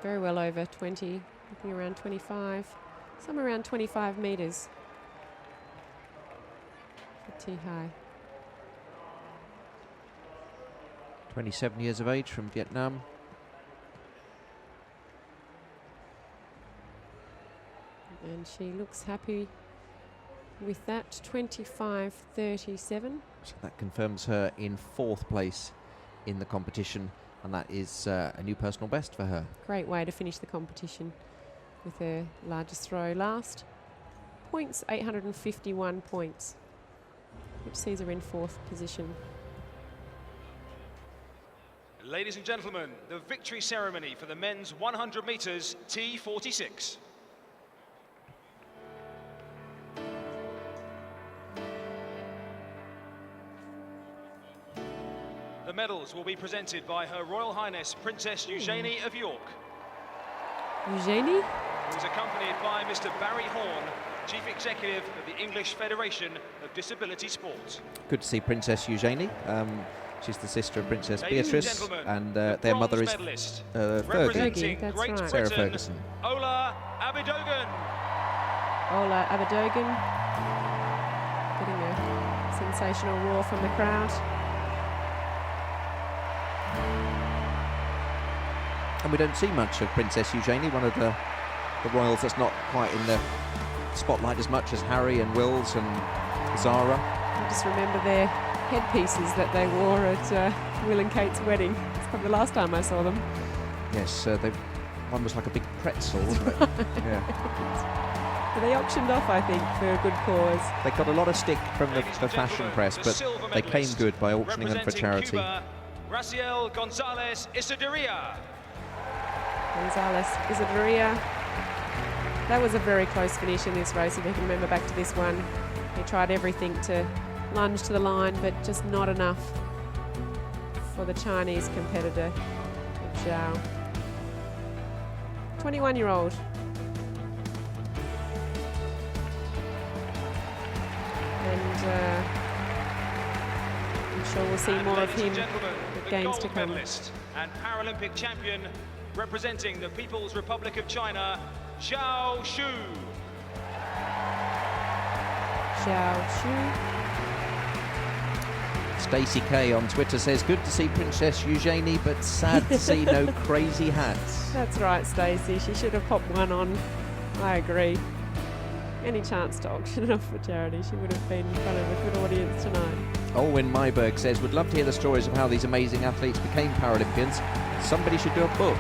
Very well over 20, looking around 25, somewhere around 25 metres for Thi Hai. 27 years of age from Vietnam. And she looks happy with that, 25.37. So that confirms her in 4th place in the competition, and that is a new personal best for her. Great way to finish the competition with her largest throw last. Points, 851 points, which sees her in 4th position. Ladies and gentlemen, the victory ceremony for the men's 100 metres T46. The medals will be presented by Her Royal Highness Princess Eugenie of York. Eugenie? Who is accompanied by Mr. Barry Horn, Chief Executive of the English Federation of Disability Sport. Good to see Princess Eugenie. She's the sister of Princess Ladies Beatrice, and their mother is Fergie. Representing That's Great right. Sarah Britain, Ferguson. Ola Abidogun. Ola Abidogun getting a sensational roar from the crowd. And we don't see much of Princess Eugenie, one of the royals that's not quite in the spotlight as much as Harry and Wills and Zara. I just remember their headpieces that they wore at Will and Kate's wedding. It's probably the last time I saw them. Yes, one was like a big pretzel, wasn't it? Yeah. But they auctioned off, I think, for a good cause. They got a lot of stick from the Ladies and fashion gentlemen, press, the but silver they came medalist, good by auctioning them for charity. Cuba, Raciel Gonzalez Isaderia. Gonzalez Isaderia. That was a very close finish in this race, if you can remember back to this one. He tried everything to lunge to the line, but just not enough for the Chinese competitor, Zhao. 21-year-old. And I'm sure we'll see more of ladies him and gentlemen, with the games to gold come. medalist and Paralympic champion representing the People's Republic of China, Zhao Xu. Zhao Xu. Stacey K on Twitter says, good to see Princess Eugenie, but sad to see no crazy hats. That's right, Stacey. She should have popped one on. I agree. Any chance to auction it off for charity, she would have been in front of a good audience tonight. Owen Myberg says, would love to hear the stories of how these amazing athletes became Paralympians. Somebody should do a book.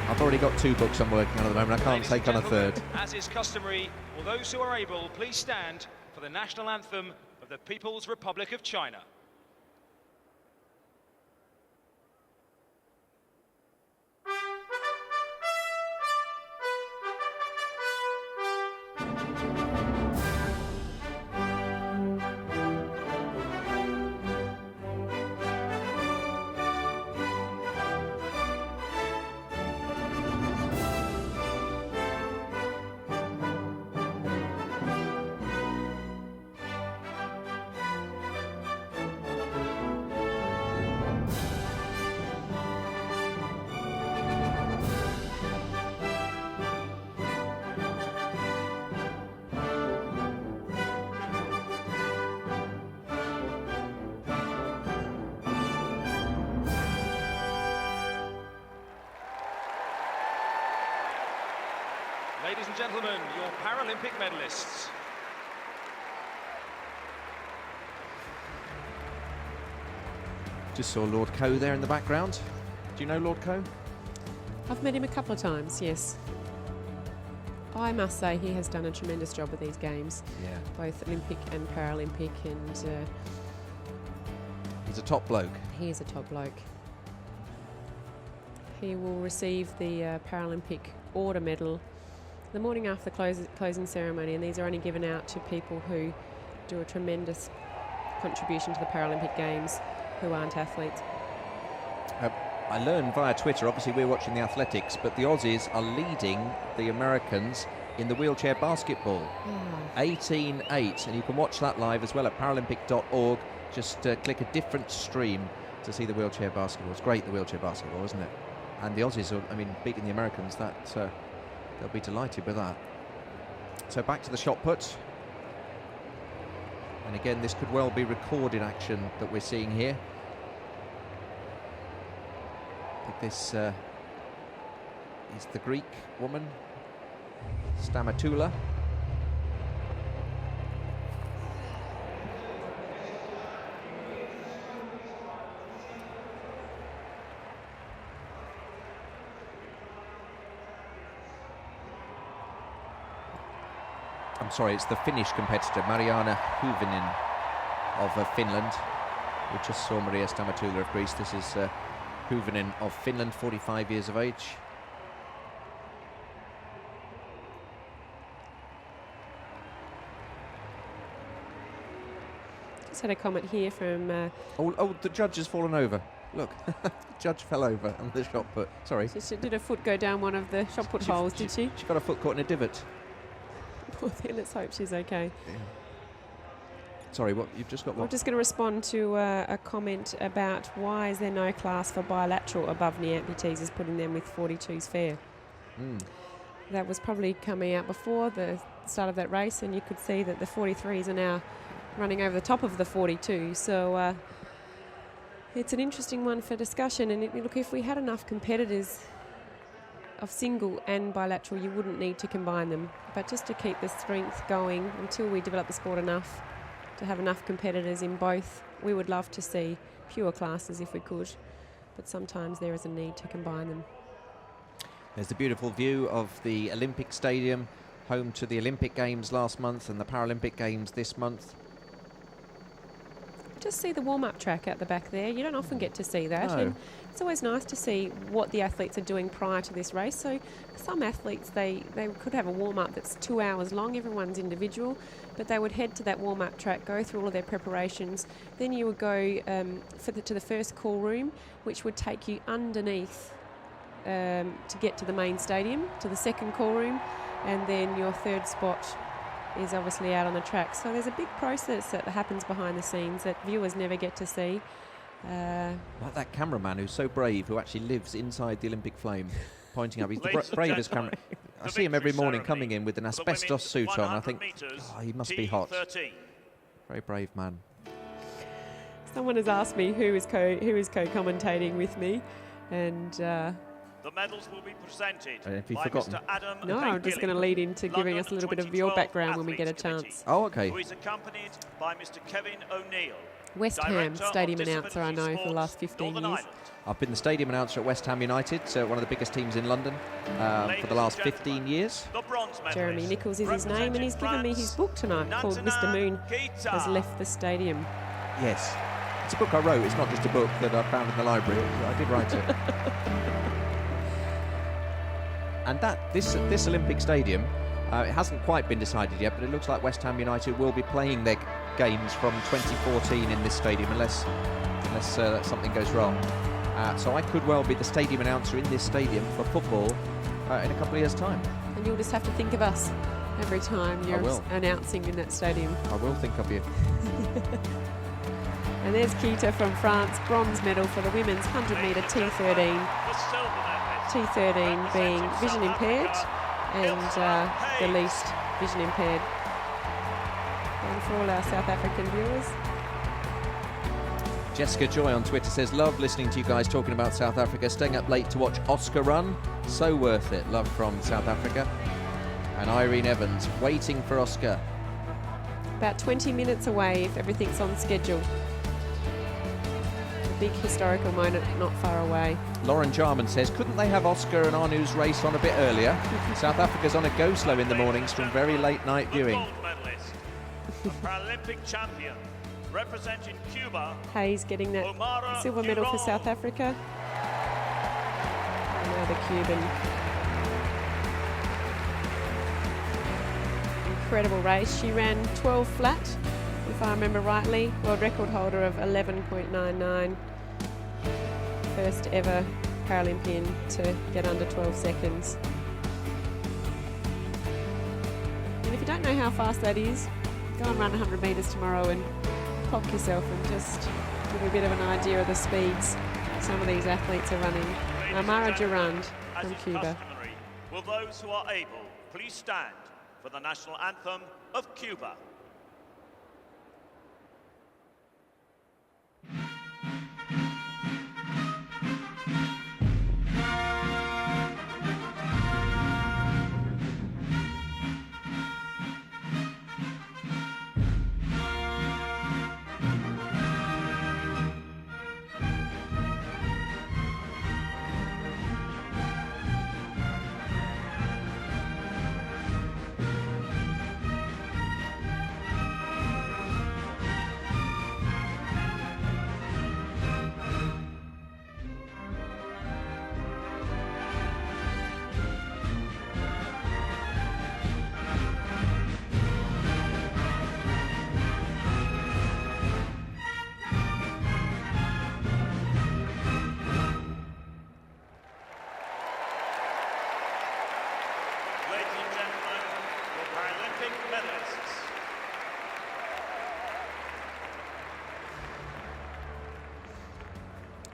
I've already got 2 books I'm working on at the moment. I can't take on a third. As is customary, will those who are able please stand for the national anthem of the People's Republic of China. Ladies and gentlemen, your Paralympic medalists. Just saw Lord Coe there in the background. Do you know Lord Coe? I've met him a couple of times, yes. I must say he has done a tremendous job with these games, Yeah. both Olympic and Paralympic, and He's a top bloke. he is a top bloke. He will receive the Paralympic Order Medal the morning after the closing ceremony, and these are only given out to people who do a tremendous contribution to the Paralympic Games who aren't athletes. I learned via Twitter, obviously we're watching the athletics, but the Aussies are leading the Americans in the wheelchair basketball. 18-8, and you can watch that live as well at paralympic.org. Just click a different stream to see the wheelchair basketball. It's great, the wheelchair basketball, isn't it? And the Aussies, are, I mean, beating the Americans, that they'll be delighted with that. So back to the shot put. And again, this could well be recorded action that we're seeing here. I think this is the Greek woman, Stamatula. I'm sorry, it's the Finnish competitor, Mariana Huvinen of Finland. We just saw Maria Stamatula of Greece. This is Huvinen of Finland, 45 years of age. Just had a comment here from... Oh, the judge has fallen over. Look, the judge fell over on the shot put. Sorry. She did her foot go down one of the shot put holes, did she? She got her foot caught in a divot. Poor thing, let's hope she's okay. Yeah. Sorry, what you've just got? What? I'm just going to respond to a comment about why is there no class for bilateral above knee amputees, is putting them with 42s fair. That was probably coming out before the start of that race, and you could see that the 43s are now running over the top of the 42. So it's an interesting one for discussion. And look, if we had enough competitors of single and bilateral, you wouldn't need to combine them. But just to keep the strength going until we develop the sport enough to have enough competitors in both, we would love to see fewer classes if we could. But sometimes there is a need to combine them. There's the beautiful view of the Olympic Stadium, home to the Olympic Games last month and the Paralympic Games this month. Just see the warm-up track at the back there. You don't often get to see that. No. And it's always nice to see what the athletes are doing prior to this race. So some athletes, they could have a warm-up that's 2 hours long. Everyone's individual. But they would head to that warm-up track, go through all of their preparations. Then you would go to the first call room, which would take you underneath to get to the main stadium, to the second call room. And then your third spot is obviously out on the track. So there's a big process that happens behind the scenes that viewers never get to see. Like that cameraman who's so brave, who actually lives inside the Olympic flame, pointing up. He's the bravest camera. I see him every morning coming in with an asbestos suit on. I think, oh, he must be hot. Very brave man. Someone has asked me who is co-commentating with me, and the medals will be presented have you by forgotten? Mr. Adam no, I'm just going to lead into giving us a little bit of your background when we get a chance. Oh, okay. Who is accompanied by Mr. Kevin O'Neill, West Ham stadium announcer, I know, for the last 15 years. I've been the stadium announcer at West Ham United, so one of the biggest teams in London, for the last 15 years. Jeremy Nichols is his name, and he's given me his book tonight called Mr. Moon Has Left the Stadium. Yes. It's a book I wrote. It's not just a book that I found in the library. I did write it. And this Olympic stadium, it hasn't quite been decided yet, but it looks like West Ham United will be playing their games from 2014 in this stadium, unless something goes wrong. So I could well be the stadium announcer in this stadium for football in a couple of years' time. And you'll just have to think of us every time you're announcing in that stadium. I will think of you. And there's Kita from France, bronze medal for the women's 100-metre T13. T13 being vision impaired and the least vision impaired. And for all our South African viewers. Jessica Joy on Twitter says, love listening to you guys talking about South Africa, staying up late to watch Oscar run. So worth it. Love from South Africa. And Irene Evans, waiting for Oscar. About 20 minutes away if everything's on schedule. A big historical moment not far away. Lauren Jarman says, couldn't they have Oscar and Anu's race on a bit earlier? South Africa's on a go slow in the mornings from very late night viewing. Paralympic champion representing Cuba. Hayes getting that silver medal for South Africa. And now the Cuban. Incredible race. She ran 12 flat, if I remember rightly. World record holder of 11.99. First ever Paralympian to get under 12 seconds. And if you don't know how fast that is, go and run 100 metres tomorrow and pop yourself and just give a bit of an idea of the speeds some of these athletes are running. Amara Durand from Cuba. Will those who are able please stand for the national anthem of Cuba?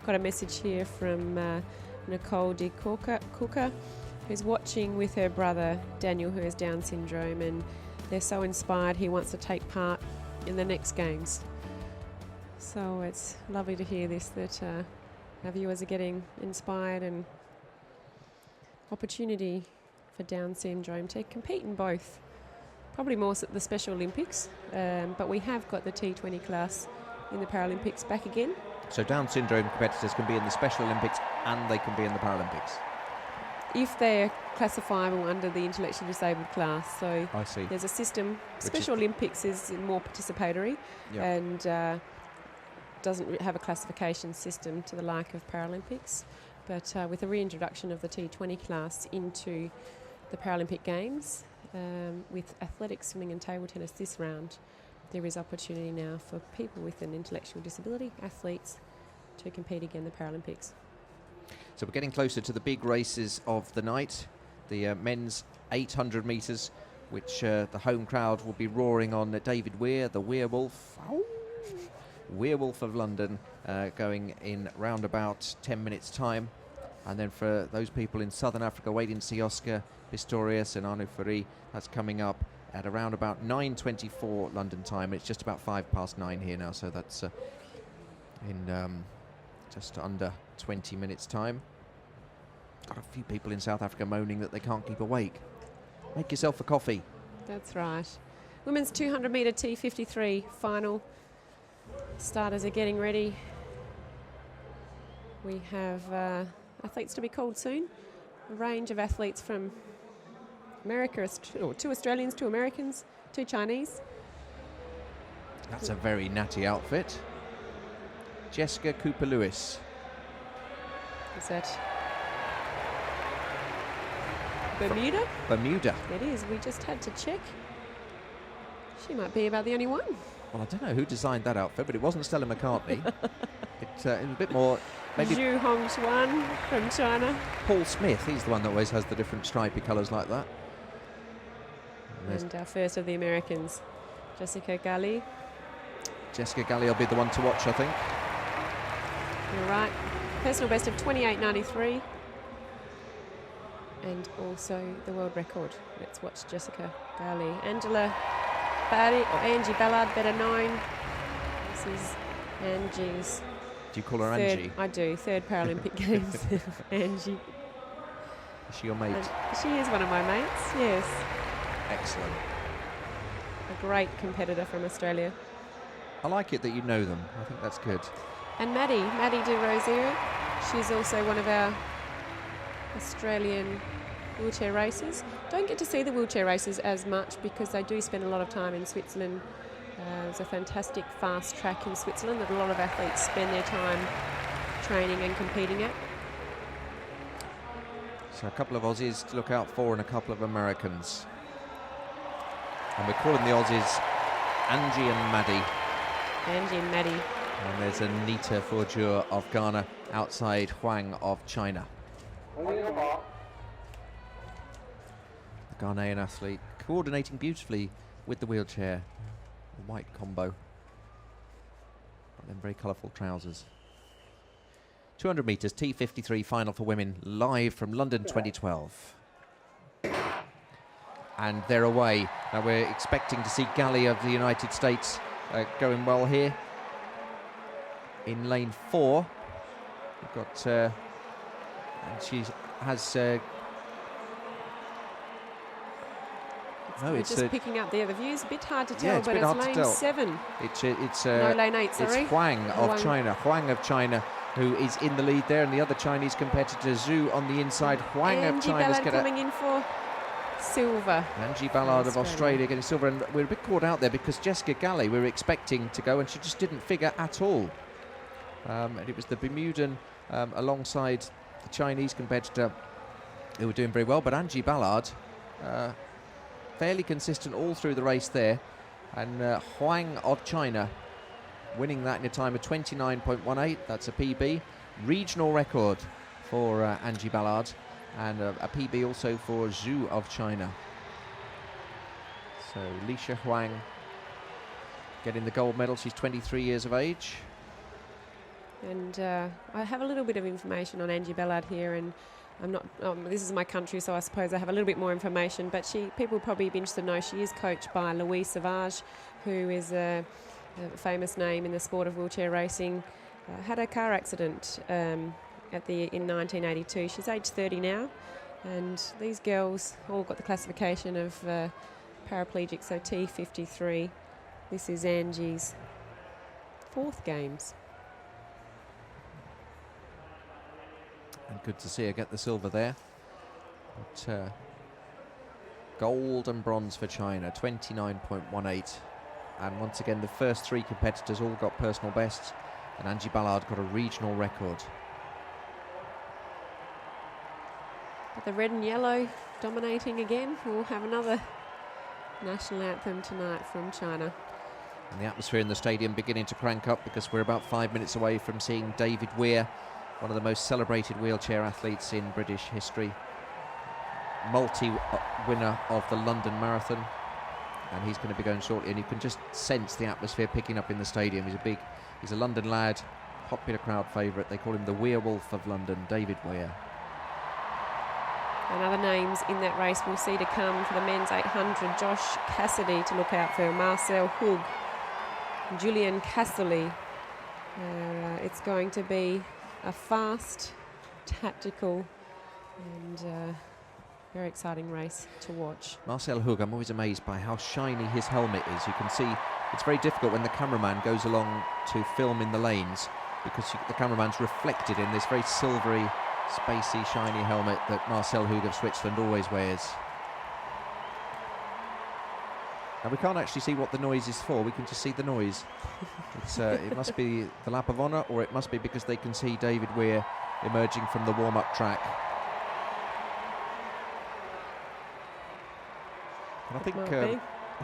Got a message here from Nicole de Cooker, who's watching with her brother Daniel, who has Down syndrome, and they're so inspired he wants to take part in the next games. So it's lovely to hear this, that our viewers are getting inspired, and opportunity for Down syndrome to compete in both. Probably more at the Special Olympics, but we have got the T20 class in the Paralympics back again. So Down syndrome competitors can be in the Special Olympics and they can be in the Paralympics? If they're classifiable under the intellectually disabled class. So I see. There's a system. Special Olympics is more participatory and doesn't have a classification system to the like of Paralympics. But with the reintroduction of the T20 class into the Paralympic Games, with athletics, swimming and table tennis this round, there is opportunity now for people with an intellectual disability, athletes, to compete again in the Paralympics. So we're getting closer to the big races of the night. The men's 800 metres which the home crowd will be roaring on David Weir, the Werewolf. Ow. Werewolf of London, going in round about 10 minutes' time. And then for those people in Southern Africa waiting to see Oscar Pistorius and Arnaud Ferry, that's coming up at around about 9:24 London time. It's just about 9:05 here now, so that's in just under 20 minutes' time. Got a few people in South Africa moaning that they can't keep awake. Make yourself a coffee. That's right. Women's 200 metre T53 final. Starters are getting ready. We have athletes to be called soon. A range of athletes from America, or 2 Australians, 2 Americans, 2 Chinese. That's a very natty outfit. Jessica Cooper-Lewis. Is that Bermuda? Bermuda. It is. We just had to check. She might be about the only one. Well, I don't know who designed that outfit, but it wasn't Stella McCartney. It was a bit more... Maybe Zhu Hongchuan from China. Paul Smith, he's the one that always has the different stripy colours like that. And our first of the Americans, Jessica Gali. Jessica Gali will be the one to watch, I think. You're right. Personal best of 28.93. And also the world record. Let's watch Jessica Gali. Angie Ballard, better known. This is Angie's. Do you call her third, Angie? I do. 3rd Paralympic Games. Angie. Is she your mate? And she is one of my mates, yes. Excellent. A great competitor from Australia. I like it that you know them. I think that's good. And Maddie de Rosier. She's also one of our Australian wheelchair racers. Don't get to see the wheelchair races as much because they do spend a lot of time in Switzerland. There's a fantastic fast track in Switzerland that a lot of athletes spend their time training and competing at. So a couple of Aussies to look out for and a couple of Americans. And we're calling the Aussies Angie and Maddie. Angie and Maddie. And there's Anita Forjur of Ghana outside Huang of China. The Ghanaian athlete coordinating beautifully with the wheelchair. A white combo. And then very colourful trousers. 200 metres T53 final for women, live from London 2012. And they're away. Now we're expecting to see Gali of the United States going well here. In lane 4, we've got, and she has. We're just picking up there. The view's a bit hard to tell, but it's it's lane 7. It's no, lane 8, sorry. It's Huang of China. Huang of China, who is in the lead there, and the other Chinese competitor, Zhu, on the inside. Huang of China's coming in for silver. Angie Ballard of Australia getting silver, and we're a bit caught out there because Jessica Gali we were expecting to go, and she just didn't figure at all. And it was the Bermudan alongside the Chinese competitor who were doing very well, but Angie Ballard fairly consistent all through the race there, and Huang of China winning that in a time of 29.18. That's a PB, regional record for Angie Ballard, and a PB also for Zhu of China. So Lisha Huang getting the gold medal. She's 23 years of age. And I have a little bit of information on Angie Ballard here, and I'm not. This is my country, so I suppose I have a little bit more information. But people will probably be interested to know she is coached by Louis Savage, who is a famous name in the sport of wheelchair racing. Had a car accident in 1982. She's age 30 now, and these girls all got the classification of paraplegic, so T53. This is Angie's 4th games. And good to see her get the silver there. But, gold and bronze for China, 29.18. And once again, the first 3 competitors all got personal bests, and Angie Ballard got a regional record. But the red and yellow dominating again. We'll have another national anthem tonight from China. And the atmosphere in the stadium beginning to crank up because we're about 5 minutes away from seeing David Weir, one of the most celebrated wheelchair athletes in British history, multi-winner of the London Marathon, and he's going to be going shortly, and you can just sense the atmosphere picking up in the stadium. He's a London lad, popular crowd favourite. They call him the Werewolf of London, David Weir. And other names in that race we'll see to come for the men's 800. Josh Cassidy to look out for, Marcel Hug, Julian Casserly. It's going to be a fast, tactical and very exciting race to watch. Marcel Hug, I'm always amazed by how shiny his helmet is. You can see it's very difficult when the cameraman goes along to film in the lanes, because the cameraman's reflected in this very silvery, spacey, shiny helmet that Marcel Hug of Switzerland always wears. And we can't actually see what the noise is for, we can just see the noise. It must be the lap of honour, or it must be because they can see David Weir emerging from the warm-up track. And I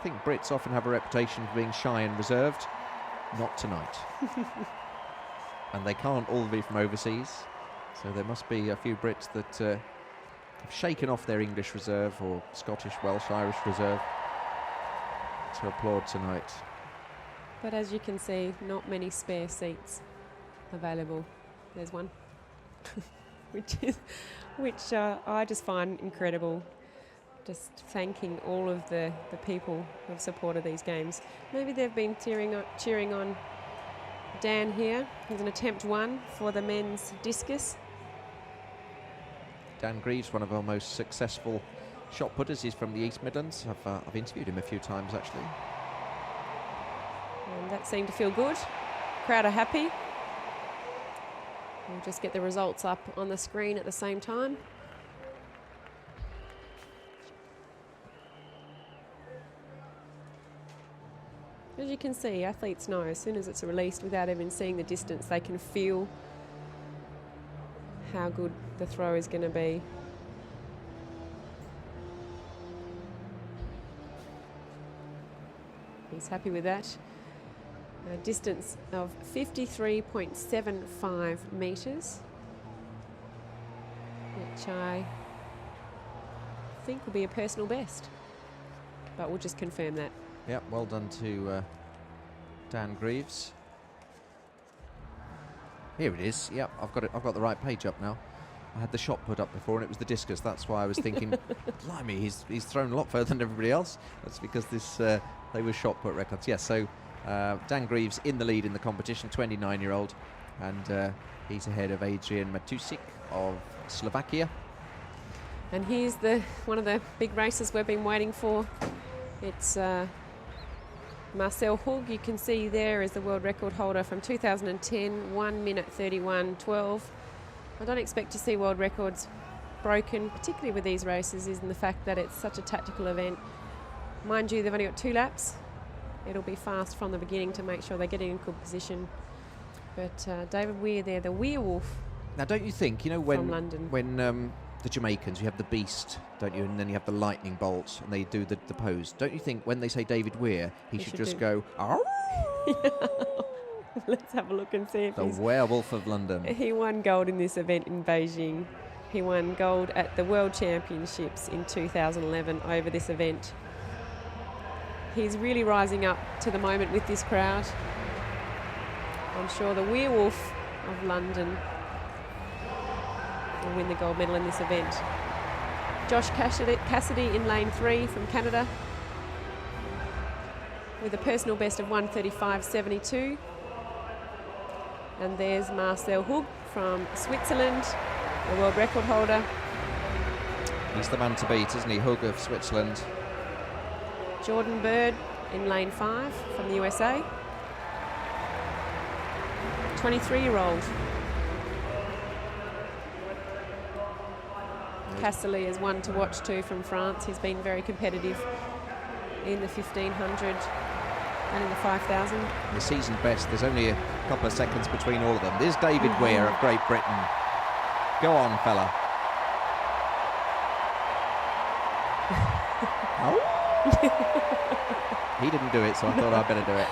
think Brits often have a reputation for being shy and reserved. Not tonight. And they can't all be from overseas, so there must be a few Brits that have shaken off their English reserve or Scottish, Welsh, Irish reserve to applaud tonight. But as you can see, not many spare seats available. There's one, which I just find incredible. Just thanking all of the people who have supported these games. Maybe they've been cheering on Dan here. He's an attempt 1 for the men's discus. Dan Greaves, one of our most successful shot putters. He's from the East Midlands. I've interviewed him a few times actually. And that seemed to feel good. Crowd are happy. We'll just get the results up on the screen at the same time. As you can see, athletes know as soon as it's released, without even seeing the distance, they can feel how good the throw is going to be. He's happy with that. A distance of 53.75 metres, which I think will be a personal best, but we'll just confirm that. Yep, well done to Dan Greaves. Here it is. Yep, I've got the right page up now. I had the shot put up before and it was the discus. That's why I was thinking, blimey, he's thrown a lot further than everybody else. That's because they were shot put records. Yes, so Dan Greaves in the lead in the competition, 29-year-old, and he's ahead of Adrian Matusik of Slovakia. And here's one of the big races we've been waiting for. It's Marcel Hug. You can see there is the world record holder from 2010, 1 minute 31.12. I don't expect to see world records broken, particularly with these races, is in the fact that it's such a tactical event. Mind you, they've only got 2 laps. It'll be fast from the beginning to make sure they get in good position. But David Weir there, the werewolf. Now, don't you think, when from London. When the Jamaicans, you have the beast, don't you, and then you have the lightning bolts, and they do the pose. Don't you think when they say David Weir, he should just go, "Arr!" Let's have a look and see if the werewolf of London. He won gold in this event in Beijing. He won gold at the World Championships in 2011 over this event. He's really rising up to the moment with this crowd. I'm sure the werewolf of London will win the gold medal in this event. Josh Cassidy in lane 3 from Canada with a personal best of 1:35.72. And there's Marcel Hug from Switzerland, the world record holder. He's the man to beat, isn't he? Hug of Switzerland. Jordan Bird in lane 5 from the USA. 23-year-old. Casserly is one to watch too from France. He's been very competitive in the 1500 and in the 5000. The season best. There's only a couple of seconds between all of them. There's David Weir of Great Britain. Go on, fella. He didn't do it, so I thought I'd better do it.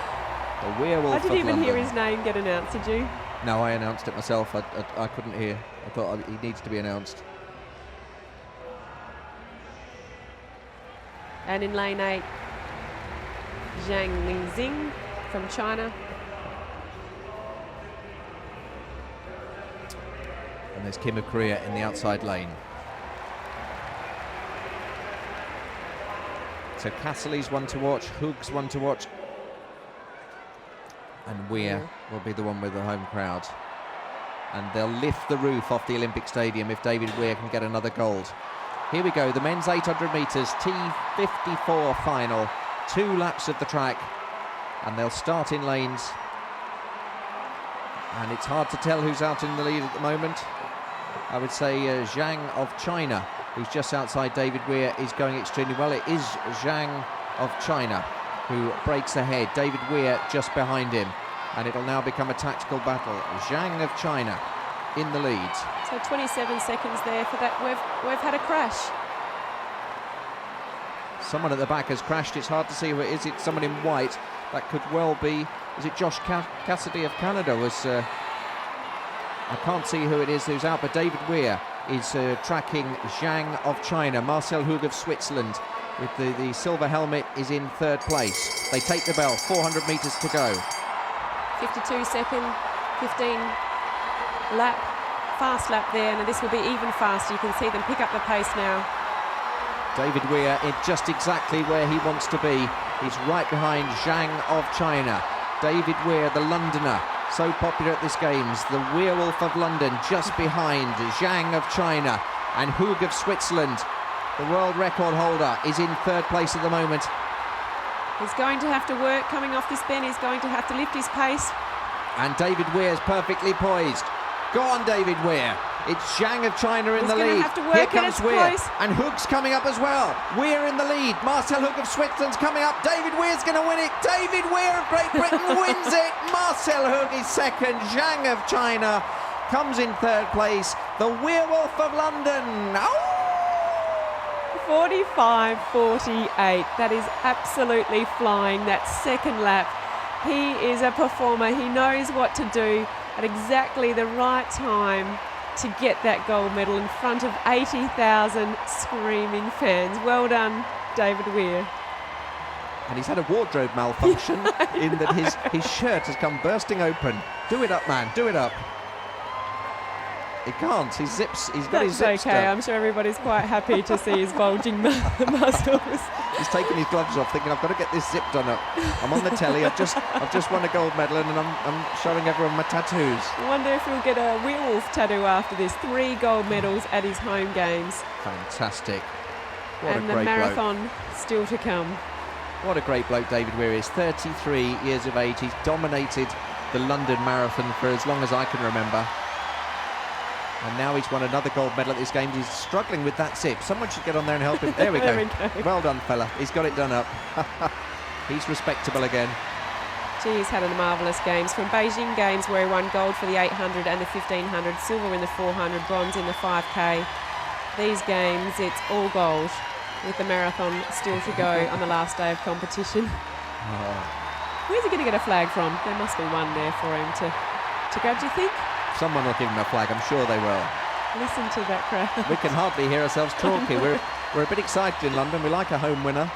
The werewolf of London. I didn't even hear his name get announced, did you? No, I announced it myself. I couldn't hear. I thought he needs to be announced. And in lane 8, Zhang Lingxing from China. And there's Kim of Korea in the outside lane. So Cassilly's one to watch, Hoog's one to watch, and Weir will be the one with the home crowd. And they'll lift the roof off the Olympic Stadium if David Weir can get another gold. Here we go, the men's 800 metres, T54 final, 2 laps of the track, and they'll start in lanes. And it's hard to tell who's out in the lead at the moment. I would say Zhang of China, who's just outside David Weir, is going extremely well. It is Zhang of China who breaks ahead. David Weir just behind him. And it'll now become a tactical battle. Zhang of China in the lead. So 27 seconds there for that. We've had a crash. Someone at the back has crashed. It's hard to see who it is. It's someone in white. That could well be. Is it Josh Cassidy of Canada? I can't see who it is who's out, but David Weir is tracking Zhang of China. Marcel Hoog of Switzerland with the silver helmet is in 3rd place. They take the bell, 400 metres to go. 52 second, 15 lap, fast lap there, and this will be even faster. You can see them pick up the pace now. David Weir in just exactly where he wants to be. He's right behind Zhang of China. David Weir, the Londoner, so popular at this Games. The Werewolf of London just behind Zhang of China. And Hoog of Switzerland, the world record holder, is in 3rd place at the moment. He's going to have to work coming off this bend. He's going to have to lift his pace. And David Weir's perfectly poised. Go on, David Weir. It's Zhang of China in the lead. Have to work. Here comes Weir. Close. And Hoog's coming up as well. Weir in the lead. Marcel Hoog of Switzerland's coming up. David Weir's going to win it. David Weir of Great Britain wins it. Marcel Hoog is 2nd. Zhang of China comes in 3rd place. The Werewolf of London. Oh! 45.48. That is absolutely flying. That 2nd lap. He is a performer. He knows what to do at exactly the right time to get that gold medal in front of 80,000 screaming fans. Well done, David Weir. And he's had a wardrobe malfunction in that his shirt has come bursting open. Do it up, man. Do it up. He can't. He's got his zips okay. done. I'm sure everybody's quite happy to see his bulging muscles. He's taking his gloves off, thinking, I've got to get this zip done up. I'm on the telly. I've just won a gold medal, and I'm showing everyone my tattoos. I wonder if he'll get a werewolf tattoo after this. 3 gold medals at his home games. Fantastic. What and a the great marathon bloke. still to come. What a great bloke David Weir is. 33 years of age. He's dominated the London Marathon for as long as I can remember. And now he's won another gold medal at this game. He's struggling with that zip. Someone should get on there and help him. There we go. Well done, fella. He's got it done up. He's respectable again. Gee, he's had a marvellous games. From Beijing Games, where he won gold for the 800 and the 1500, silver in the 400, bronze in the 5K. These games, it's all gold, with the marathon still to go on the last day of competition. Where's he going to get a flag from? There must be one there for him to grab, do you think? Someone will give him a flag, I'm sure they will. Listen to that crowd. We can hardly hear ourselves talking. We're a bit excited in London. We like a home winner.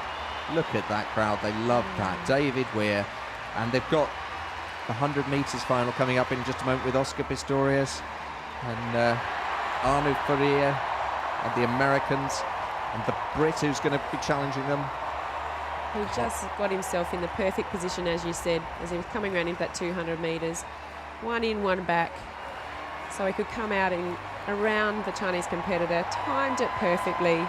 Look at that crowd. They love that. David Weir. And they've got the 100 metres final coming up in just a moment with Oscar Pistorius and Arnaud Ferrier and the Americans and the Brit who's going to be challenging them. He just got himself in the perfect position, as you said, as he was coming around into that 200 metres. One in, one back. So he could come out in around the Chinese competitor, timed it perfectly.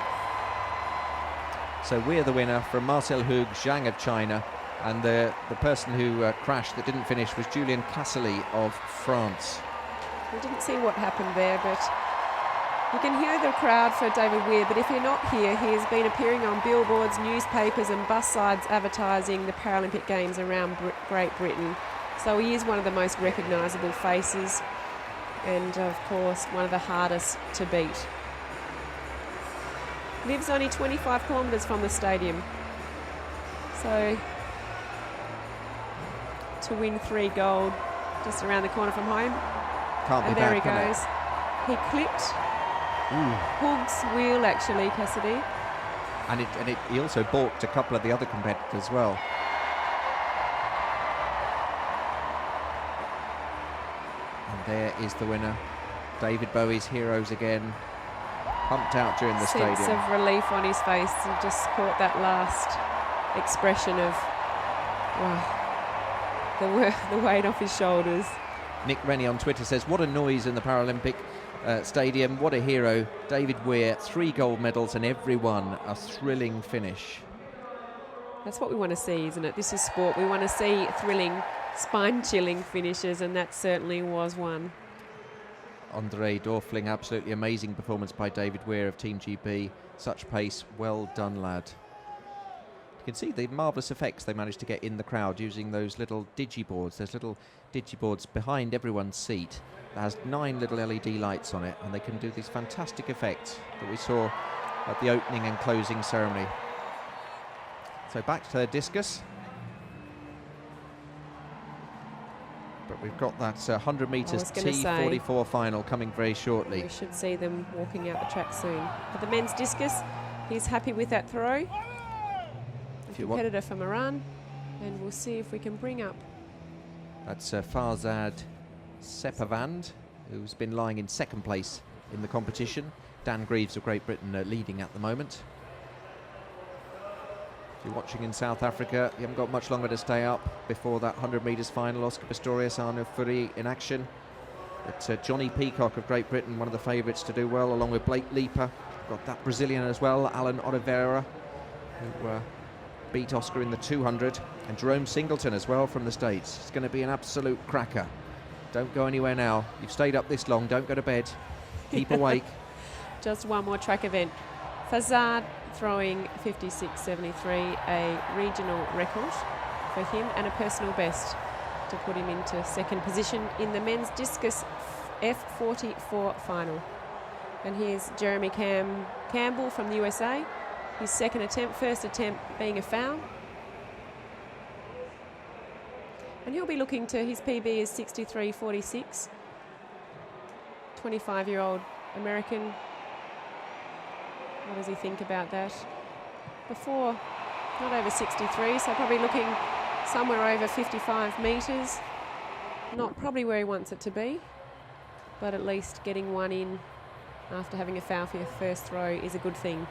So we're the winner from Marcel Hoog, Zhang of China, and the person who crashed that didn't finish was Julien Cassilly of France. We didn't see what happened there, but you can hear the crowd for David Weir, but if you're not here, he has been appearing on billboards, newspapers and bus sides advertising the Paralympic Games around Great Britain. So he is one of the most recognisable faces and, of course, one of the hardest to beat. Lives only 25 kilometres from the stadium. So to win 3 gold just around the corner from home. Can't be and there bad, he goes. He clipped Hoog's wheel, actually, Cassidy. And he also balked a couple of the other competitors as well. And there is the winner. David Bowie's heroes again, pumped out during the Sense stadium. of relief on his face, and just caught that last expression of, wow, the weight off his shoulders. Nick Rennie on Twitter says, what a noise in the Paralympic stadium, what a hero. David Weir, 3 gold medals and every one a thrilling finish. That's what we want to see, isn't it? This is sport. We want to see thrilling, spine-chilling finishes, and that certainly was one. Andre Dorfling, absolutely amazing performance by David Weir of Team GB. Such pace, well done, lad. You can see the marvellous effects they managed to get in the crowd using those little digiboards. There's little digiboards behind everyone's seat that has 9 little LED lights on it, and they can do these fantastic effects that we saw at the opening and closing ceremony. So back to discus. But we've got that 100 metres T44 final coming very shortly. We should see them walking out the track soon. For the men's discus, he's happy with that throw. A competitor from Iran, and we'll see if we can bring up. That's Farzad Sepavand, who's been lying in 2nd place in the competition. Dan Greaves of Great Britain leading at the moment. If you're watching in South Africa, you haven't got much longer to stay up before that 100 metres final. Oscar Pistorius, Arno Furi in action. But Johnny Peacock of Great Britain, one of the favourites to do well, along with Blake Leaper. Got that Brazilian as well, Alan Oliveira, who beat Oscar in the 200. And Jerome Singleton as well from the States. It's going to be an absolute cracker. Don't go anywhere now. You've stayed up this long, don't go to bed. Keep awake. Just one more track event. Fazard throwing 56.73, a regional record for him and a personal best to put him into 2nd position in the men's discus F44 final. And here's Jeremy Campbell from the USA. His 2nd attempt, 1st attempt being a foul. And he'll be looking to, his PB is 63.46. 25-year-old American. What does he think about that? Before, not over 63, so probably looking somewhere over 55 metres. Not probably where he wants it to be, but at least getting one in after having a foul for your first throw is a good thing.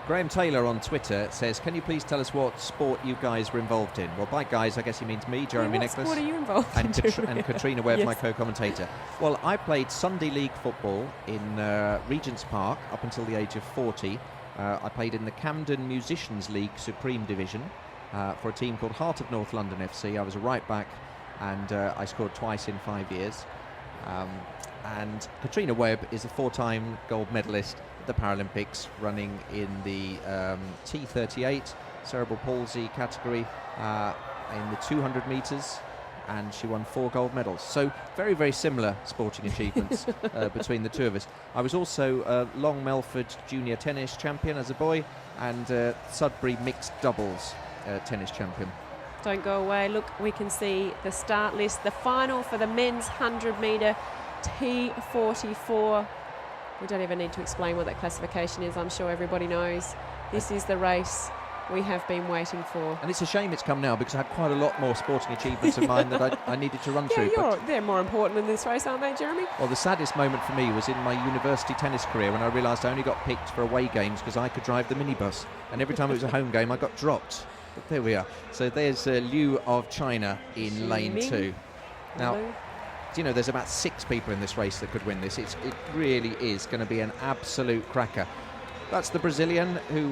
Graham Taylor on Twitter says, can you please tell us what sport you guys were involved in? Well, by guys, I guess he means me, Jeremy Nicholas. What sport are you involved in? And Katrina Webb, yes. my co-commentator. Well, I played Sunday League football in Regent's Park up until the age of 40. I played in the Camden Musicians League Supreme Division for a team called Heart of North London FC. I was a right back, and I scored twice in 5 years. And Katrina Webb is a 4-time gold medalist at the Paralympics, running in the T38 cerebral palsy category in the 200 metres, and she won 4 gold medals. So very, very similar sporting achievements between the two of us. I was also a Long Melford junior tennis champion as a boy, and Sudbury mixed doubles tennis champion. Don't go away. Look, we can see the start list. The final for the men's 100 metre T44. We don't even need to explain what that classification is. I'm sure everybody knows. This is the race we have been waiting for. And it's a shame it's come now, because I had quite a lot more sporting achievements of mine that I needed to run through. They're more important than this race, aren't they, Jeremy? Well, the saddest moment for me was in my university tennis career when I realised I only got picked for away games because I could drive the minibus. And every time it was a home game, I got dropped. But there we are. So there's Liu of China in lane 2. Now, you know, there's about 6 people in this race that could win this. It really is going to be an absolute cracker. That's the Brazilian who,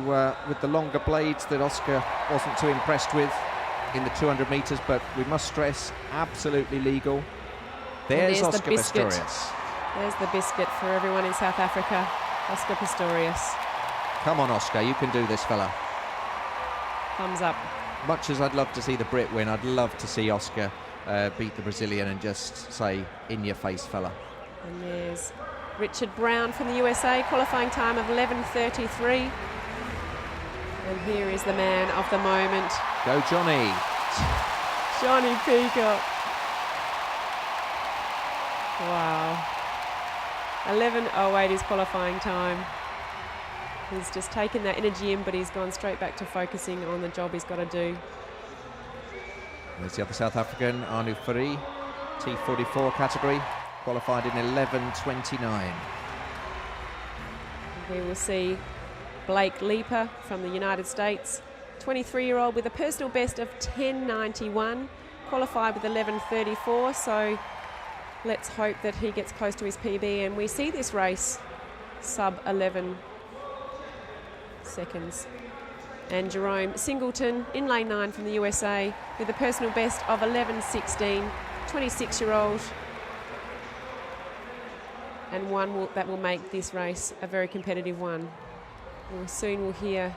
with the longer blades that Oscar wasn't too impressed with in the 200 metres, but we must stress, absolutely legal. There's Oscar Pistorius. There's the biscuit for everyone in South Africa, Oscar Pistorius. Come on, Oscar, you can do this, fella. Thumbs up. Much as I'd love to see the Brit win, I'd love to see Oscar beat the Brazilian and just say, in your face, fella. And there's Richard Brown from the USA, qualifying time of 11:33. And here is the man of the moment. Go Johnny. Johnny Peacock. Wow. 11:08 is qualifying time. He's just taken that energy in, but he's gone straight back to focusing on the job he's got to do. There's the other South African, Anu Fourie, T44 category, qualified in 11:29. We will see Blake Leaper from the United States, 23-year-old with a personal best of 10.91, qualified with 11.34, so let's hope that he gets close to his PB and we see this race sub 11 seconds. And Jerome Singleton in lane 9 from the USA with a personal best of 11.16, 26-year-old, and one that will make this race a very competitive one. Soon we'll hear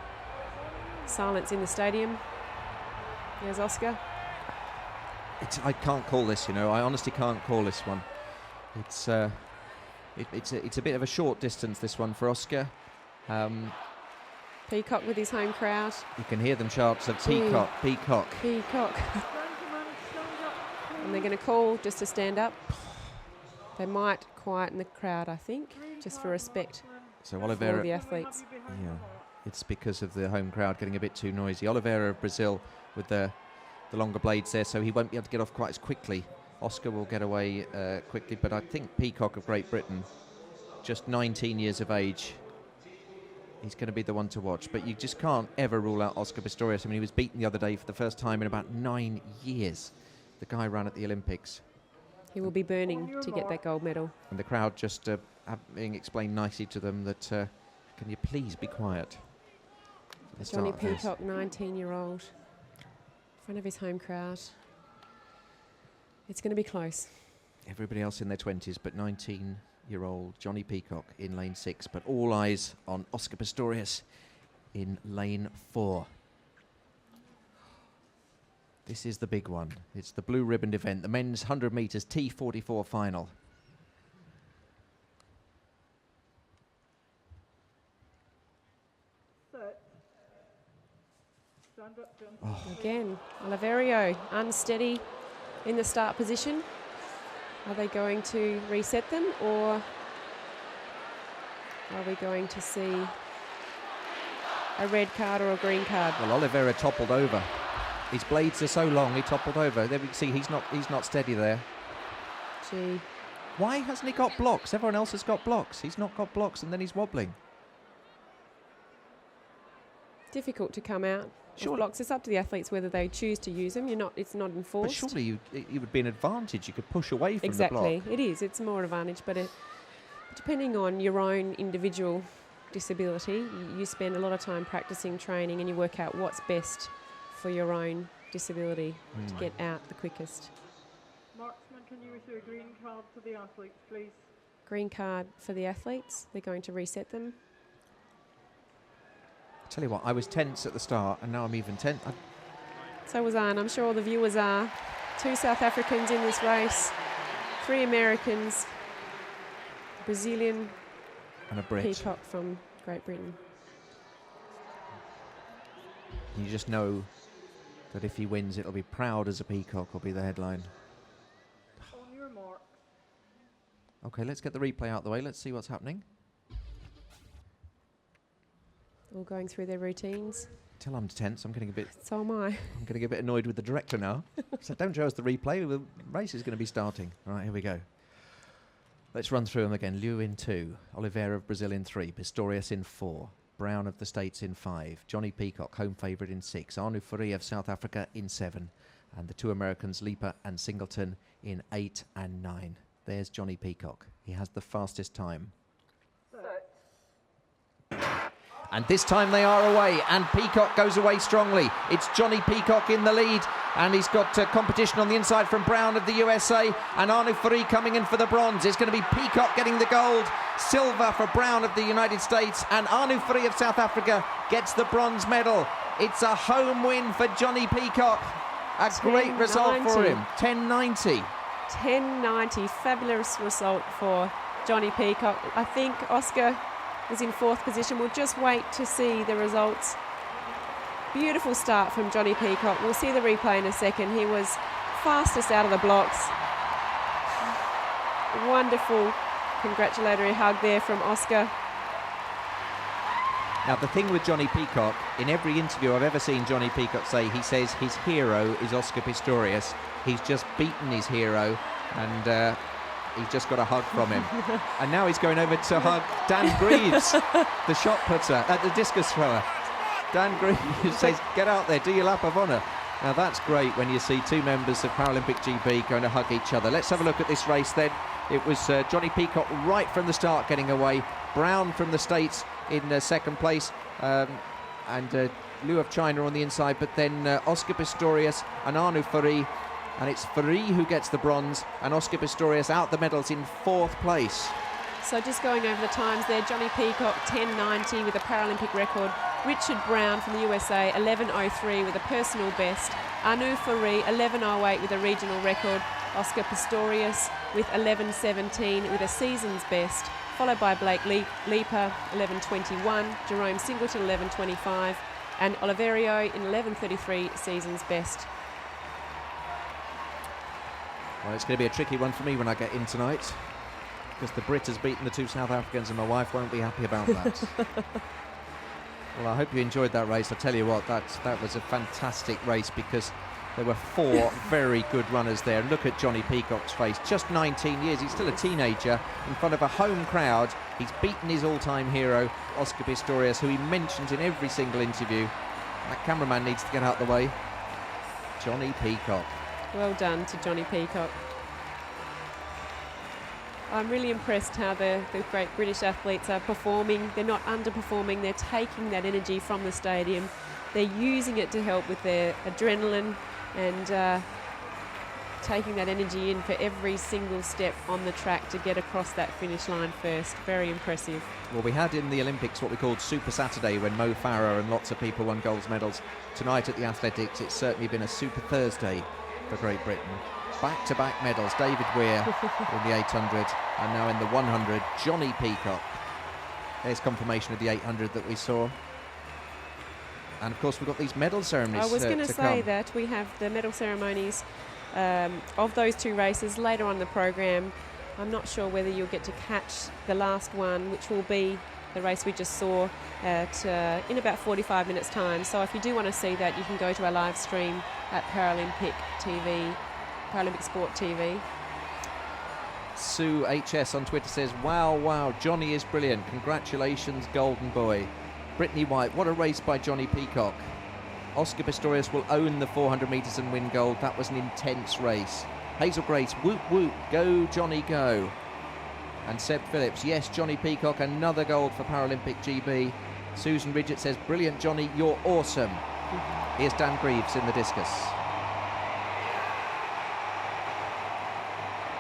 silence in the stadium. There's Oscar. I can't call this, you know. I honestly can't call this one. It's a bit of a short distance, this one, for Oscar. Peacock with his home crowd. You can hear them chant, so Peacock, Peacock. Peacock. And they're going to call just to stand up. They might quieten the crowd, I think, just for respect so for Oliveira, the athletes. yeah, it's because of the home crowd getting a bit too noisy. Oliveira of Brazil with the longer blades there, so he won't be able to get off quite as quickly. Oscar will get away quickly, but I think Peacock of Great Britain, just 19 years of age, he's going to be the one to watch. But you just can't ever rule out Oscar Pistorius. I mean, he was beaten the other day for the first time in about 9 years. The guy ran at the Olympics. He will be burning to get that gold medal. And the crowd just being explained nicely to them that, can you please be quiet? Johnny Peacock, 19-year-old, in front of his home crowd. It's going to be close. Everybody else in their 20s, but 19-year-old Johnny Peacock in lane 6. But all eyes on Oscar Pistorius in lane 4. This is the big one. It's the blue ribbon event, the men's 100 metres T44 final. Again, Oliverio unsteady in the start position. Are they going to reset them, or are we going to see a red card or a green card? Well, Oliveira toppled over. His blades are so long, he toppled over. There we can see he's not steady there. Gee. Why hasn't he got blocks? Everyone else has got blocks. He's not got blocks, and then he's wobbling. Difficult to come out. Sure. Blocks. It's up to the athletes whether they choose to use them. It's not enforced. But surely it would be an advantage. You could push away from exactly. the block. It is. It's more advantage, but depending on your own individual disability, you spend a lot of time practicing, training, and you work out what's best for your own disability to get out the quickest. Marksman, can you issue a green card to the athletes, please? Green card for the athletes. They're going to reset them. Tell you what, I was tense at the start, and now I'm even tense. So was I, and I'm sure all the viewers are. 2 South Africans in this race, 3 Americans, Brazilian, and a Brit. Peacock from Great Britain. You just know that if he wins, it'll be proud as a peacock, will be the headline. On your mark. Okay, let's get the replay out of the way. Let's see what's happening. All going through their routines. Till I'm tense, I'm getting a bit... So am I. I'm getting a bit annoyed with the director now. So don't show us the replay. The race is going to be starting. All right, here we go. Let's run through them again. Liu in 2, Oliveira of Brazil in 3, Pistorius in 4, Brown of the States in 5, Johnny Peacock, home favourite, in 6, Anu Fourie of South Africa in 7, and the 2 Americans, Leaper and Singleton, in 8 and 9. There's Johnny Peacock. He has the fastest time. And this time they are away, and Peacock goes away strongly. It's Johnny Peacock in the lead, and he's got competition on the inside from Brown of the USA, and Anu Fourie coming in for the bronze. It's going to be Peacock getting the gold, silver for Brown of the United States, and Anu Fourie of South Africa gets the bronze medal. It's a home win for Johnny Peacock. A great result for him, 10.90. 10.90, fabulous result for Johnny Peacock. I think Oscar was in 4th position. We'll just wait to see the results. Beautiful start from Johnny Peacock. We'll see the replay in a second. He was fastest out of the blocks. Wonderful congratulatory hug there from Oscar. Now, the thing with Johnny Peacock, in every interview I've ever seen Johnny Peacock say, he says his hero is Oscar Pistorius. He's just beaten his hero, and he's just got a hug from him. And now he's going over to hug Dan Greaves, the shot putter, the discus thrower. Dan Greaves says, get out there, do your lap of honour. Now, that's great when you see two members of Paralympic GB going to hug each other. Let's have a look at this race then. It was Johnny Peacock right from the start getting away. Brown from the States in second place, and Liu of China on the inside, but then Oscar Pistorius and Anu Fari, and it's Fari who gets the bronze, and Oscar Pistorius out the medals in fourth place. So just going over the times there, Johnny Peacock 10.90 with a Paralympic record. Richard Brown from the USA 11.03 with a personal best. Anu Fari 11.08 with a regional record. Oscar Pistorius with 11.17 with a season's best, followed by Blake Leaper 11.21, Jerome Singleton 11.25, and Oliverio in 11.33 season's best. Well, it's going to be a tricky one for me when I get in tonight, because the Brit has beaten the two South Africans and my wife won't be happy about that. Well, I hope you enjoyed that race. I tell you what, that was a fantastic race, because there were four very good runners there. Look at Johnny Peacock's face, just 19 years, he's still a teenager, in front of a home crowd. He's beaten his all-time hero, Oscar Pistorius, who he mentions in every single interview. That cameraman needs to get out the way. Johnny Peacock. Well done to Johnny Peacock. I'm really impressed how the great British athletes are performing. They're not underperforming, they're taking that energy from the stadium. They're using it to help with their adrenaline and taking that energy in for every single step on the track to get across that finish line first. Very impressive. Well, we had in the Olympics what we called Super Saturday, when Mo Farah and lots of people won gold medals. Tonight at the athletics, it's certainly been a Super Thursday for Great Britain. Back-to-back medals, David Weir in the 800, and now in the 100, Johnny Peacock. There's confirmation of the 800 that we saw. And of course we've got these medal ceremonies. I was going to say that we have the medal ceremonies of those two races later on in the program. I'm not sure whether you'll get to catch the last one, which will be the race we just saw at in about 45 minutes time. So if you do want to see that, you can go to our live stream at Paralympic TV, Paralympic Sport TV. Sue HS on Twitter says, wow, Johnny is brilliant. Congratulations, golden boy. Brittany White, what a race by Johnny Peacock. Oscar Pistorius will own the 400 metres and win gold. That was an intense race. Hazel Grace, whoop, whoop, go Johnny, go. And Seb Phillips, yes, Johnny Peacock, another gold for Paralympic GB. Susan Ridgett says, brilliant Johnny, you're awesome. Here's Dan Greaves in the discus.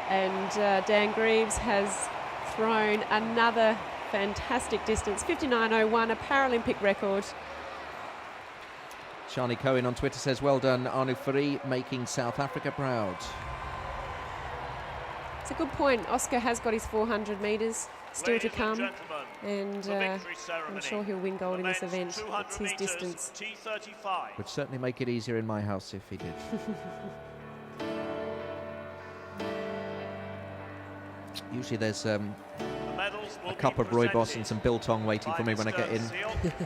And Dan Greaves has thrown another fantastic distance, 59.01, a Paralympic record. Shani Cohen on Twitter says, well done, Anu Fari, making South Africa proud. It's a good point. Oscar has got his 400 metres still to come, and I'm sure he'll win gold in this event. It's his distance. T35. Would certainly make it easier in my house if he did. Usually there's a cup of rooibos and some biltong waiting for me when I get in.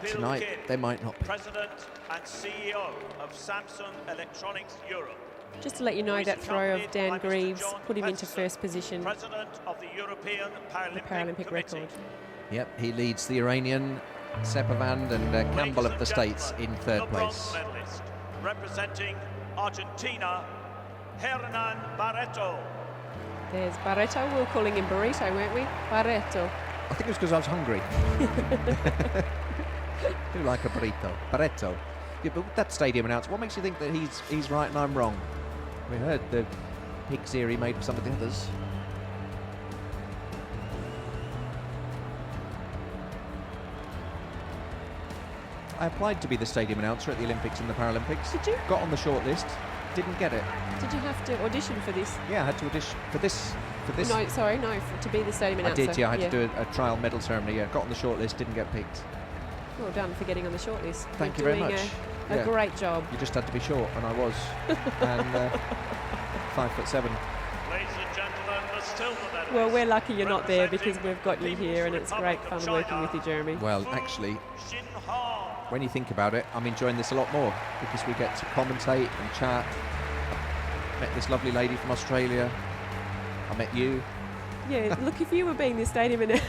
Tonight there might not be. President and CEO of Samsung Electronics Europe. Just to let you know, that throw of Dan Greaves put him into first position, President of the European the Paralympic record. Yep, he leads the Iranian, Sepavand and Campbell of the States in third place. Medalist, representing Argentina, Hernan Barreto. There's Barreto. We were calling him Burrito, weren't we? Barreto. I think it was because I was hungry. Do like a burrito. Barreto. Yeah, but with that stadium announce, what makes you think that he's right and I'm wrong? We heard the pig's ear he made for some of the others. I applied to be the stadium announcer at the Olympics and the Paralympics. Did you? Got on the short list, didn't get it. Did you have to audition for this? Yeah, I had to audition for this. No, sorry, no, to be the stadium announcer. I did, yeah. I had to do a trial medal ceremony. Yeah, got on the short list, didn't get picked. Well done for getting on the short list. Thank you very much. A great job. You just had to be short, and I was. And 5'7". Ladies and gentlemen, the still the medalist. Well, we're lucky you're not there because we've got you here, and it's great fun working with you, Jeremy. Well, actually, when you think about it, I'm enjoying this a lot more because we get to commentate and chat. Met this lovely lady from Australia. I met you. Yeah, look, if you were being the stadium now,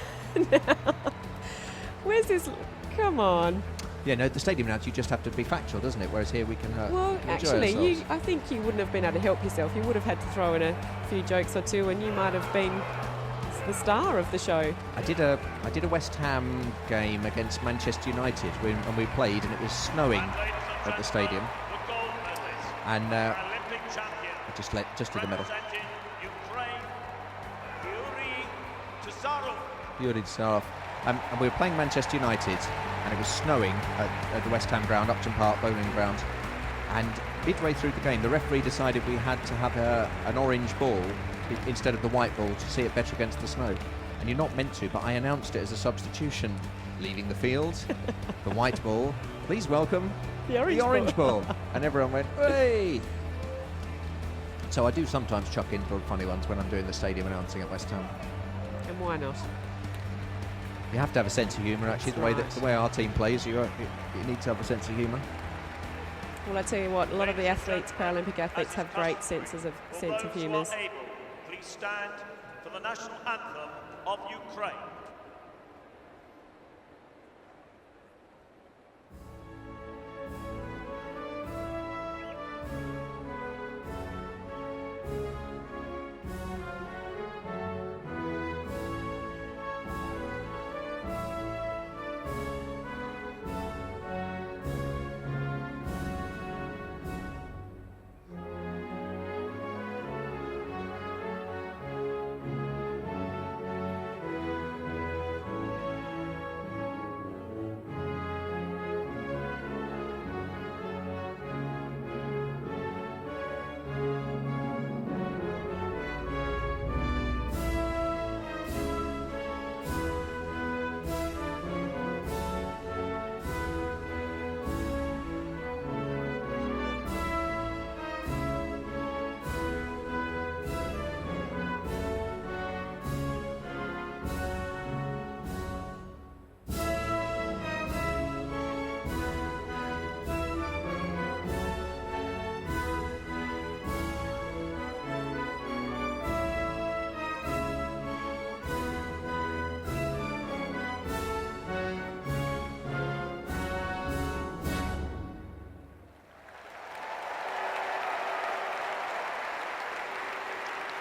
where's this? Come on. Yeah, no, the stadium announce, you just have to be factual, doesn't it? Whereas here we can Well, enjoy actually, ourselves. I think you wouldn't have been able to help yourself. You would have had to throw in a few jokes or two, and you might have been the star of the show. I did a West Ham game against Manchester United when we played, and it was snowing at the stadium. And I just did the medal. Yuri Tsarov. And we were playing Manchester United, and it was snowing at the West Ham ground, Upton Park bowling ground. And midway through the game, the referee decided we had to have an orange ball instead of the white ball to see it better against the snow. And you're not meant to, but I announced it as a substitution. Leaving the field, the white ball. Please welcome the orange ball. And everyone went, hey! So I do sometimes chuck in for funny ones when I'm doing the stadium announcing at West Ham. And why not? You have to have a sense of humour, actually. That's The way our team plays, you need to have a sense of humour. Well, I tell you what, a lot of the athletes, Paralympic athletes, have great sense of humour. Please stand for the national anthem of Ukraine.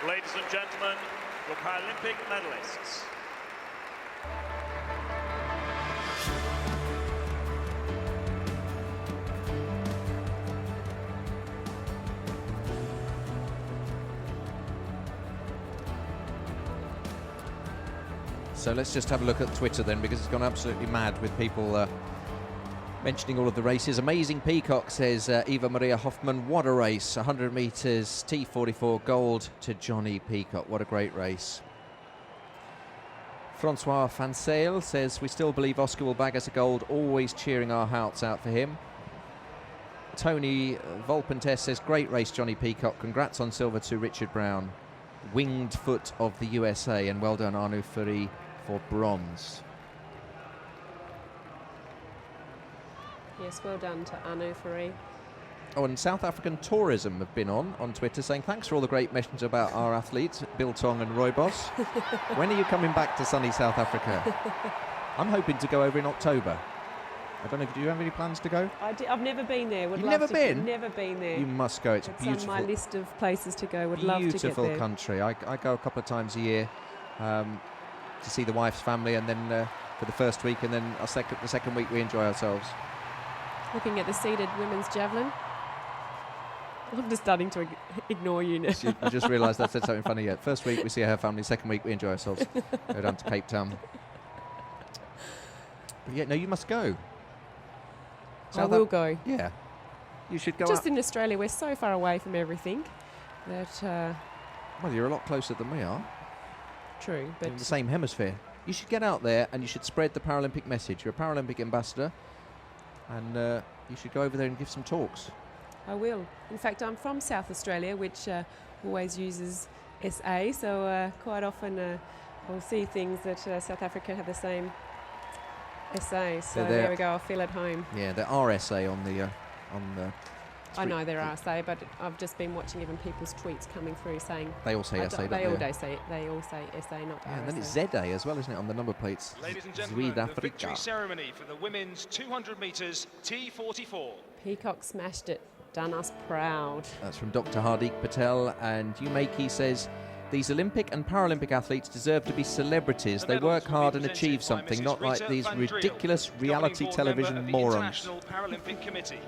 Ladies and gentlemen, your Paralympic medalists. So let's just have a look at Twitter then, because it's gone absolutely mad with people mentioning all of the races. Amazing Peacock says, Eva Maria Hoffman, what a race. 100 metres, T44 gold to Johnny Peacock. What a great race. Francois Fansale says, we still believe Oscar will bag us a gold, always cheering our hearts out for him. Tony Volpentes says, great race, Johnny Peacock. Congrats on silver to Richard Brown. Winged foot of the USA, and well done Arnaud Ferry for bronze. Yes, well done to Arnaud Ferry. Oh, and South African Tourism have been on Twitter saying, thanks for all the great messages about our athletes, Bill Tong and Roy Boss. When are you coming back to sunny South Africa? I'm hoping to go over in October. I don't know, do you have any plans to go? I've never been there. You've never been? Never been there. You must go, it's beautiful. on my list of places to go. Would love to get there. Beautiful country. I go a couple of times a year to see the wife's family, and then for the first week, and then the second week we enjoy ourselves. Looking at the seated women's javelin. I'm just starting to ignore you now. I just realised I said something funny yet. First week we see her family, second week we enjoy ourselves. Go down to Cape Town. But yeah, no, you must go. I will go. Yeah. You should go Just up. in Australia, we're so far away from everything that... Well, you're a lot closer than we are. True, but... In the same hemisphere. You should get out there and you should spread the Paralympic message. You're a Paralympic ambassador, and you should go over there and give some talks. I will. In fact, I'm from South Australia, which always uses SA, so quite often we'll see things that South Africa have the same SA. So there we go. I'll feel at home. Yeah, there are SA on the I know there are SA, but I've just been watching even people's tweets coming through saying they all say SA. They all say SA, not yeah, and then it's RSA. ZA as well, isn't it, on the number plates? Ladies and gentlemen, the victory ceremony for the women's 200 metres T44. Peacock smashed it. Done us proud. That's from Dr. Hardik Patel, and Umeki says, these Olympic and Paralympic athletes deserve to be celebrities. They work hard and achieve something, not like these ridiculous reality television morons. International Paralympic Committee.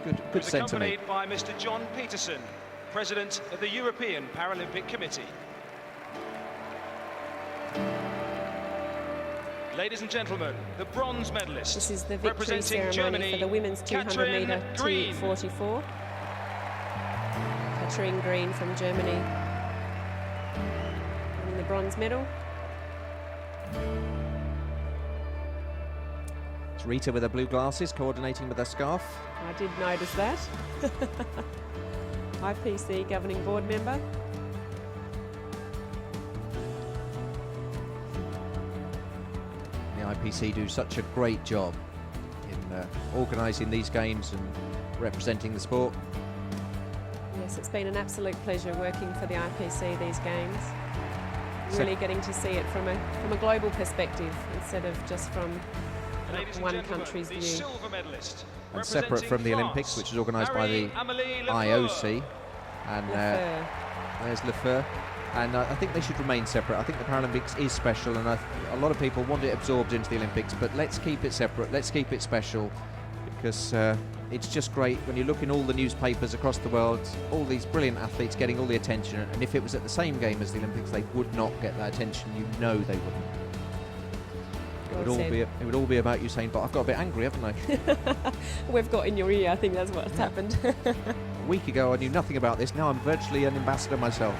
Good sentiment. Accompanied by Mr. John Peterson, President of the European Paralympic Committee. Ladies and gentlemen, the bronze medalist. This is the victory representing ceremony Germany, for the women's 200 metre T44. Katrine Green from Germany winning the bronze medal. It's Rita with her blue glasses, coordinating with her scarf. I did notice that. IPC governing board member. The IPC do such a great job in organising these games and representing the sport. Yes, it's been an absolute pleasure working for the IPC these games. Really getting to see it from a global perspective instead of just from one country's view. Silver medalist, and separate from the Olympics, which is organised by the IOC. And there's Lefeur. And I think they should remain separate. I think the Paralympics is special, and a lot of people want it absorbed into the Olympics, but let's keep it separate, let's keep it special, because it's just great when you look in all the newspapers across the world, all these brilliant athletes getting all the attention, and if it was at the same game as the Olympics, they would not get that attention. You know they wouldn't. It would all be about Usain Bolt. I've got a bit angry, haven't I? We've got in your ear. I think that's what's happened. A week ago, I knew nothing about this. Now I'm virtually an ambassador myself.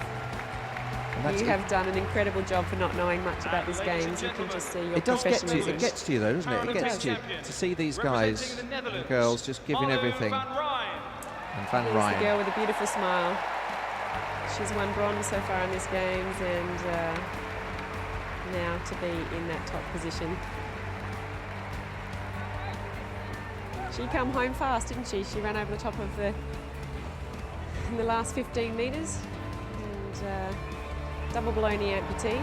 You have done an incredible job for not knowing much about these games. You can just see your professionalism. It gets to you, though, doesn't it? It gets to you to see these guys and girls just giving everything. And Van Here's Rijn. the girl with a beautiful smile. She's won bronze so far in these games, and now to be in that top position. She come home fast, didn't she? She ran over the top of in the last 15 metres, and double below knee amputee,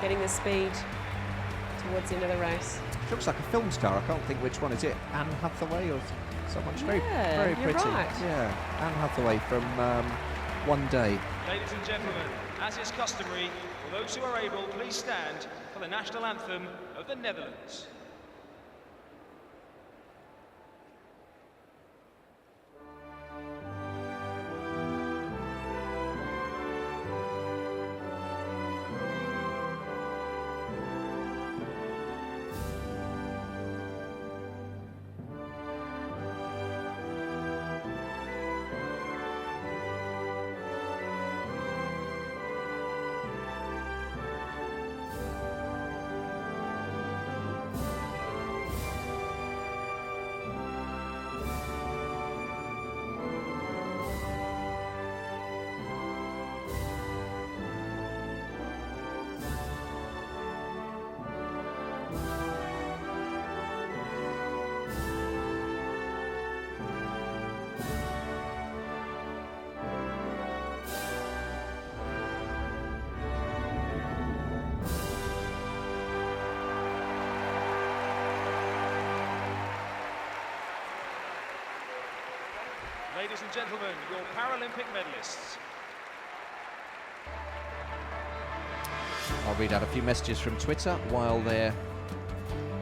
getting the speed towards the end of the race. She looks like a film star. I can't think which one is it. Anne Hathaway or someone? She's very pretty. Right. Yeah, Anne Hathaway from One Day. Ladies and gentlemen, as is customary, for those who are able, please stand for the national anthem of the Netherlands. Ladies and gentlemen, your Paralympic medalists. I'll read out a few messages from Twitter while they're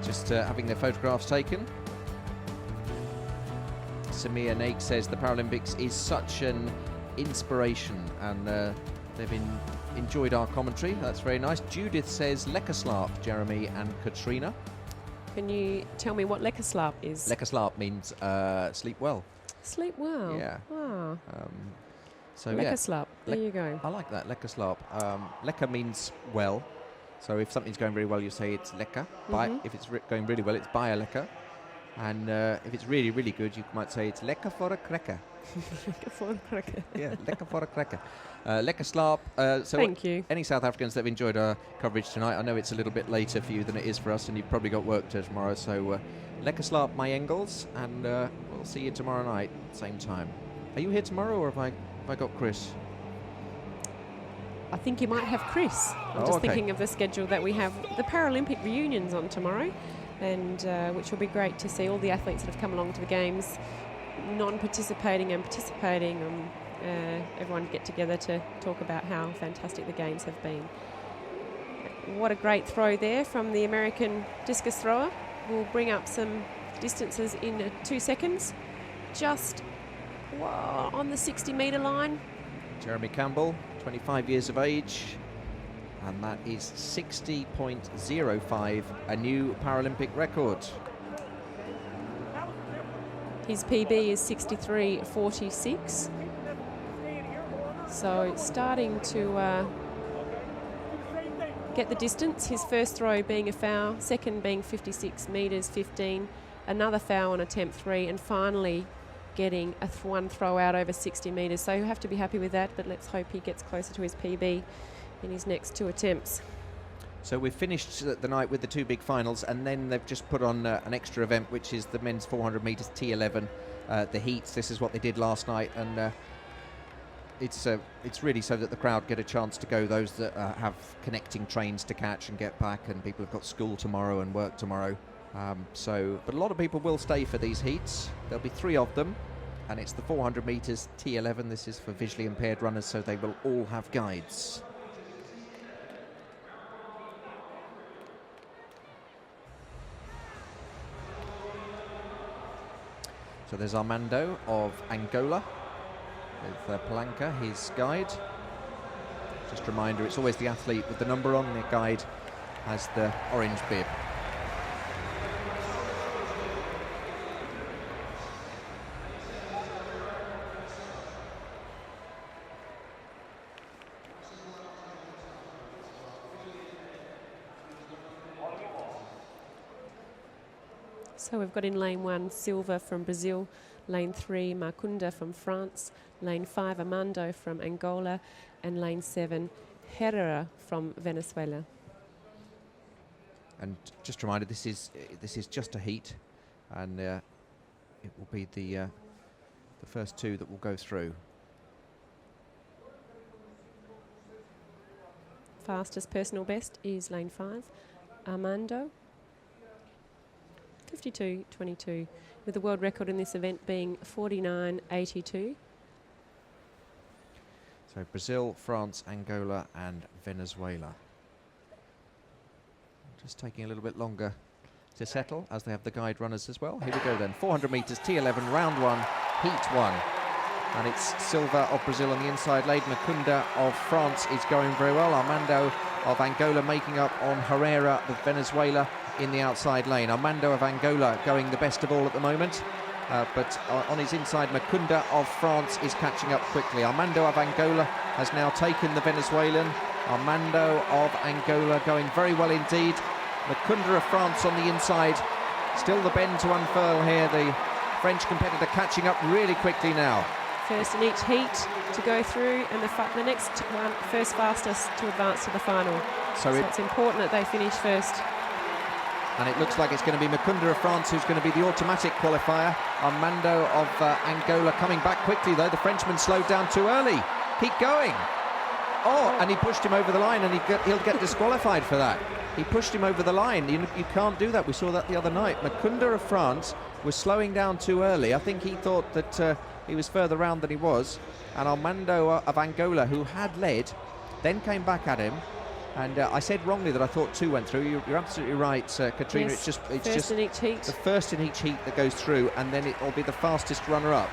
just having their photographs taken. Samir Naik says the Paralympics is such an inspiration, and they've enjoyed our commentary. That's very nice. Judith says lekker slaap, Jeremy and Katrina. Can you tell me what lekker slaap is? Lekker slaap means sleep well. Sleep well. Yeah. Wow. So lekker yeah, slaap. There you go. I like that, lekker slaap. Lekker means well. So if something's going very well, you say it's lekker. If it's going really well, it's baie lekker. And if it's really, really good, you might say it's lekker for a cracker. Yeah, lekker for a cracker. Lekker slaap. So Thank you. any South Africans that have enjoyed our coverage tonight, I know it's a little bit later for you than it is for us, and you've probably got work tomorrow, so lekker slaap, my Engels, and we'll see you tomorrow night, same time. Are you here tomorrow, or have I got Chris? I think you might have Chris. I'm just thinking of the schedule that we have. The Paralympic reunions on tomorrow, and which will be great to see all the athletes that have come along to the Games, non-participating and participating, everyone get together to talk about how fantastic the Games have been. What a great throw there from the American discus thrower. We'll bring up some distances in 2 seconds. Just on the 60-metre line. Jeremy Campbell, 25 years of age, and that is 60.05, a new Paralympic record. His PB is 63.46. So starting to get the distance. His first throw being a foul, second being 56 metres 15, another foul on attempt 3, and finally getting one throw out over 60 metres. So he'll have to be happy with that, but let's hope he gets closer to his PB in his next 2 attempts. So we've finished the night with the 2 big finals, and then they've just put on an extra event, which is the men's 400 metres T11, the heats. This is what they did last night, and it's really so that the crowd get a chance to go, those that have connecting trains to catch and get back, and people have got school tomorrow and work tomorrow. But a lot of people will stay for these heats. There'll be 3 of them, and it's the 400 metres T11. This is for visually impaired runners, so they will all have guides. So there's Armando of Angola with Palanca, his guide. Just a reminder, it's always the athlete with the number on. The guide has the orange bib. So we've got in lane 1 Silva from Brazil, lane 3 Macunda from France, lane 5 Armando from Angola, and lane 7 Herrera from Venezuela. And just a reminder, this is just a heat, and it will be the first 2 that will go through. Fastest personal best is lane 5 Armando, 52.22, with the world record in this event being 49.82. So Brazil, France, Angola and Venezuela. Just taking a little bit longer to settle, as they have the guide runners as well. Here we go then, 400 metres T11, round 1, heat 1. And it's Silva of Brazil on the inside lane. Macunda of France is going very well. Armando of Angola making up on Herrera of Venezuela in the outside lane. Armando of Angola going the best of all at the moment. But on his inside, Macunda of France is catching up quickly. Armando of Angola has now taken the Venezuelan. Armando of Angola going very well indeed. Macunda of France on the inside. Still the bend to unfurl here. The French competitor catching up really quickly now. First in each heat to go through, and the next one, first fastest to advance to the final. So it's important that they finish first. And it looks like it's going to be Macunda of France who's going to be the automatic qualifier. Armando of Angola coming back quickly, though. The Frenchman slowed down too early. Keep going. Oh, and he pushed him over the line, and he'll get disqualified for that. He pushed him over the line. You can't do that. We saw that the other night. Macunda of France was slowing down too early. I think he thought that he was further round than he was. And Armando of Angola, who had led, then came back at him. And I said wrongly that I thought 2 went through. You're absolutely right, Katrina. Yes, it's first in each heat. The first in each heat that goes through, and then it'll be the fastest runner-up.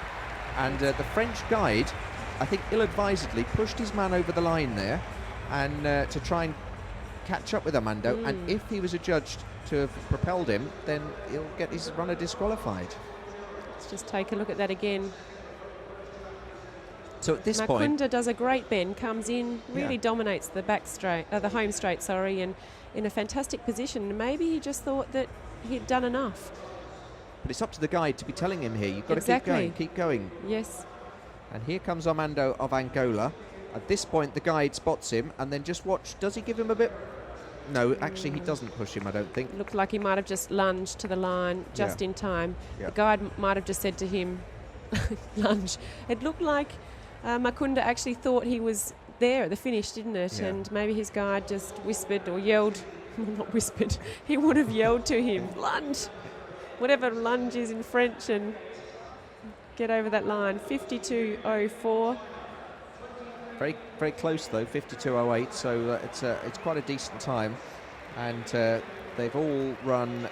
And the French guide, I think ill-advisedly, pushed his man over the line there, and to try and catch up with Armando. And if he was adjudged to have propelled him, then he'll get his runner disqualified. Let's just take a look at that again. So at this point, Macunda does a great bend, comes in, really dominates the back straight, the home straight, sorry, and in a fantastic position. Maybe he just thought that he'd done enough. But it's up to the guide to be telling him here, you've got to keep going, keep going. Yes. And here comes Armando of Angola. At this point, the guide spots him, and then just watch. Does he give him a bit? No, actually, he doesn't push him, I don't think. Looked like he might have just lunged to the line just in time. Yeah. The guide might have just said to him, lunge. It looked like Makunda actually thought he was there at the finish, didn't it? Yeah. And maybe his guide just whispered or yelled. Not whispered. He would have yelled to him, lunge. Whatever lunge is in French, and get over that line. 52.04. Very, very close though, 52.08. So it's quite a decent time, and they've all run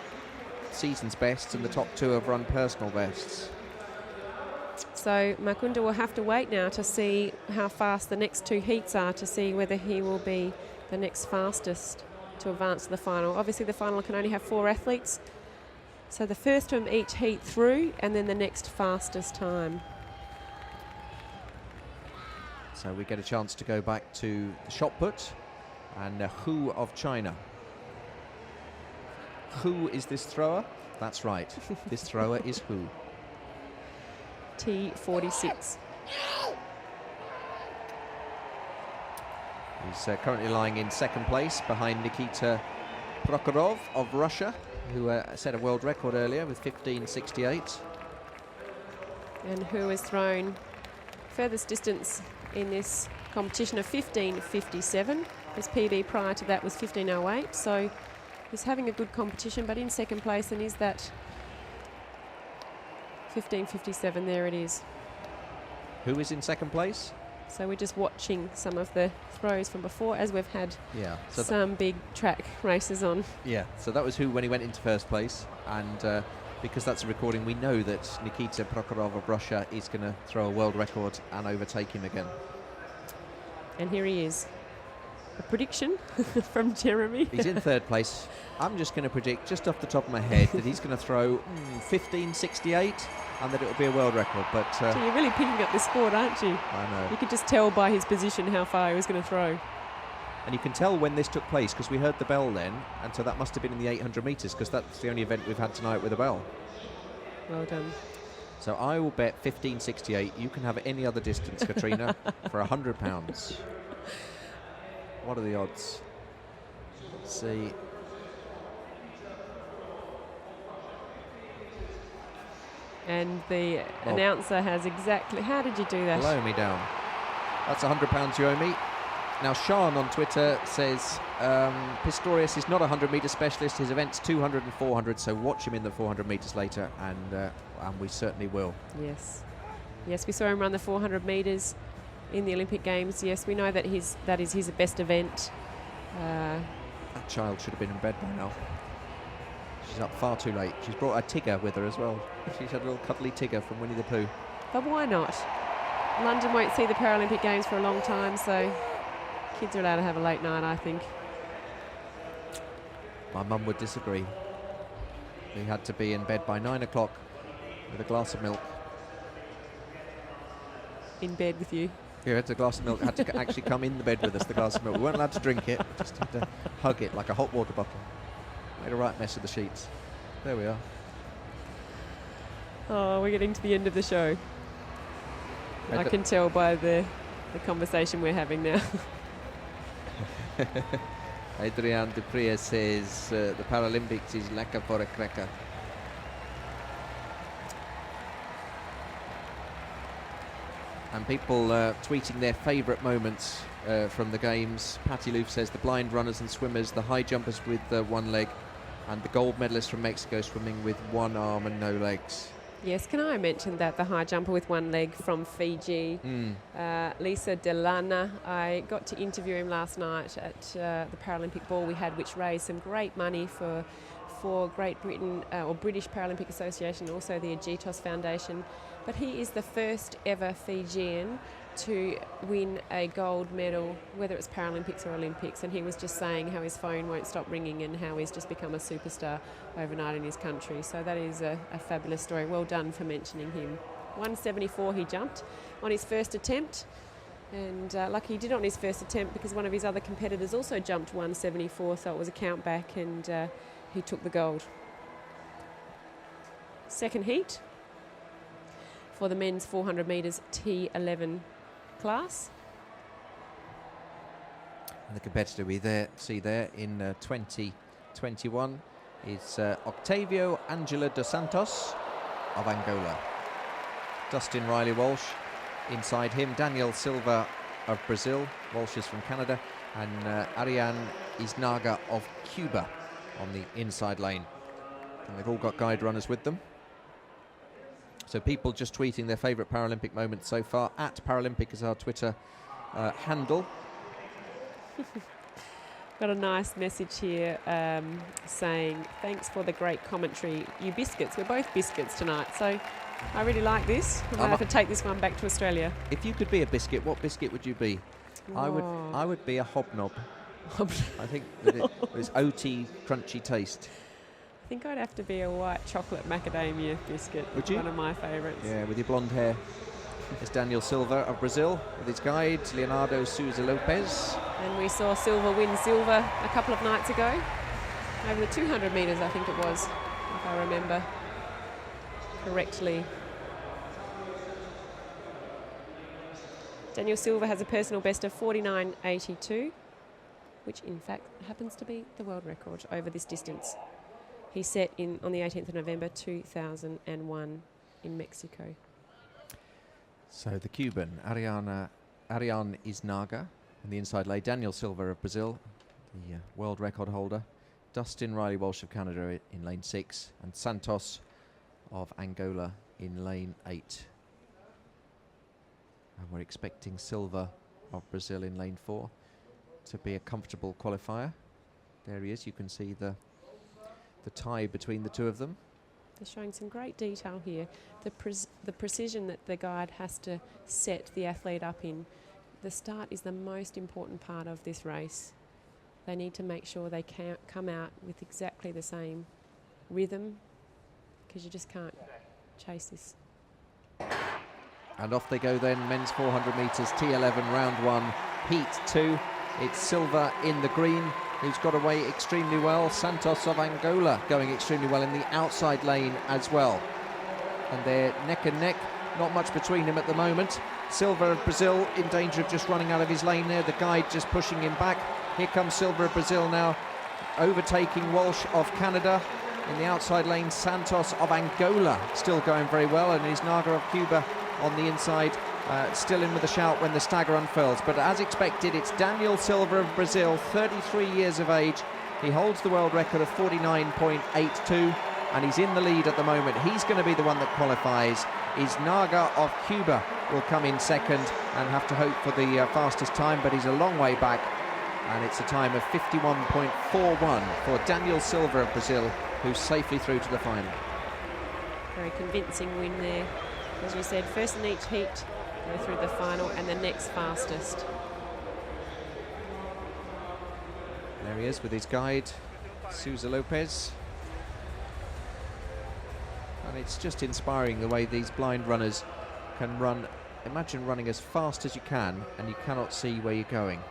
season's bests, and the top two have run personal bests. So Makunda will have to wait now to see how fast the next two heats are, to see whether he will be the next fastest to advance to the final. Obviously the final can only have 4 athletes, so the first from each heat through, and then the next fastest time. So we get a chance to go back to the shot put, and Hu of China. Who is this thrower? That's right, this thrower is Hu. T46. He's currently lying in second place behind Nikita Prokhorov of Russia, who set a world record earlier with 15.68. And who has thrown furthest distance in this competition of 15.57. His PB prior to that was 15.08, so he's having a good competition, but in second place, and is that 15.57, there it is. Who is in second place? So we're just watching some of the throws from before, as we've had So some big track races on. so that was Hu when he went into first place, and because that's a recording, we know that Nikita Prokhorov of Russia is going to throw a world record and overtake him again. And here he is. A prediction from Jeremy. He's in third place. I'm just going to predict, just off the top of my head, that he's going to throw 15.68 and that it will be a world record. But So you're really picking up this sport, aren't you? I know. You could just tell by his position how far he was going to throw. And you can tell when this took place because we heard the bell then, and so that must have been in the 800 metres because that's the only event we've had tonight with a bell. Well done. So I will bet 15.68. You can have any other distance, Katrina, for £100. What are the odds? Let's see. And the announcer has exactly... How did you do that? Blow me down. That's £100 you owe me. Now, Sean on Twitter says Pistorius is not a 100-metre specialist. His event's 200 and 400, so watch him in the 400 metres later, and we certainly will. Yes. Yes, we saw him run the 400 metres in the Olympic Games. Yes, we know that that is his best event. That child should have been in bed by now. She's up far too late. She's brought a Tigger with her as well. She's had a little cuddly Tigger from Winnie the Pooh. But why not? London won't see the Paralympic Games for a long time, so kids are allowed to have a late night, I think. My mum would disagree. He had to be in bed by 9 o'clock with a glass of milk. In bed with you? Yeah, it's a glass of milk. Had to actually come in the bed with us, the glass of milk. We weren't allowed to drink it, just had to hug it like a hot water bottle. Made a right mess of the sheets. There we are. Oh, we're getting to the end of the show. I can tell by the conversation we're having now. Adrian Dupria says the Paralympics is lekker for a cracker. And people tweeting their favourite moments from the games. Patty Loof says the blind runners and swimmers, the high jumpers with one leg, and the gold medalist from Mexico swimming with one arm and no legs. Yes, can I mention that the high jumper with one leg from Fiji, Lisa Delana, I got to interview him last night at the Paralympic ball we had, which raised some great money for Great Britain or British Paralympic Association, also the Agitos Foundation. But he is the first ever Fijian to win a gold medal, whether it's Paralympics or Olympics, and he was just saying how his phone won't stop ringing and how he's just become a superstar overnight in his country. So that is a fabulous story. Well done for mentioning him. 174 he jumped on his first attempt, and lucky he did on his first attempt because one of his other competitors also jumped 174, so it was a count back, and he took the gold. Second heat. for the men's 400 metres T11 class. And the competitor we see there in 2021 is Octavio Angela dos Santos of Angola. Dustin Riley Walsh inside him, Daniel Silva of Brazil, Walsh is from Canada, and Ariane Isnaga of Cuba on the inside lane. And they've all got guide runners with them. So people just tweeting their favourite Paralympic moments so far. @Paralympic is our Twitter handle. Got a nice message here saying, thanks for the great commentary. You biscuits, we're both biscuits tonight, so I really like this. I'm going to have to take this one back to Australia. If you could be a biscuit, what biscuit would you be? Oh. I would be a hobnob. I think that it's oaty, crunchy taste. I think I'd have to be a white chocolate macadamia biscuit. Would you? One of my favourites. Yeah, with your blonde hair. It's Daniel Silva of Brazil with his guide, Leonardo Souza Lopez. And we saw Silva win silver a couple of nights ago. Over the 200 metres, I think it was, if I remember correctly. Daniel Silva has a personal best of 49.82, which in fact happens to be the world record over this distance. He set on the 18th of November 2001 in Mexico. So the Cuban, Ariane Isnaga, on the inside lay, Daniel Silva of Brazil, the world record holder, Dustin Riley Walsh of Canada in lane 6, and Santos of Angola in lane 8. And we're expecting Silva of Brazil in lane 4 to be a comfortable qualifier. There he is, you can see the tie between the two of them. They're showing some great detail here. The precision that the guide has to set the athlete up in. The start is the most important part of this race. They need to make sure they come out with exactly the same rhythm, because you just can't chase this. And off they go then, men's 400 metres, T11, round 1, heat 2. It's Silva in the green, who's got away extremely well. Santos of Angola going extremely well in the outside lane as well. And they're neck and neck, not much between them at the moment. Silva of Brazil in danger of just running out of his lane there, the guide just pushing him back. Here comes Silva of Brazil now, overtaking Walsh of Canada. In the outside lane, Santos of Angola still going very well, and Isnaga of Cuba on the inside, still in with a shout when the stagger unfurls. But as expected, it's Daniel Silva of Brazil, 33 years of age. He holds the world record of 49.82, and he's in the lead at the moment. He's going to be the one that qualifies. Isnaga of Cuba will come in second and have to hope for the fastest time, but he's a long way back, and it's a time of 51.41 for Daniel Silva of Brazil, who's safely through to the final. Very convincing win there. As you said, first in each heat, go through the final, and the next fastest. There he is with his guide, Souza Lopez. And it's just inspiring the way these blind runners can run. Imagine running as fast as you can, and you cannot see where you're going.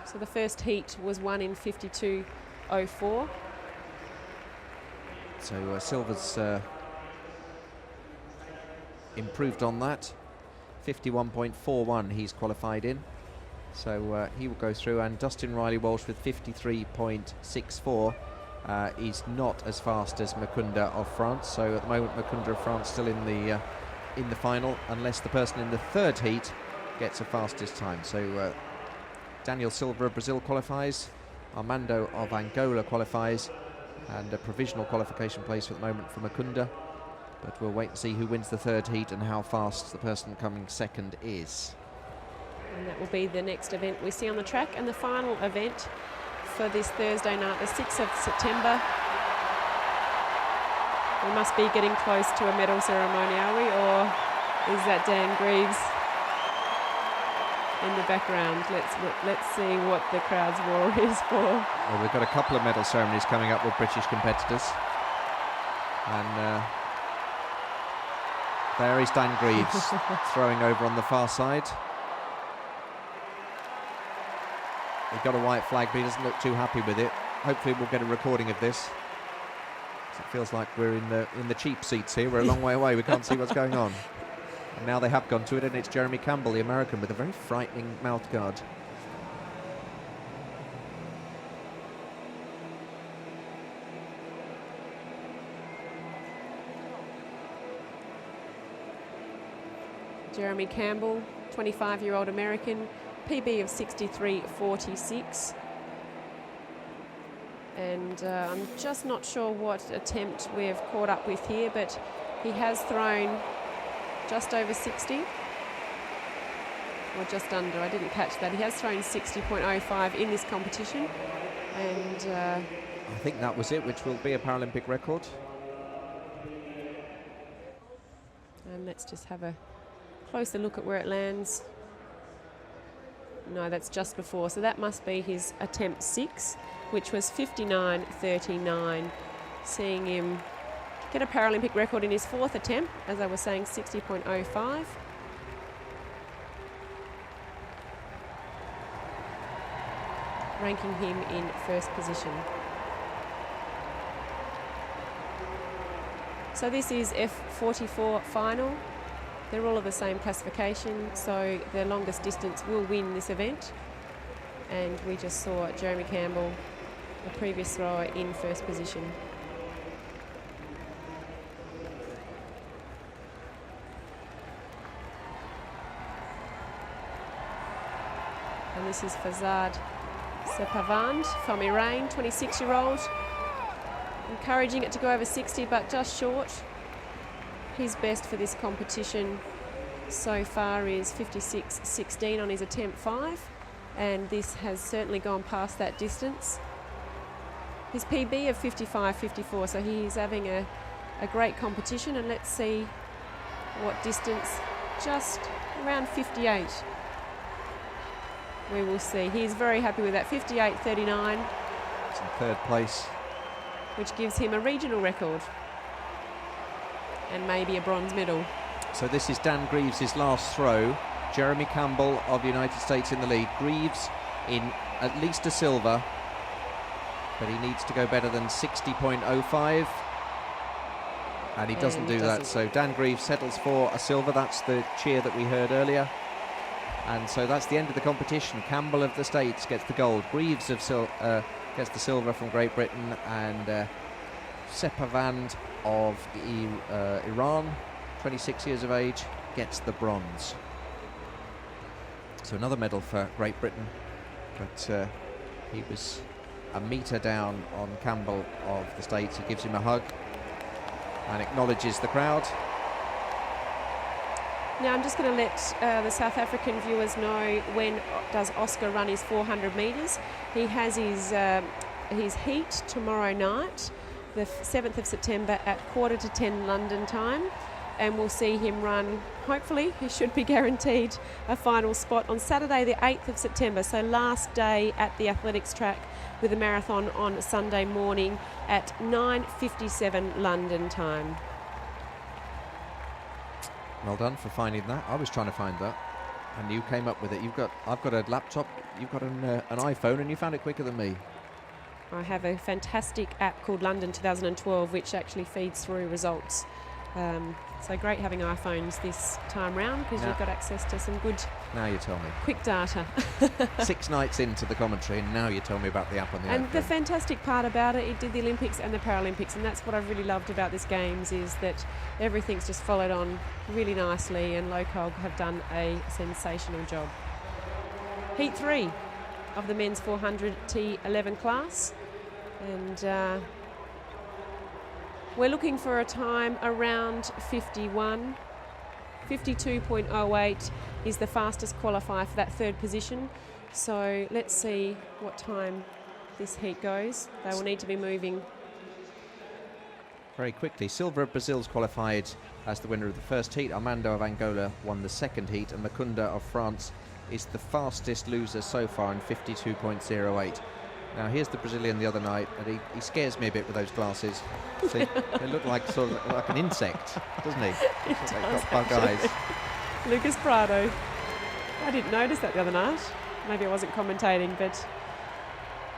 So the first heat was won in 52.04. So Silva's improved on that. 51.41 he's qualified in. So he will go through, and Dustin Riley Walsh with 53.64 is not as fast as Mukunda of France. So at the moment, Mukunda of France still in the final, unless the person in the third heat gets a fastest time. So Daniel Silva of Brazil qualifies, Armando of Angola qualifies, and a provisional qualification place at the moment for Mukunda. But we'll wait and see who wins the third heat and how fast the person coming second is. And that will be the next event we see on the track, and the final event for this Thursday night, the 6th of September. We must be getting close to a medal ceremony, are we? Or is that Dan Greaves in the background? Let's see what the crowd's roar is for. Well, we've got a couple of medal ceremonies coming up with British competitors. And there is Dan Greaves throwing over on the far side. He got a white flag, but he doesn't look too happy with it. Hopefully we'll get a recording of this. It feels like we're in the cheap seats here. We're a long way away. We can't see what's going on. And now they have gone to it, and it's Jeremy Campbell, the American, with a very frightening mouth guard. Jeremy Campbell, 25-year-old American, PB of 63.46. And I'm just not sure what attempt we've caught up with here, but he has thrown just over 60, or just under. I didn't catch that. He has thrown 60.05 in this competition, and I think that was it, which will be a Paralympic record. And let's just have a closer look at where it lands. No, that's just before, so that must be his attempt 6, which was 59.39, seeing him get a Paralympic record in his 4th attempt, as I was saying, 60.05. Ranking him in 1st position. So this is F44 final. They're all of the same classification, so the longest distance will win this event. And we just saw Jeremy Campbell, the previous thrower, in 1st position. And this is Fazad Sepavand from Iran, 26-year-old. Encouraging it to go over 60, but just short. His best for this competition so far is 56.16 on his attempt 5, and this has certainly gone past that distance. His PB of 55.54, so he's having a great competition, and let's see what distance, just around 58. We will see. He's very happy with that, 58.39. It's in 3rd place. Which gives him a regional record. And maybe a bronze medal. So this is Dan Greaves' last throw. Jeremy Campbell of the United States in the lead. Greaves in at least a silver, but he needs to go better than 60.05. And he doesn't do that. So Dan Greaves settles for a silver. That's the cheer that we heard earlier. And so that's the end of the competition. Campbell of the States gets the gold. Greaves of gets the silver from Great Britain, and Sepavand of Iran, 26 years of age, gets the bronze. So another medal for Great Britain, but he was a metre down on Campbell of the States. He gives him a hug and acknowledges the crowd. Now I'm just going to let the South African viewers know when does Oscar run his 400 metres. He has his heat tomorrow night, the 7th of September at 9:45 London time, and we'll see him run, hopefully he should be guaranteed a final spot on Saturday the 8th of September, so last day at the athletics track, with a marathon on Sunday morning at 9:57 London time. Well done for finding that. I was trying to find that, and you came up with it. I've got a laptop, you've got an iPhone, and you found it quicker than me. I have a fantastic app called London 2012, which actually feeds through results. So great having iPhones this time round, because you've got access to some good, now you tell me, quick data. 6 nights into the commentary, and now you tell me about the app on the iPhone. And the fantastic part about it, it did the Olympics and the Paralympics, and that's what I've really loved about this Games, is that everything's just followed on really nicely, and Locog have done a sensational job. Heat 3 of the men's 400 T11 class, and we're looking for a time around 51. 52.08 is the fastest qualifier for that 3rd position. So let's see what time this heat goes. They will need to be moving very quickly. Silva of Brazil's qualified as the winner of the 1st heat. Armando of Angola won the 2nd heat, and Makunda of France is the fastest loser so far in 52.08. Now here's the Brazilian the other night, and he scares me a bit with those glasses. See, they look like sort of like an insect, doesn't he? It They've does, got bug eyes. Lucas Prado. I didn't notice that the other night. Maybe I wasn't commentating, but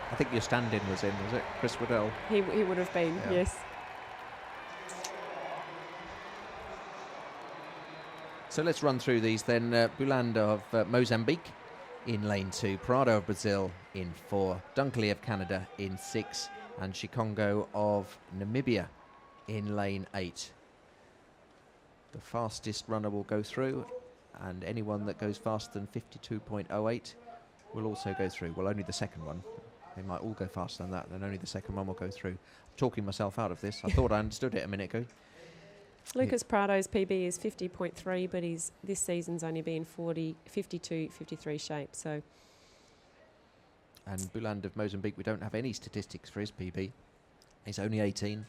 I think your stand-in was it? Chris Waddell? he would have been, Yeah. yes. So let's run through these then. Bulanda of Mozambique in lane 2, Prado of Brazil in 4, Dunkley of Canada in 6, and Shikongo of Namibia in lane 8. The fastest runner will go through, and anyone that goes faster than 52.08 will also go through. Well, only the second one. They might all go faster than that, then only the second one will go through. I'm talking myself out of this. I thought I understood it a minute ago. Lucas Prado's PB is 50.3, but this season's only been 52, 53 shape. So, and Buland of Mozambique, we don't have any statistics for his PB. He's only 18,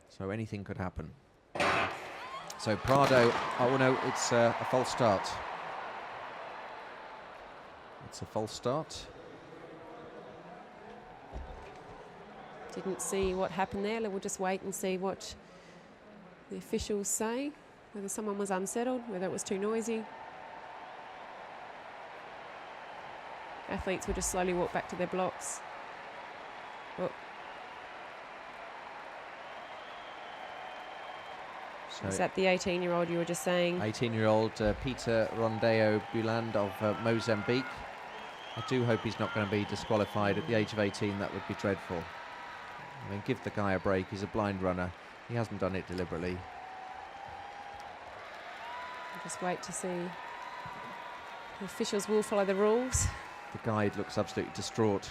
so anything could happen. So Prado, oh no, it's a false start. It's a false start. Didn't see what happened there. We'll just wait and see what the officials say, whether someone was unsettled, whether it was too noisy. Athletes will just slowly walk back to their blocks. Oh. So is that the 18-year-old you were just saying? 18-year-old Peter Rondeo Buland of Mozambique. I do hope he's not going to be disqualified at the age of 18. That would be dreadful. I mean, give the guy a break. He's a blind runner. He hasn't done it deliberately. We'll just wait to see. The officials will follow the rules. The guide looks absolutely distraught.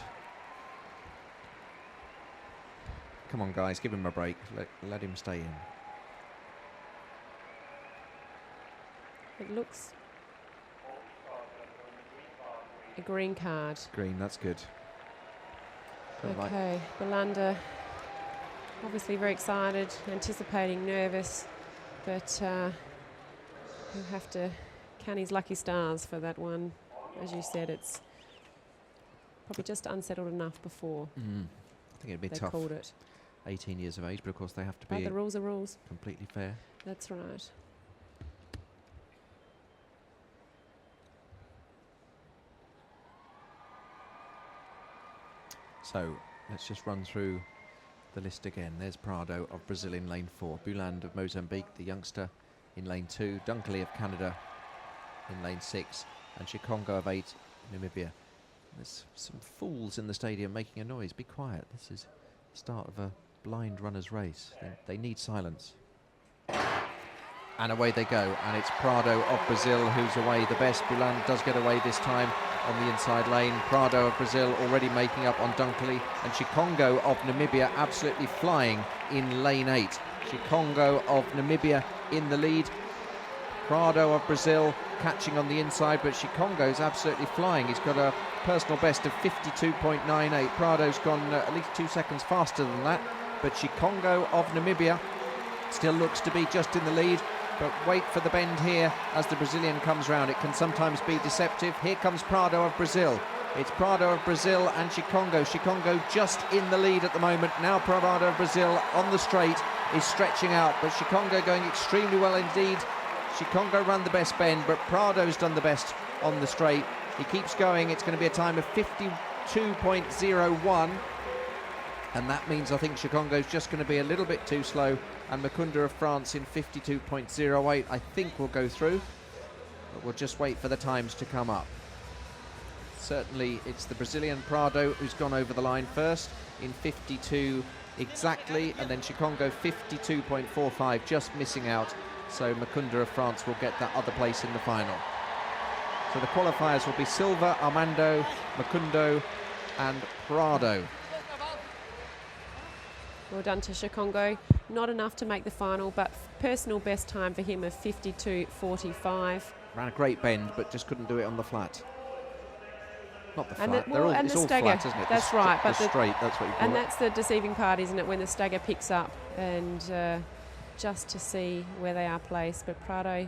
Come on, guys, give him a break. Let him stay in. It looks a green card. Green, that's good. Okay, Bulanda obviously very excited, anticipating, nervous, but he'll have to count his lucky stars for that one. As you said, it's probably just unsettled enough before. I think it'd be they tough. Called it. 18 years of age, but of course they have to But be the rules are rules. Completely fair. That's right. So let's just run through the list again. There's Prado of Brazil in lane 4, Buland of Mozambique, the youngster, in lane 2, Dunkley of Canada in lane 6, and Shikongo of 8, Namibia. There's some fools in the stadium making a noise. Be quiet. This is the start of a blind runner's race. They need silence. And away they go, and it's Prado of Brazil who's away the best. Buland does get away this time on the inside lane. Prado of Brazil already making up on Dunkley, and Shikongo of Namibia absolutely flying in lane 8. Shikongo of Namibia in the lead. Prado of Brazil catching on the inside, but Shikongo's absolutely flying. He's got a personal best of 52.98. Prado's gone at least 2 seconds faster than that, but Shikongo of Namibia still looks to be just in the lead. But wait for the bend here as the Brazilian comes round. It can sometimes be deceptive. Here comes Prado of Brazil. It's Prado of Brazil and Shikongo. Shikongo just in the lead at the moment. Now Prado of Brazil on the straight is stretching out, but Shikongo going extremely well indeed. Shikongo ran the best bend, but Prado's done the best on the straight. He keeps going. It's going to be a time of 52.01. And that means I think Shikongo's just going to be a little bit too slow, and Mukunda of France in 52.08 I think will go through, but we'll just wait for the times to come up. Certainly it's the Brazilian Prado who's gone over the line first in 52 exactly, and then Shikongo 52.45 just missing out, so Mukunda of France will get that other place in the final. So the qualifiers will be Silva, Armando, Mukundo and Prado. Well done to Shikongo. Not enough to make the final, but personal best time for him of 52.45. Ran a great bend, but just couldn't do it on the flat. Not the And flat. and It's the all stagger. flat, isn't it? That's the right. But the straight, that's what you call and it. that's the deceiving part, isn't it, when the stagger picks up, and just to see where they are placed. But Prado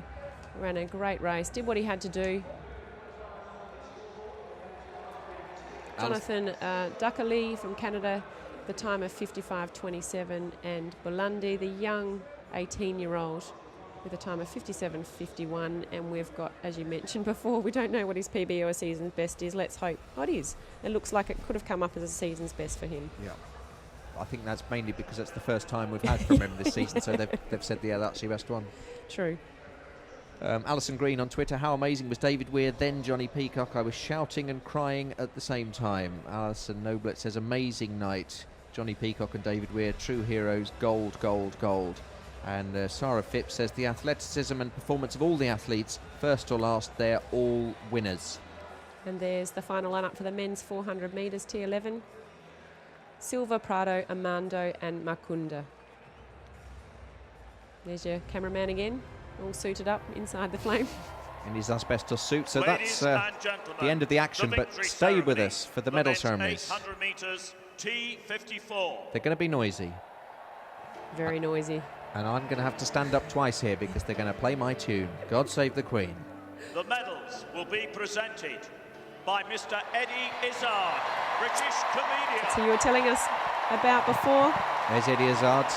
ran a great race, did what he had to do. Jonathan Duckerley from Canada, the time of 55.27, and Bulandi, the young 18-year-old, with a time of 57.51. And we've got, as you mentioned before, we don't know what his PB or season's best is. Let's hope. Oh, it is. It looks like it could have come up as a season's best for him. Yeah. I think that's mainly because it's the first time we've had from him this season, so they've said, yeah, that's your best one. True. Alison Green on Twitter, how amazing was David Weir, then Johnny Peacock? I was shouting and crying at the same time. Alison Noblet says, amazing night. Johnny Peacock and David Weir, true heroes, gold, gold, gold. And Sarah Phipps says, the athleticism and performance of all the athletes, first or last, they're all winners. And there's the final lineup for the men's 400 metres, T11. Silva, Prado, Armando and Makunda. There's your cameraman again, all suited up inside the flame. In his asbestos suit. So Ladies that's the end of the action, but stay with us for the medal ceremonies. 800 metres, T54. They're going to be noisy. Very noisy. And I'm going to have to stand up twice here because they're going to play my tune, God Save the Queen. The medals will be presented by Mr. Eddie Izzard, British comedian. So you were telling us about before. There's Eddie Izzard,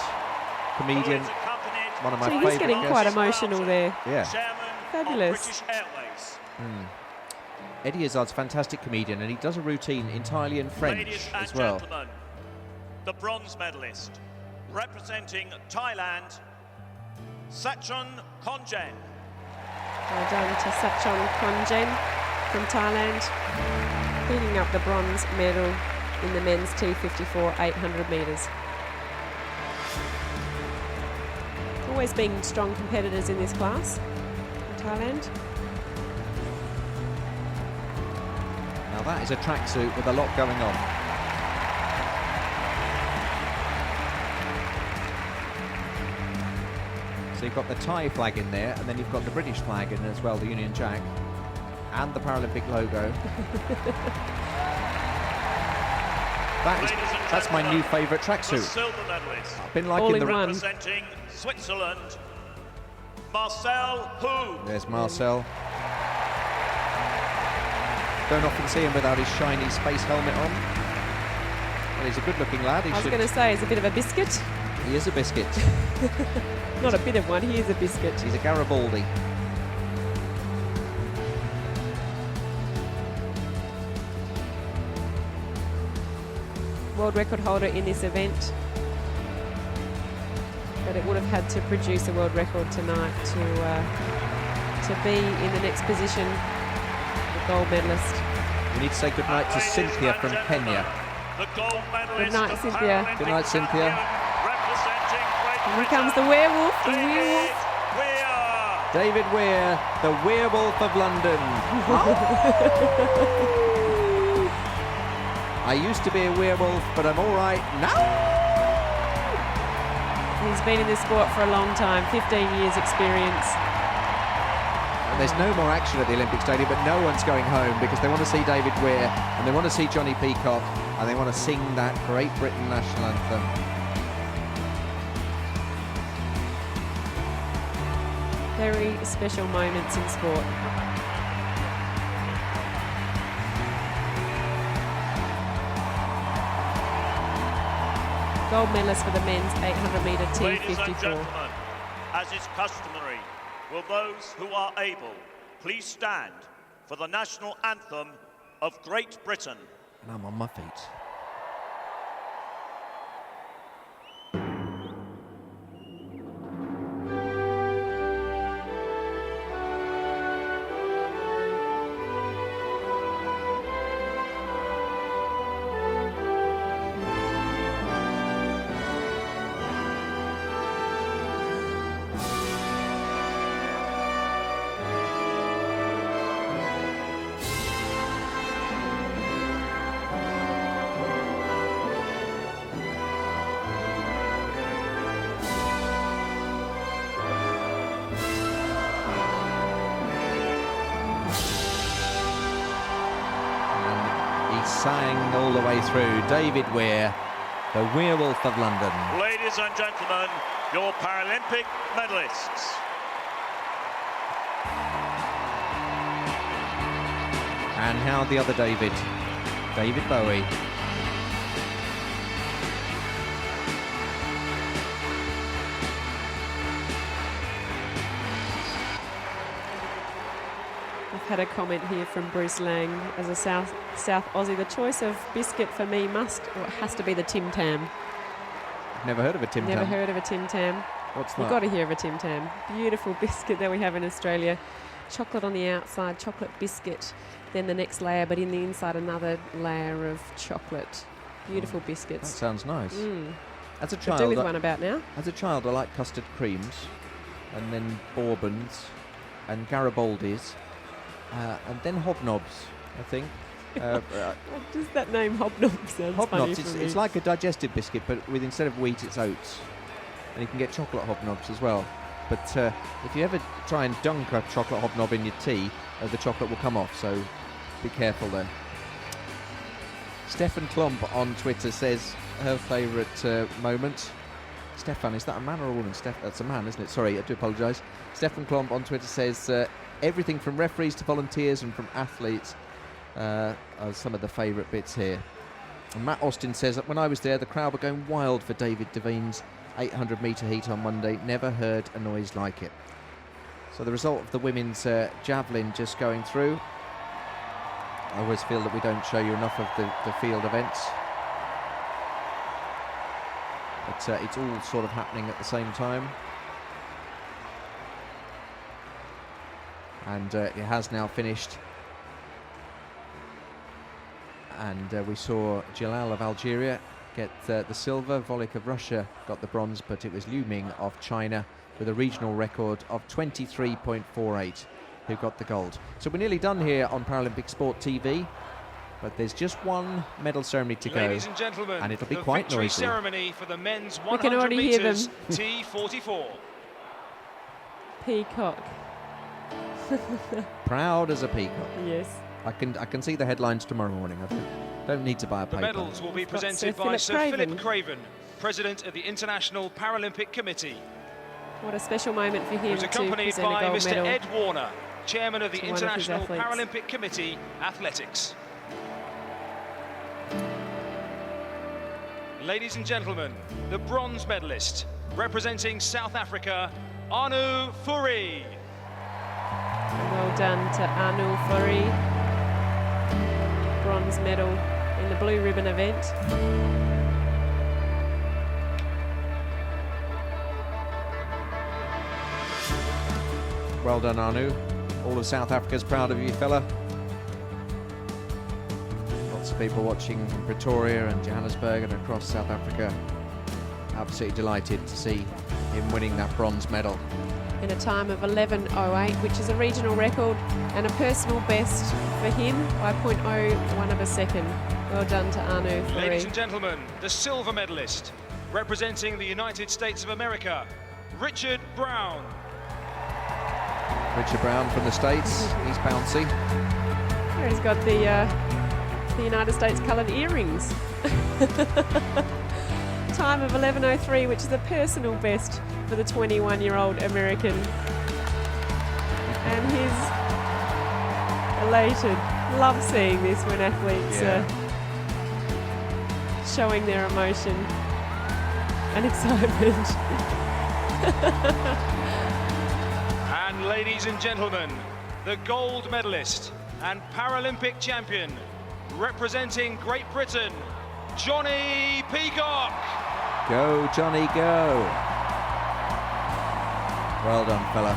comedian, one of my favourite. He's getting quite emotional there. Yeah. Fabulous. British Airways. Eddie Izzard's a fantastic comedian, and he does a routine entirely in French Ladies and as well. gentlemen, the bronze medalist representing Thailand, Sachon Konjen. Well done to Sachon Konjen from Thailand, picking up the bronze medal in the men's T54 800 metres. Always been strong competitors in this class in Thailand. Now that is a tracksuit with a lot going on. So you've got the Thai flag in there, and then you've got the British flag in as well, the Union Jack, and the Paralympic logo. That's my new favourite tracksuit. Silver medalist. I've been liking the one. Representing Switzerland, Marcel Hu. There's Marcel. Don't often see him without his shiny space helmet on. Well, he's a good-looking lad. I was going to say, he's a bit of a biscuit. He is a biscuit. Not a bit of one, he is a biscuit. He's a Garibaldi. World record holder in this event. But it would have had to produce a world record tonight to be in the next position, the gold medalist. We need to say goodnight to Cynthia from Kenya. The gold medalist. Good night, Cynthia. Good night, Cynthia. Representing Great And here Britain, comes the werewolf, the David werewolf. Weir. David Weir, the werewolf of London. I used to be a werewolf, but I'm all right now. He's been in this sport for a long time, 15 years experience. And there's no more action at the Olympic Stadium, but no one's going home because they want to see David Weir and they want to see Johnny Peacock and they want to sing that Great Britain national anthem. Very special moments in sport. Gold medalist for the men's 800 metre Ladies and T54. gentlemen, as is customary, will those who are able please stand for the national anthem of Great Britain. And I'm on my feet. Sang all the way through. David Weir, the werewolf of London. Ladies and gentlemen, your Paralympic medalists. And how the other David Bowie. Had a comment here from Bruce Lang as a South Aussie. The choice of biscuit for me has to be the Tim Tam. Never heard of a Tim Tam. Never heard of a Tim Tam. What's You've that? got to hear of a Tim Tam. Beautiful biscuit that we have in Australia. Chocolate on the outside, chocolate biscuit. Then the next layer, but in the inside, another layer of chocolate. Beautiful That biscuits. sounds nice. As a Could do with child, one about now. as a child, I liked custard creams, and then bourbons, and Garibaldis, and then hobnobs. I think. What does that name Hobnob sounds funny Hobnobs. for me. It's like a digestive biscuit, but with instead of wheat, it's oats, and you can get chocolate hobnobs as well. But if you ever try and dunk a chocolate hobnob in your tea, the chocolate will come off. So be careful there. Stefan Klomp on Twitter says her favourite moment. Stefan, is that a man or a woman? That's a man, isn't it? Sorry, I do apologise. Stefan Klomp on Twitter says everything from referees to volunteers and from athletes are some of the favourite bits here. And Matt Austin says that when I was there, the crowd were going wild for David Devine's 800 metre heat on Monday. Never heard a noise like it. So the result of the women's javelin just going through. I always feel that we don't show you enough of the field events. But it's all sort of happening at the same time. And it has now finished. And we saw Jalal of Algeria get the silver. Volik of Russia got the bronze, but it was Liu Ming of China with a regional record of 23.48 who got the gold. So we're nearly done here on Paralympic Sport TV, but there's just one medal ceremony to go. Ladies and gentlemen, and it'll be the quite victory noisy. ceremony for the men's We can 100 already hear metres them. T44. Peacock. Proud as a peacock. Yes. I can see the headlines tomorrow morning. I don't need to buy a The paper. medals will be We've got presented Sir by Philip Sir Craven. Philip Craven, President of the International Paralympic Committee, What a special moment for him who's to accompanied present a by gold Mr. medal. Ed Warner, Chairman of the to one of his International athletes. Paralympic Committee, Athletics. Ladies and gentlemen, the bronze medalist, representing South Africa, Anu Furi. Well done to Arnold Furry. Bronze medal in the blue ribbon event. Well done, Anu. All of South Africa's proud of you, fella. Lots of people watching in Pretoria and Johannesburg and across South Africa. Absolutely delighted to see him winning that bronze medal. In a time of 11.08, which is a regional record and a personal best for him by 0.01 of a second. Well done to Anu Ladies Furry. and gentlemen, the silver medalist, representing the United States of America, Richard Brown. Richard Brown from the States, he's bouncy. There he's got the United States coloured earrings. Time of 11.03, which is a personal best for the 21-year-old American. And he's elated. Love seeing this when athletes showing their emotion and excitement. And ladies and gentlemen, the gold medalist and Paralympic champion, representing Great Britain, Johnny Peacock. Go, Johnny, go. Well done, fella.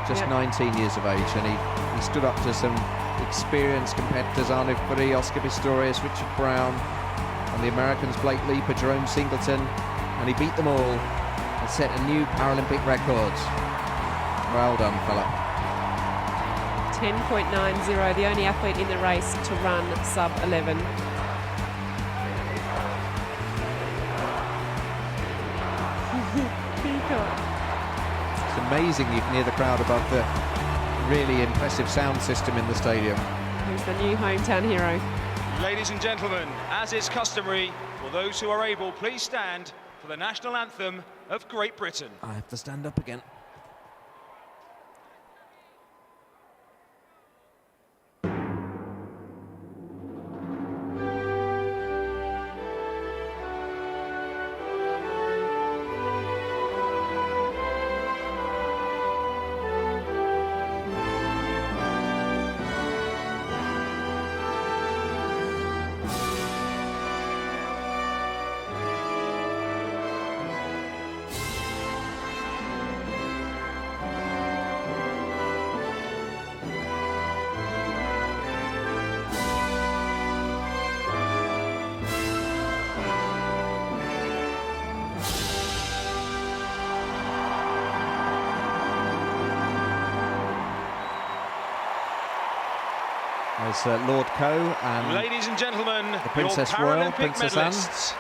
Just 19 years of age, and he stood up to some experienced competitors, Arno Furry, Oscar Pistorius, Richard Brown, and the Americans Blake Leaper, Jerome Singleton, and he beat them all and set a new Paralympic record. Well done, fella. 10.90, the only athlete in the race to run sub 11. Peacock. It's amazing you can hear the crowd above the really impressive sound system in the stadium. He's the new hometown hero. Ladies and gentlemen, as is customary, for those who are able, please stand for the national anthem of Great Britain. I have to stand up again. There's Lord Co and Ladies and gentlemen, the Princess your Royal, Paralympic Princess Anne. medalists.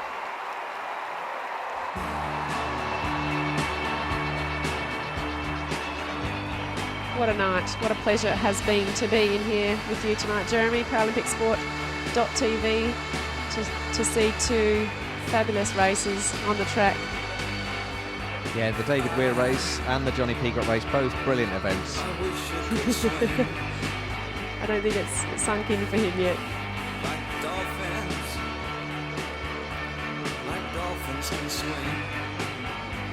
What a night, what a pleasure it has been to be in here with you tonight, Jeremy. ParalympicSport.tv to see 2 fabulous races on the track. Yeah, the David Weir race and the Johnny Peacock race, both brilliant events. I don't think it's sunk in for him yet.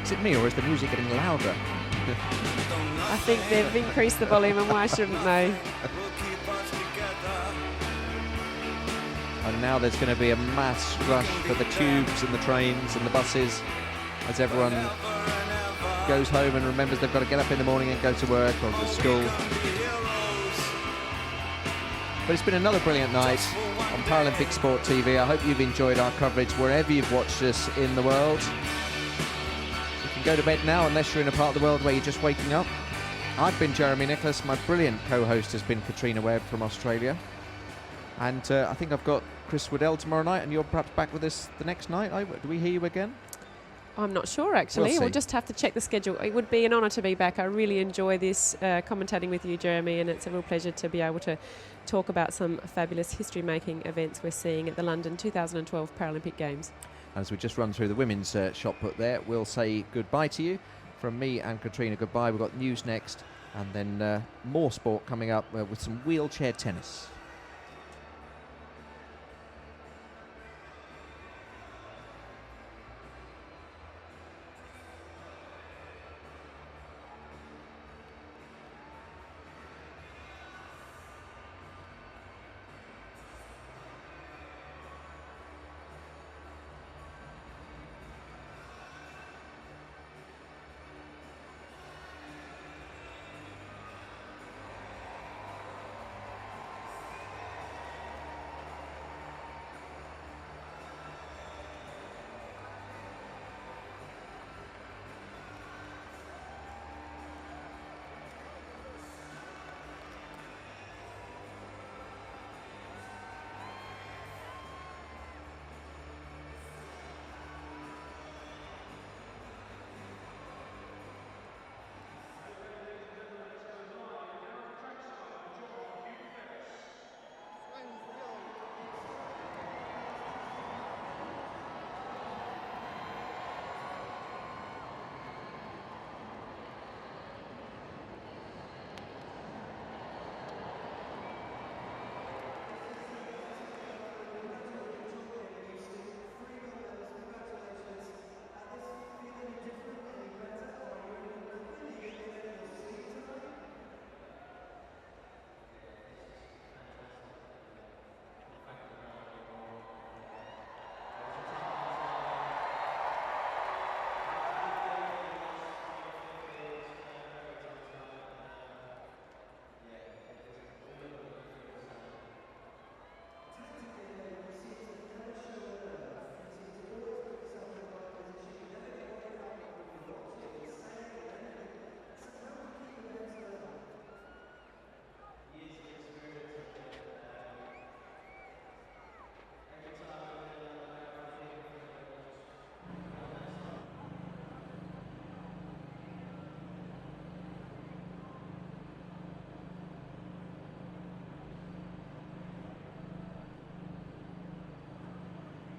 Is it me or is the music getting louder? I think they've increased the volume, and why shouldn't they? And now there's going to be a mass rush for the tubes and the trains and the buses as everyone goes home and remembers they've got to get up in the morning and go to work or to school. But it's been another brilliant night on Paralympic Sport TV. I hope you've enjoyed our coverage wherever you've watched us in the world. You can go to bed now unless you're in a part of the world where you're just waking up. I've been Jeremy Nicholas. My brilliant co-host has been Katrina Webb from Australia. And I think I've got Chris Waddell tomorrow night, and you're perhaps back with us the next night. Do we hear you again? I'm not sure, actually. We'll We'll just have to check the schedule. It would be an honour to be back. I really enjoy this commentating with you, Jeremy, and it's a real pleasure to be able to talk about some fabulous history-making events we're seeing at the London 2012 Paralympic Games. As we just run through the women's shot put there, we'll say goodbye to you. From me and Katrina, goodbye. We've got news next, and then more sport coming up with some wheelchair tennis.